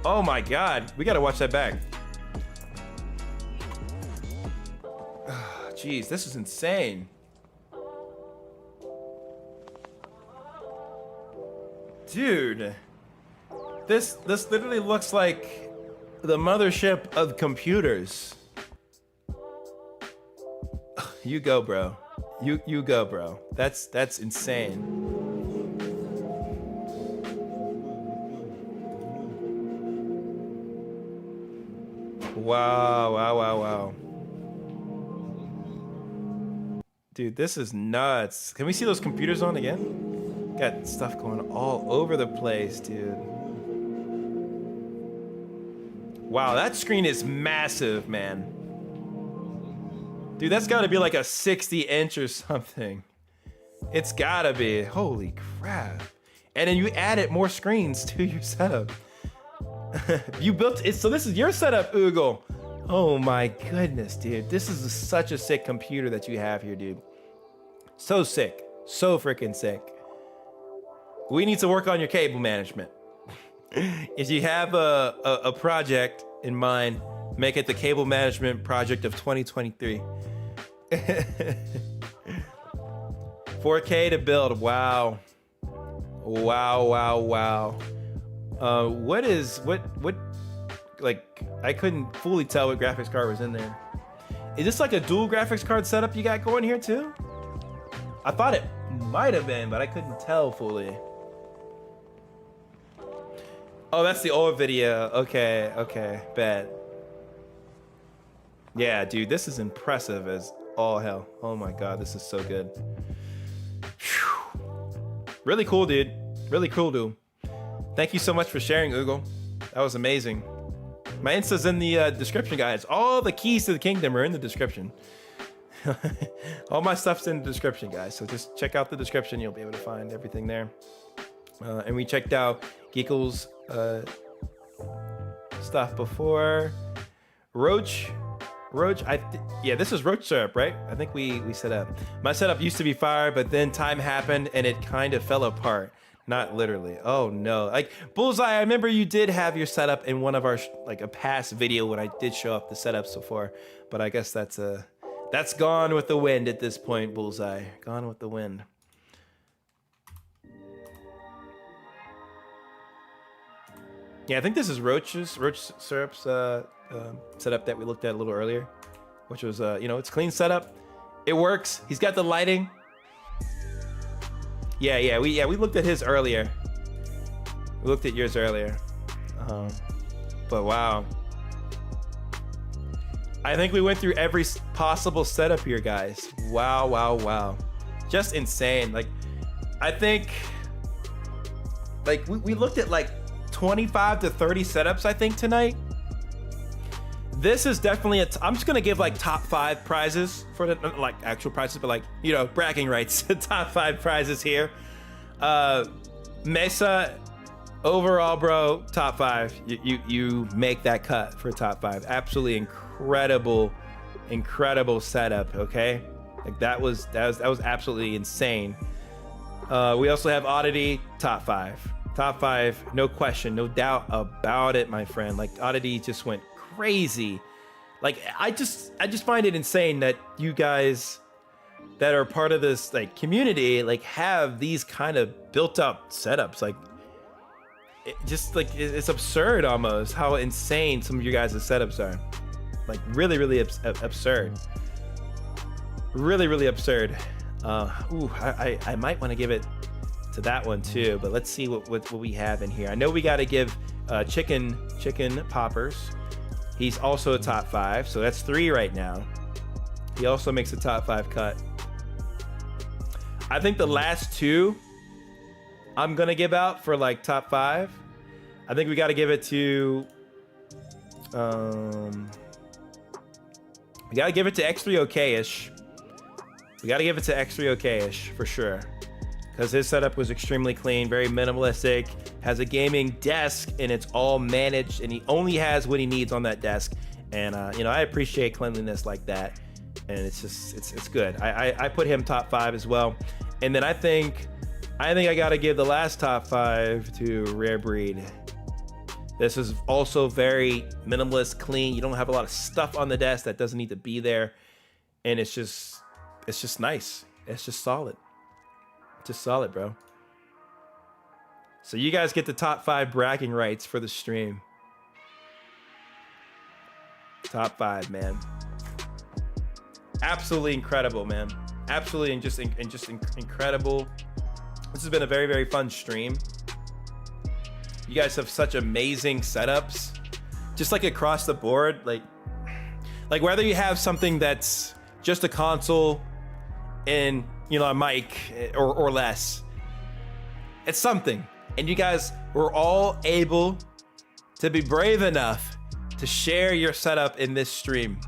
Oh my God, we gotta watch that back. Jeez, this is insane. Dude, this literally looks like the mothership of computers. You go, bro. You go, bro. That's insane. Wow. Dude, this is nuts. Can we see those computers on again? Got stuff going all over the place, dude. Wow, that screen is massive, man. Dude, that's gotta be like a 60-inch or something. It's gotta be. Holy crap. And then you added more screens to your setup. You built it, so this is your setup, Ugo. Oh my goodness, dude. This is such a sick computer that you have here, dude. So sick. So freaking sick. We need to work on your cable management. If you have a project in mind, make it the cable management project of 2023. 4K to build. Wow. What like, I couldn't fully tell what graphics card was in there. Is this like a dual graphics card setup you got going here too? I thought it might have been, but I couldn't tell fully. Oh, that's the old video. Okay, bet. Yeah, dude, this is impressive as all hell. Oh my God, this is so good. Whew. Really cool, dude. Really cool, dude. Thank you so much for sharing, Ugo. That was amazing. My Insta's in the description, guys. All the keys to the kingdom are in the description. All my stuff's in the description, guys. So just check out the description. You'll be able to find everything there. And we checked out Geekle's stuff before. Roach, yeah, this is Roach syrup, right? I think we set up. My setup used to be fire, but then time happened and it kind of fell apart. Not literally. Oh no. Like Bullseye, I remember you did have your setup in one of our like a past video when I did show up the setups before, but I guess that's gone with the wind at this point, Bullseye. Gone with the wind. Yeah, I think this is Roach Syrup's setup that we looked at a little earlier, which was, you know, it's clean setup. It works. He's got the lighting. Yeah, we looked at his earlier. We looked at yours earlier. But wow. I think we went through every possible setup here, guys. Wow. Just insane. Like, I think, like, we looked at like 25 to 30 setups, I think, tonight. This is definitely I'm just gonna give like top 5 prizes for the, like actual prizes, but like, you know, bragging rights. Top 5 prizes here. Mesa, overall, bro, top 5. You make that cut for top 5. Absolutely incredible setup. Okay, like that was absolutely insane. We also have Oddity, top 5. Top 5, no question, no doubt about it, my friend. Like Oddity just went crazy. Like I just find it insane that you guys that are part of this like community like have these kind of built up setups. Like it's absurd almost how insane some of you guys' setups are. Like really absurd. Really absurd. I might want to give it to that one too, but let's see what we have in here. I know we got to give chicken poppers. He's also a top 5, so that's 3 right now. He also makes a top 5 cut. I think the last 2 I'm gonna give out for like top 5. I think we got to give it to we gotta give it to X3OK-ish. We gotta give it to X3OK-ish for sure. Because his setup was extremely clean, very minimalistic, has a gaming desk, and it's all managed, and he only has what he needs on that desk. And you know, I appreciate cleanliness like that. And it's just, it's good. I put him top 5 as well. And then I think I gotta give the last top 5 to Rare Breed. This is also very minimalist, clean. You don't have a lot of stuff on the desk that doesn't need to be there. And it's just nice. It's just solid. Just solid, bro. So you guys get the top 5 bragging rights for the stream. Top 5, man. Absolutely incredible, man. Absolutely and just incredible. This has been a very fun stream. You guys have such amazing setups, just like across the board. Like whether you have something that's just a console and, you know, a mic or less, it's something. And you guys were all able to be brave enough to share your setup in this stream.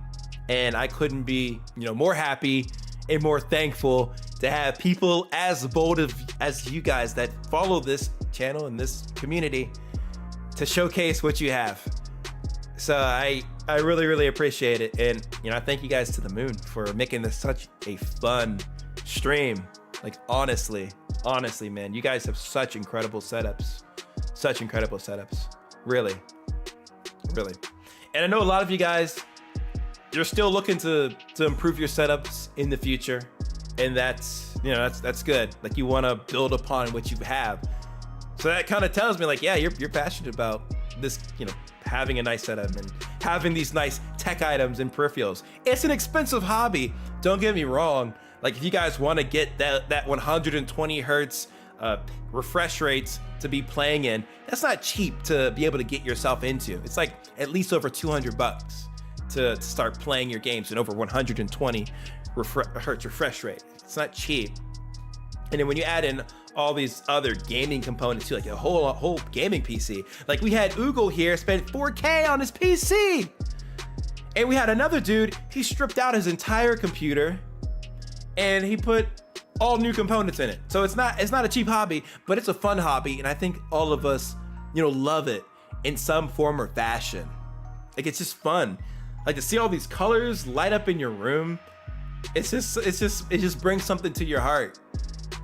And I couldn't be, you know, more happy and more thankful to have people as bold as you guys that follow this channel and this community to showcase what you have. So I really appreciate it. And, you know, I thank you guys to the moon for making this such a fun stream. Like, honestly, man, you guys have such incredible setups. Really. And I know a lot of you guys, you're still looking to improve your setups in the future. And that's, you know, that's good. Like, you want to build upon what you have. So that kind of tells me, like, yeah, you're passionate about this, you know, having a nice setup and having these nice tech items and peripherals. It's an expensive hobby. Don't get me wrong. Like, if you guys want to get that 120 hertz refresh rates to be playing in, that's not cheap to be able to get yourself into. It's like at least over $200 to start playing your games in over 120 hertz refresh rate. It's not cheap. And then when you add in all these other gaming components too, like a whole gaming PC. Like, we had Ugo here spend 4K on his PC. And we had another dude, he stripped out his entire computer and he put all new components in it. So it's not a cheap hobby, but it's a fun hobby. And I think all of us, you know, love it in some form or fashion. Like, it's just fun. Like, to see all these colors light up in your room, it just brings something to your heart.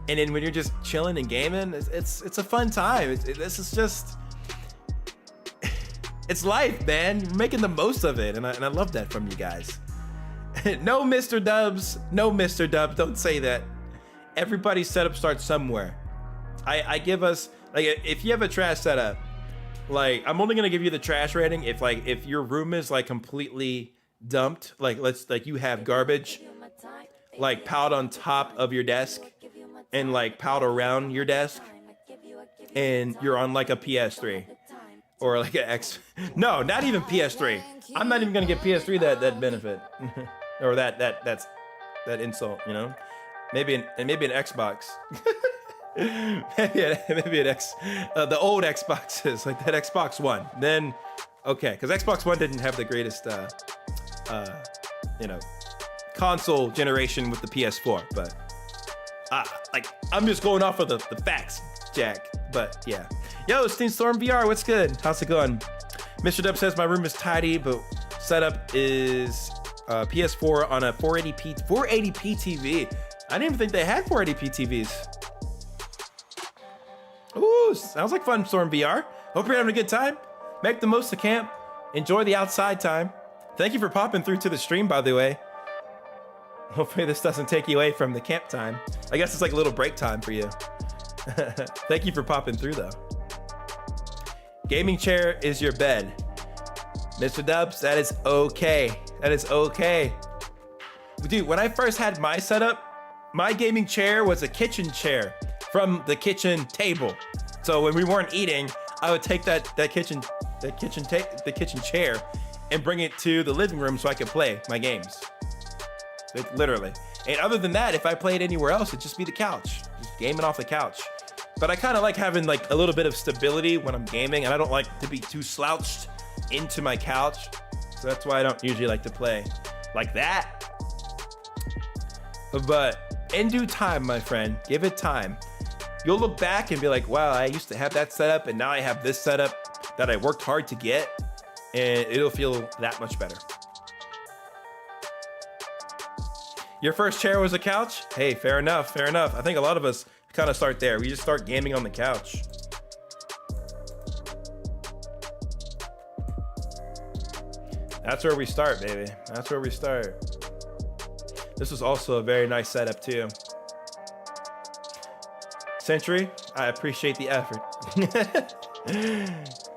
And then when you're just chilling and gaming, it's a fun time. This is just, it's life, man. You're making the most of it, and I love that from you guys. No, Mr. Dubs, don't say that. Everybody's setup starts somewhere. I give us, like, if you have a trash setup, like, I'm only gonna give you the trash rating if your room is like completely dumped, like you have garbage like piled on top of your desk and like piled around your desk, and you're on like a PS3 or like no, not even PS3. I'm not even gonna give PS3 that benefit or that insult, you know. Maybe an Xbox. maybe an X, the old Xboxes, like that Xbox One. Then, okay, because Xbox One didn't have the greatest, you know, console generation with the PS4. But like, I'm just going off of the facts. jack. But yeah. Yo, Steam Storm VR, what's good? How's it going? Mr. Dub says my room is tidy, but setup is PS4 on a 480p TV. I didn't even think they had 480p TVs. Ooh, sounds like fun, Storm VR. Hope you're having a good time. Make the most of camp. Enjoy the outside time. Thank you for popping through to the stream, by the way. Hopefully this doesn't take you away from the camp time. I guess it's like a little break time for you. Thank you for popping through, though. Gaming chair is your bed. Mr. Dubs, that is okay. That is okay. Dude, when I first had my setup, my gaming chair was a kitchen chair from the kitchen table. So when we weren't eating, I would take that kitchen chair and bring it to the living room so I could play my games. Like, literally. And other than that, if I played anywhere else, it'd just be the couch. Just gaming off the couch. But I kind of like having like a little bit of stability when I'm gaming, and I don't like to be too slouched into my couch. So that's why I don't usually like to play like that. But in due time, my friend, give it time. You'll look back and be like, wow, I used to have that setup, and now I have this setup that I worked hard to get, and it'll feel that much better. Your first chair was a couch? Hey, fair enough, fair enough. I think a lot of us kind of start there. We just start gaming on the couch. That's where we start, baby. That's where we start. This was also a very nice setup too. Sentry, I appreciate the effort.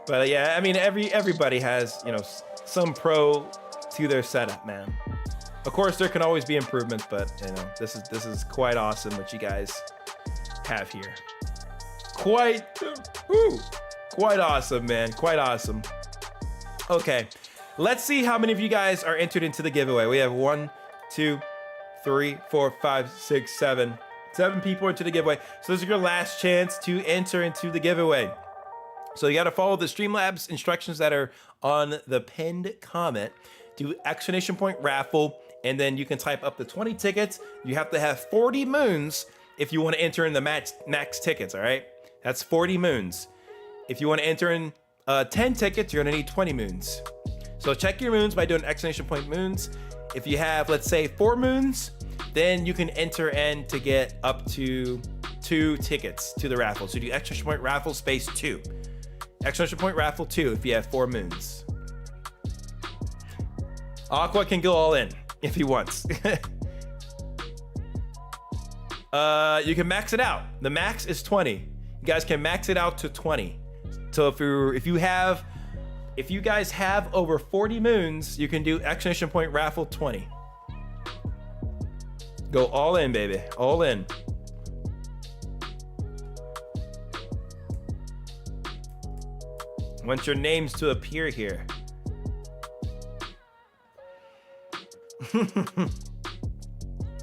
But yeah, I mean, everybody has, you know, some pro to their setup, man. Of course, there can always be improvements, but you know, this is quite awesome what you guys have here. Quite awesome, man. Quite awesome. Okay, let's see how many of you guys are entered into the giveaway. We have 1, 2, 3, 4, 5, 6, 7. 7 people into the giveaway. So this is your last chance to enter into the giveaway. So you got to follow the Streamlabs instructions that are on the pinned comment. Do exclamation point raffle, and then you can type up to 20 tickets. You have to have 40 moons if you want to enter in the max tickets, all right? That's 40 moons. If you want to enter in 10 tickets, you're going to need 20 moons. So check your moons by doing exclamation point moons. If you have, let's say, 4 moons, then you can enter in to get up to 2 tickets to the raffle. So do exclamation point raffle space 2. Exclamation point raffle 2 if you have 4 moons. Aqua can go all in if he wants. You can max it out. The max is 20. You guys can max it out to 20. So if you guys have over 40 moons, you can do exclamation point raffle 20. Go all in, baby. All in. Want your names to appear here.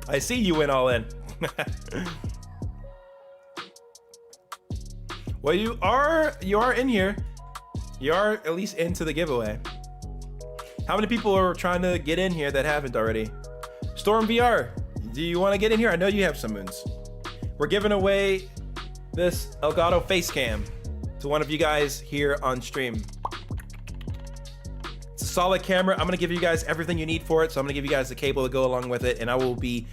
I see you went all in. Well, you are in here. You are at least into the giveaway. How many people are trying to get in here that haven't already? Storm VR, do you want to get in here? I know you have some moons. We're giving away this Elgato face cam to one of you guys here on stream. It's a solid camera. I'm gonna give you guys everything you need for it. So I'm gonna give you guys the cable to go along with it, and I will be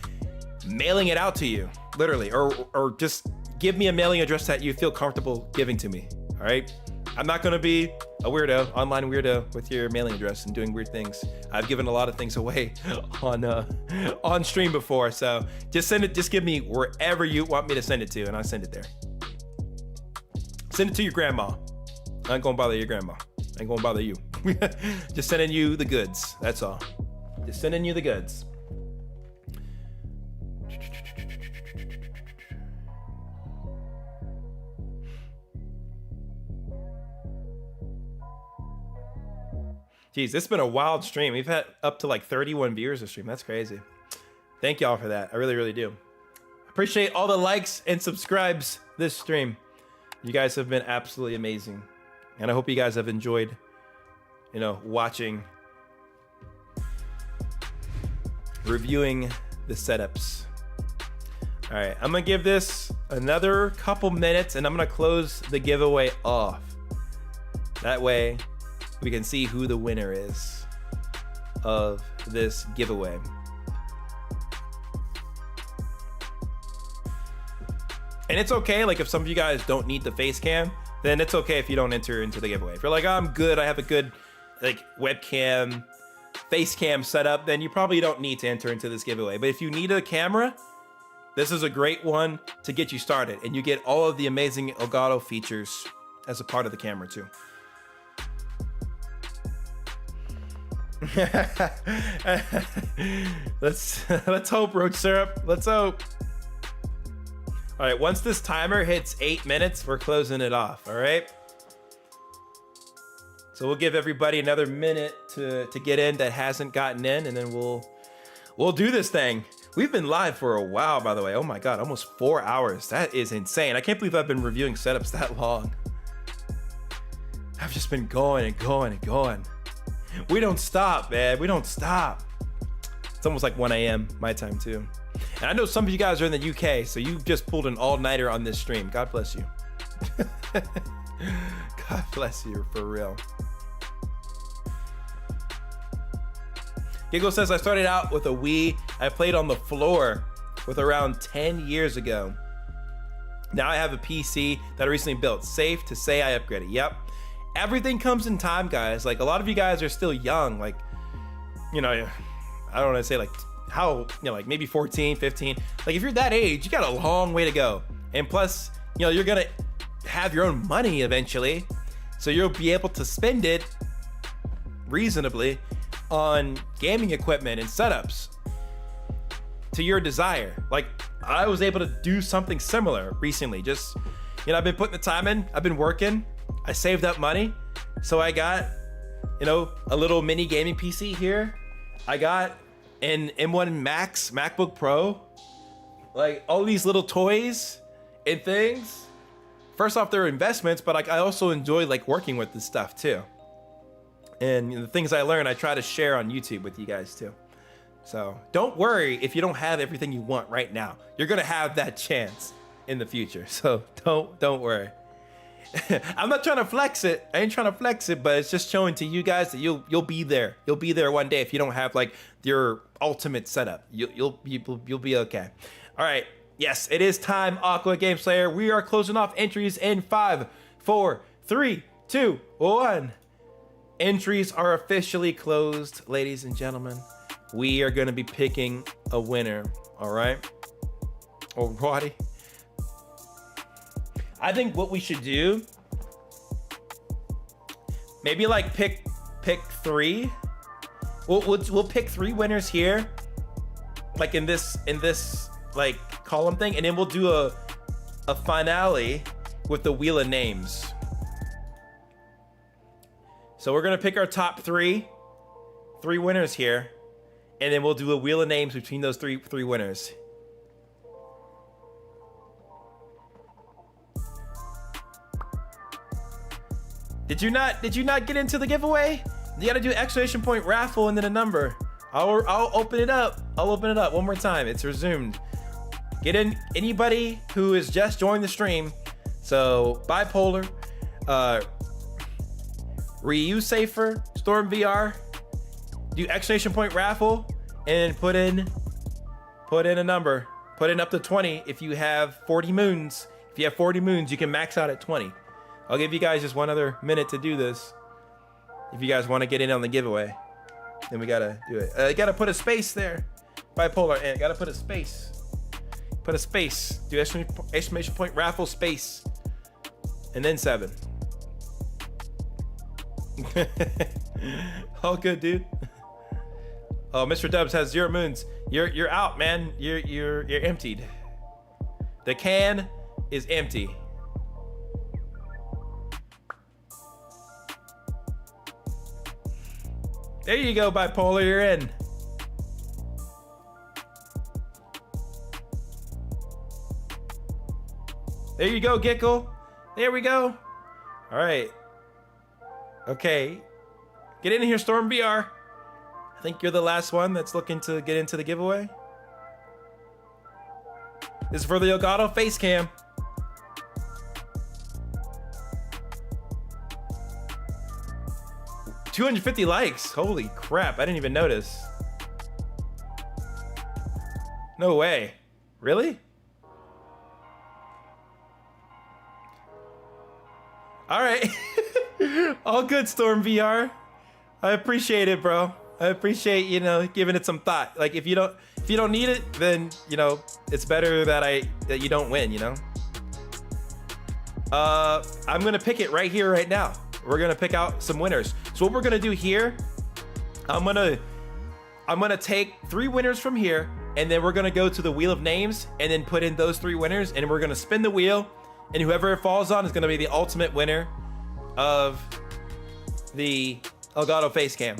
mailing it out to you, literally, or just give me a mailing address that you feel comfortable giving to me. All right. I'm not gonna be a weirdo, online weirdo with your mailing address and doing weird things. I've given a lot of things away on stream before, so just send it. Just give me wherever you want me to send it to, and I'll send it there. Send it to your grandma. I ain't gonna bother your grandma. I ain't gonna bother you. Just sending you the goods. That's all. Just sending you the goods. Jeez, this has been a wild stream. We've had up to like 31 viewers a stream. That's crazy. Thank y'all for that. I really, really do. Appreciate all the likes and subscribes this stream. You guys have been absolutely amazing. And I hope you guys have enjoyed, you know, watching, reviewing the setups. All right, I'm gonna give this another couple minutes and I'm gonna close the giveaway off. That way we can see who the winner is of this giveaway. And it's okay, like if some of you guys don't need the face cam, then it's okay if you don't enter into the giveaway. If you're like, oh, I'm good, I have a good like webcam, face cam setup, then you probably don't need to enter into this giveaway. But if you need a camera, this is a great one to get you started. And you get all of the amazing Elgato features as a part of the camera too. Let's hope, Roach Syrup. Let's hope. All right, once this timer hits 8 minutes, we're closing it off, all right? So we'll give everybody another minute to get in that hasn't gotten in, and then we'll do this thing. We've been live for a while, by the way. Oh my God, almost 4 hours. That is insane. I can't believe I've been reviewing setups that long. I've just been going and going and going. We don't stop, man. We don't stop. It's almost like 1 a.m. my time too. And I know some of you guys are in the UK, so you just pulled an all-nighter on this stream. God bless you. God bless you, for real. Giggle says, I started out with a Wii. I played on the floor with around 10 years ago. Now I have a PC that I recently built. Safe to say I upgraded. Yep. Everything comes in time, guys. Like, a lot of you guys are still young. Like, you know, I don't want to say like how, you know, like maybe 14, 15. Like if you're that age, you got a long way to go. And plus, you know, you're gonna have your own money eventually. So you'll be able to spend it reasonably on gaming equipment and setups to your desire. Like I was able to do something similar recently. Just, you know, I've been putting the time in, I've been working, I saved up money. So I got, you know, a little mini gaming PC here. I got an M1 Max MacBook Pro, like all these little toys and things. First off, they're investments, but like I also enjoy like working with this stuff too. And you know, the things I learn, I try to share on YouTube with you guys too. So don't worry if you don't have everything you want right now. You're gonna have that chance in the future. So don't worry. I'm not trying to flex it. I ain't trying to flex it, but it's just showing to you guys that you'll be there. You'll be there one day if you don't have like your ultimate setup. You'll be okay. All right. Yes, it is time, Aqua Game Slayer. We are closing off entries in 5, 4, 3, 2, 1. Entries are officially closed, ladies and gentlemen. We are going to be picking a winner. All right. Alrighty. I think what we should do, maybe like pick 3. We'll pick 3 winners here, like in this like column thing, and then we'll do a finale with the wheel of names. So we're gonna pick our top 3 winners here, and then we'll do a wheel of names between those three winners. Did you not get into the giveaway? You gotta do exclamation point raffle and then a number. I'll open it up. I'll open it up one more time. It's resumed. Get in, anybody who has just joined the stream. So Bipolar, Reuse Safer, Storm VR, do exclamation point raffle and put in a number. Put in up to 20 if you have 40 moons. If you have 40 moons, you can max out at 20. I'll give you guys just one other minute to do this. If you guys want to get in on the giveaway, then we gotta do it. You gotta put a space there. Bipolar, and gotta put a space. Put a space. Do exclamation point raffle space. And then 7. All good, dude. Oh, Mr. Dubs has 0 moons. You're out, man. You're emptied. The can is empty. There you go, Bipolar, you're in. There you go, Gickle. There we go. All right. Okay. Get in here, Storm VR. I think you're the last one that's looking to get into the giveaway. This is for the Elgato face cam. $250 likes. Holy crap, I didn't even notice. No way. Really? All right. All good, Storm VR. I appreciate it, bro. I appreciate, you know, giving it some thought. Like if you don't need it, then, you know, it's better that you don't win, you know? I'm gonna pick it right here, right now. We're gonna pick out some winners. So what we're gonna do here, I'm gonna take 3 winners from here, and then we're gonna go to the wheel of names and then put in those 3 winners, and we're gonna spin the wheel, and whoever it falls on is gonna be the ultimate winner of the Elgato face cam.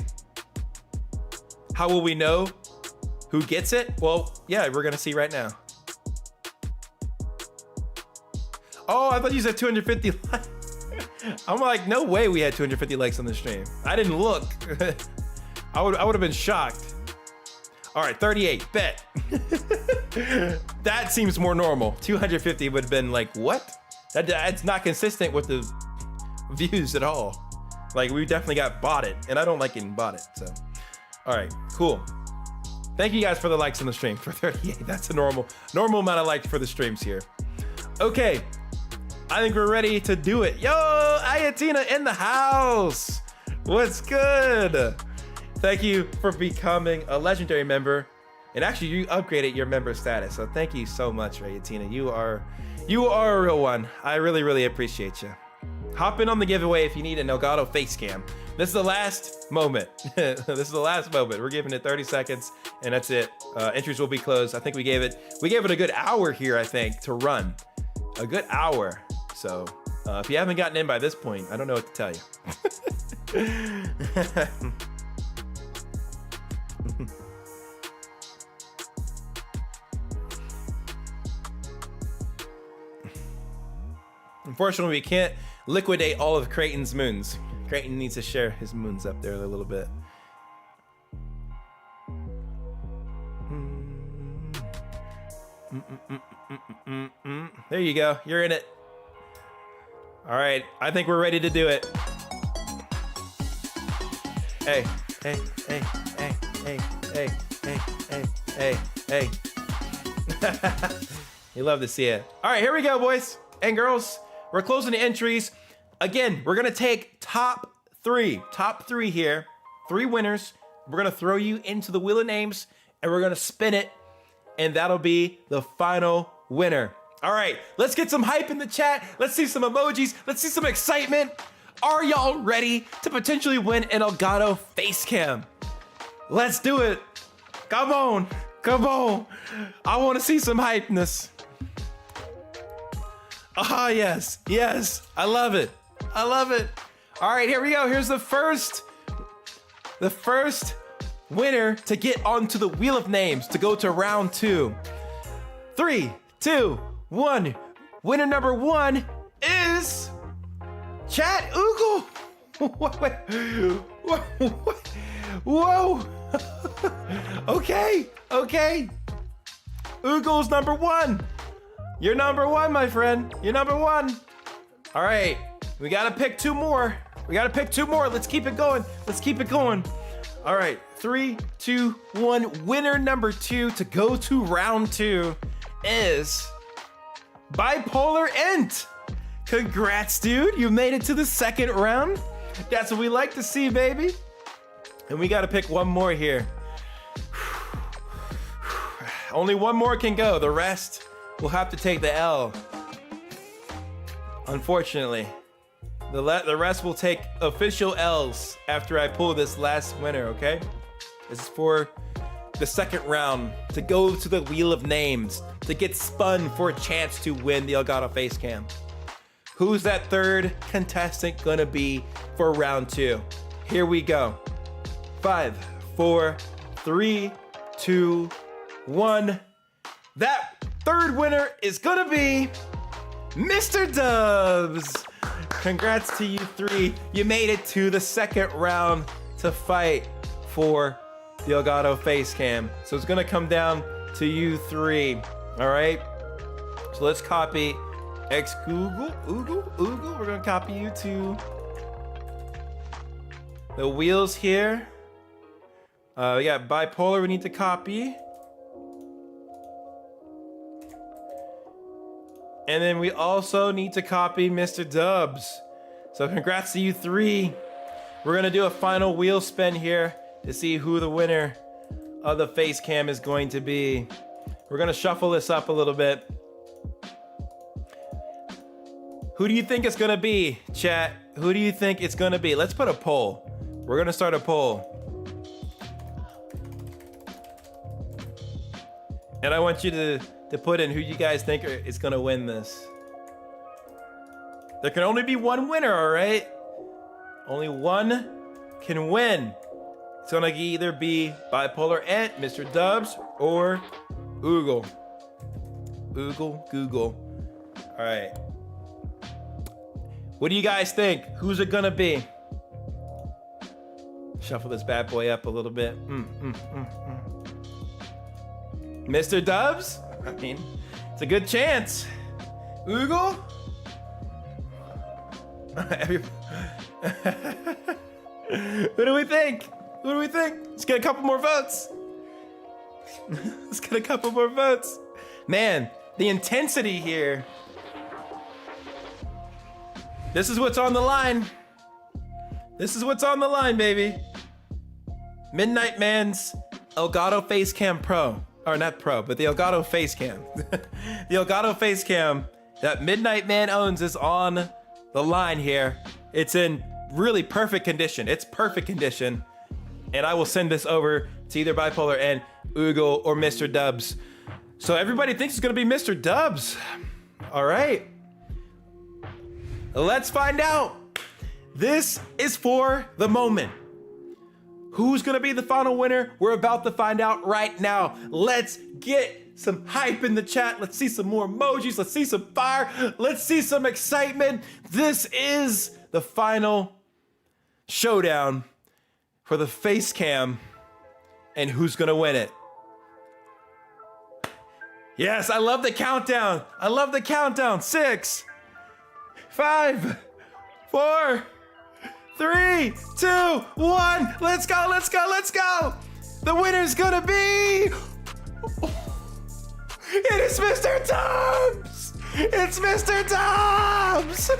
How will we know who gets it? Well, yeah, we're gonna see right now. Oh, I thought you said 250 likes. I'm like, no way we had 250 likes on the stream. I didn't look. I would have been shocked. All right, 38, bet. That seems more normal. 250 would have been like, what? That's not consistent with the views at all. Like, we definitely got botted, and I don't like getting botted, so. All right, cool. Thank you guys for the likes on the stream for 38. That's a normal amount of likes for the streams here. Okay, I think we're ready to do it. Yo, Ayatina in the house. What's good? Thank you for becoming a legendary member. And actually, you upgraded your member status. So thank you so much, Ayatina. You are a real one. I really, really appreciate you. Hop in on the giveaway if you need an Elgato face cam. This is the last moment. This is the last moment. We're giving it 30 seconds, and that's it. Entries will be closed. I think we gave it a good hour here, I think, to run. A good hour. So if you haven't gotten in by this point, I don't know what to tell you. Unfortunately, we can't liquidate all of Creighton's moons. Creighton needs to share his moons up there a little bit. There you go. You're in it. All right. I think we're ready to do it. Hey, hey, hey, hey, hey, hey, hey, hey, hey, hey. You love to see it. All right, here we go, boys and girls. We're closing the entries. Again, we're gonna take top three here, 3 winners. We're gonna throw you into the wheel of names, and we're gonna spin it, and that'll be the final winner. All right, let's get some hype in the chat. Let's see some emojis. Let's see some excitement. Are y'all ready to potentially win an Elgato face cam? Let's do it. Come on, come on. I wanna see some hypeness. Ah, yes, yes, I love it. I love it. All right, here we go. Here's the first winner to get onto the wheel of names to go to round 2. 3, 2, 1. Winner number 1 is Chat Oogle. Whoa. Okay. Oogle's number 1. You're number 1, my friend. You're number 1. All right, we gotta pick 2 more. Let's keep it going. All right, 3, 2, 1. Winner number 2 to go to round 2 is Bipolar Int. Congrats, dude. You made it to the 2nd round. That's what we like to see, baby. And we gotta pick 1 more here. Only 1 more can go. The rest will have to take the L. Unfortunately, the rest will take official L's after I pull this last winner, okay? This is for the 2nd round to go to the wheel of names to get spun for a chance to win the Elgato face cam. Who's that 3rd contestant gonna be for round 2? Here we go. 5, 4, 3, 2, 1. That 3rd winner is gonna be Mr. Dubs. Congrats to you 3. You made it to the 2nd round to fight for the Elgato face cam. So it's gonna come down to you 3. All right. So let's copy X Google. We're gonna copy you to the wheels here. We got bipolar we need to copy. And then we also need to copy Mr. Dubs. So congrats to you three. We're gonna do a final wheel spin here to see who the winner of the face cam is going to be. We're gonna shuffle this up a little bit. Who do you think it's gonna be, chat? Who do you think it's gonna be? Let's put a poll. We're gonna start a poll. And I want you to put in who you guys think is gonna win this. There can only be one winner, all right? Only one can win. It's gonna either be Bipolar Ant, Mr. Dubs, or Oogle. Google. All right. What do you guys think? Who's it gonna be? Shuffle this bad boy up a little bit. Mr. Dubs? I mean, it's a good chance. Oogle? Who do we think? Let's get a couple more votes. Man, the intensity here. This is what's on the line. Baby. MidnightMan's Elgato Facecam Pro. Or not Pro, but the Elgato Facecam. The Elgato Facecam that MidnightMan owns is on the line here. It's in really perfect condition. And I will send this over to either Bipolar and Oogle or Mr. Dubs. So everybody thinks it's gonna be Mr. Dubs. All right. Let's find out. This is for the moment. Who's gonna be the final winner? We're about to find out right now. Let's get some hype in the chat. Let's see some more emojis. Let's see some fire. Let's see some excitement. This is the final showdown for the face cam and who's gonna win it. Yes, I love the countdown. 6, 5, 4, 3, 2, 1. Let's go. The winner's gonna be... It is Mr. Dubs. It's Mr. Dubs.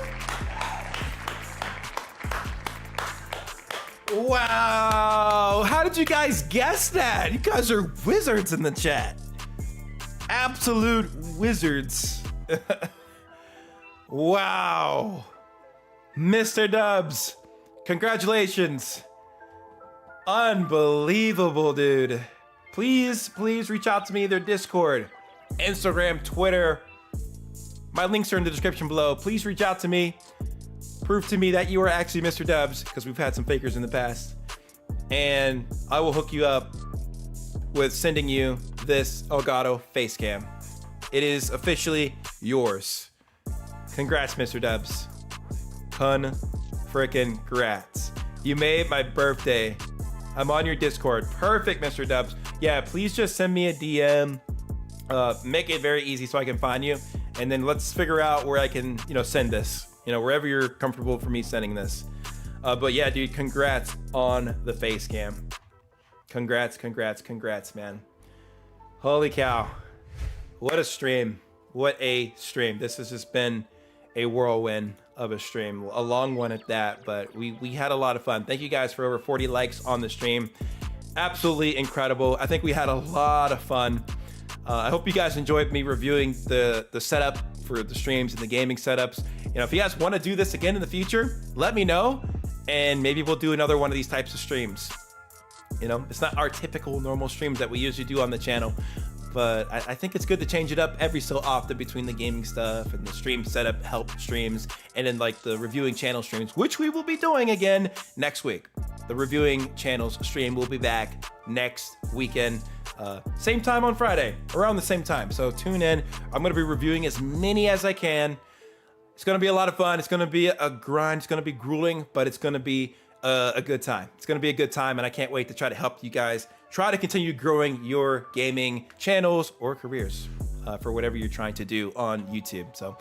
Wow. How did you guys guess that? You guys are wizards in the chat. Absolute wizards. Wow. Mr. Dubs. Congratulations. Unbelievable, dude. Please reach out to me, either Discord, Instagram, Twitter. My links are in the description below. Please reach out to me. Prove to me that you are actually Mr. Dubs, because we've had some fakers in the past. And I will hook you up with sending you this Elgato Facecam. It is officially yours. Congrats, Mr. Dubs. Frickin' grats. You made my birthday. I'm on your Discord. Perfect, Mr. Dubs. Yeah, please just send me a DM. Make it very easy so I can find you. And then let's figure out where I can, send this. Wherever you're comfortable for me sending this. But yeah, dude, congrats on the face cam. Congrats, man. Holy cow. What a stream. This has just been a whirlwind of a stream, a long one at that, but we had a lot of fun. Thank you guys for over 40 likes on the stream. Absolutely incredible. I think we had a lot of fun. I hope you guys enjoyed me reviewing the setup for the streams and the gaming setups. If you guys want to do this again in the future, let me know, and maybe we'll do another one of these types of streams. It's not our typical normal streams that we usually do on the channel, but I think it's good to change it up every so often between the gaming stuff and the stream setup help streams, and then like the reviewing channel streams, which we will be doing again next week. The reviewing channels stream will be back next weekend, same time on Friday, around the same time. So tune in. I'm going to be reviewing as many as I can. It's going to be a lot of fun. It's going to be a grind. It's going to be grueling, but it's going to be a good time. It's going to be a good time, and I can't wait to try to help you guys try to continue growing your gaming channels or careers. for whatever you're trying to do on YouTube. So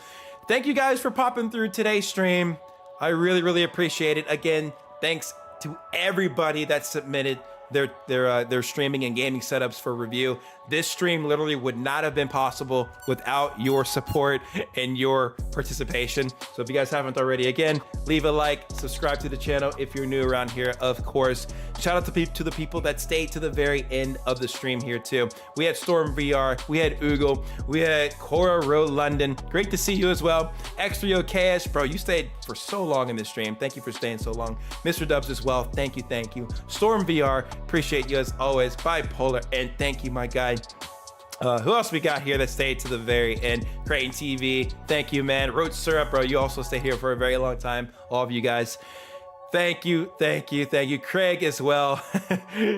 thank you guys for popping through today's stream. I really appreciate it. Again, thanks to everybody that submitted their streaming and gaming setups for review. This stream literally would not have been possible without your support and your participation. So if you guys haven't already, again, leave a like, subscribe to the channel if you're new around here, of course. Shout out to the people that stayed to the very end of the stream here too. We had Storm VR, we had Ugo, we had Cora Road London. Great to see you as well. Extra KS, bro, you stayed for so long in this stream. Thank you for staying so long. Mr. Dubs as well, thank you. Storm VR, appreciate you as always. Bipolar, and thank you, my guy. Who else we got here that stayed to the very end? Creighton TV, thank you, man. Roach Syrup, bro, you also stay here for a very long time. All of you guys, thank you. Craig as well.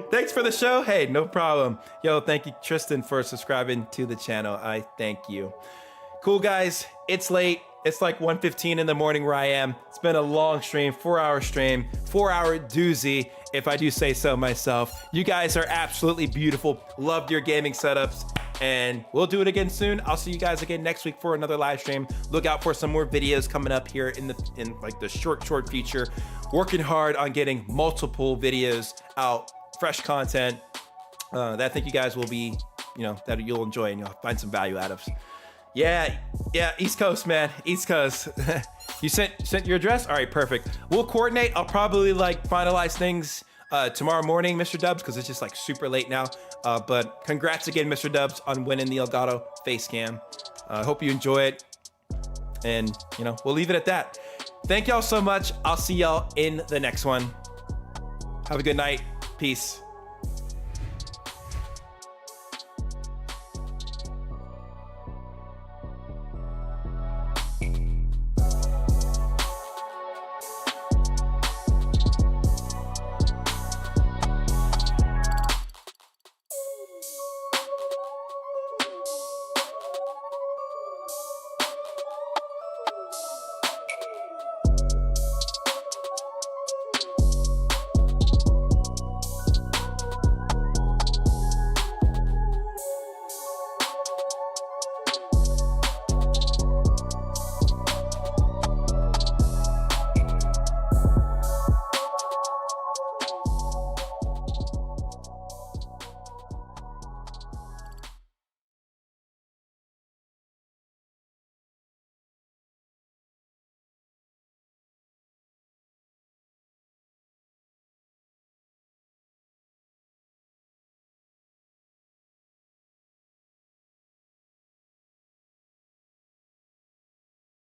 Thanks for the show. Hey, no problem. Yo, thank you, Tristan, for subscribing to the channel. I thank you. Cool, guys. It's late. It's like 1:15 in the morning where I am. It's been a long stream, 4-hour stream, 4-hour doozy, if I do say so myself. You guys are absolutely beautiful. Loved your gaming setups, and we'll do it again soon. I'll see you guys again next week for another live stream. Look out for some more videos coming up here in like the short future. Working hard on getting multiple videos out, fresh content that I think you guys will be, that you'll enjoy and you'll find some value out of. Yeah, East Coast, man, East Coast. You sent your address? All right, perfect. We'll coordinate. I'll probably finalize things tomorrow morning, Mr. Dubs, because it's just super late now. But congrats again, Mr. Dubs, on winning the Elgato face cam. I hope you enjoy it. And, we'll leave it at that. Thank y'all so much. I'll see y'all in the next one. Have a good night. Peace.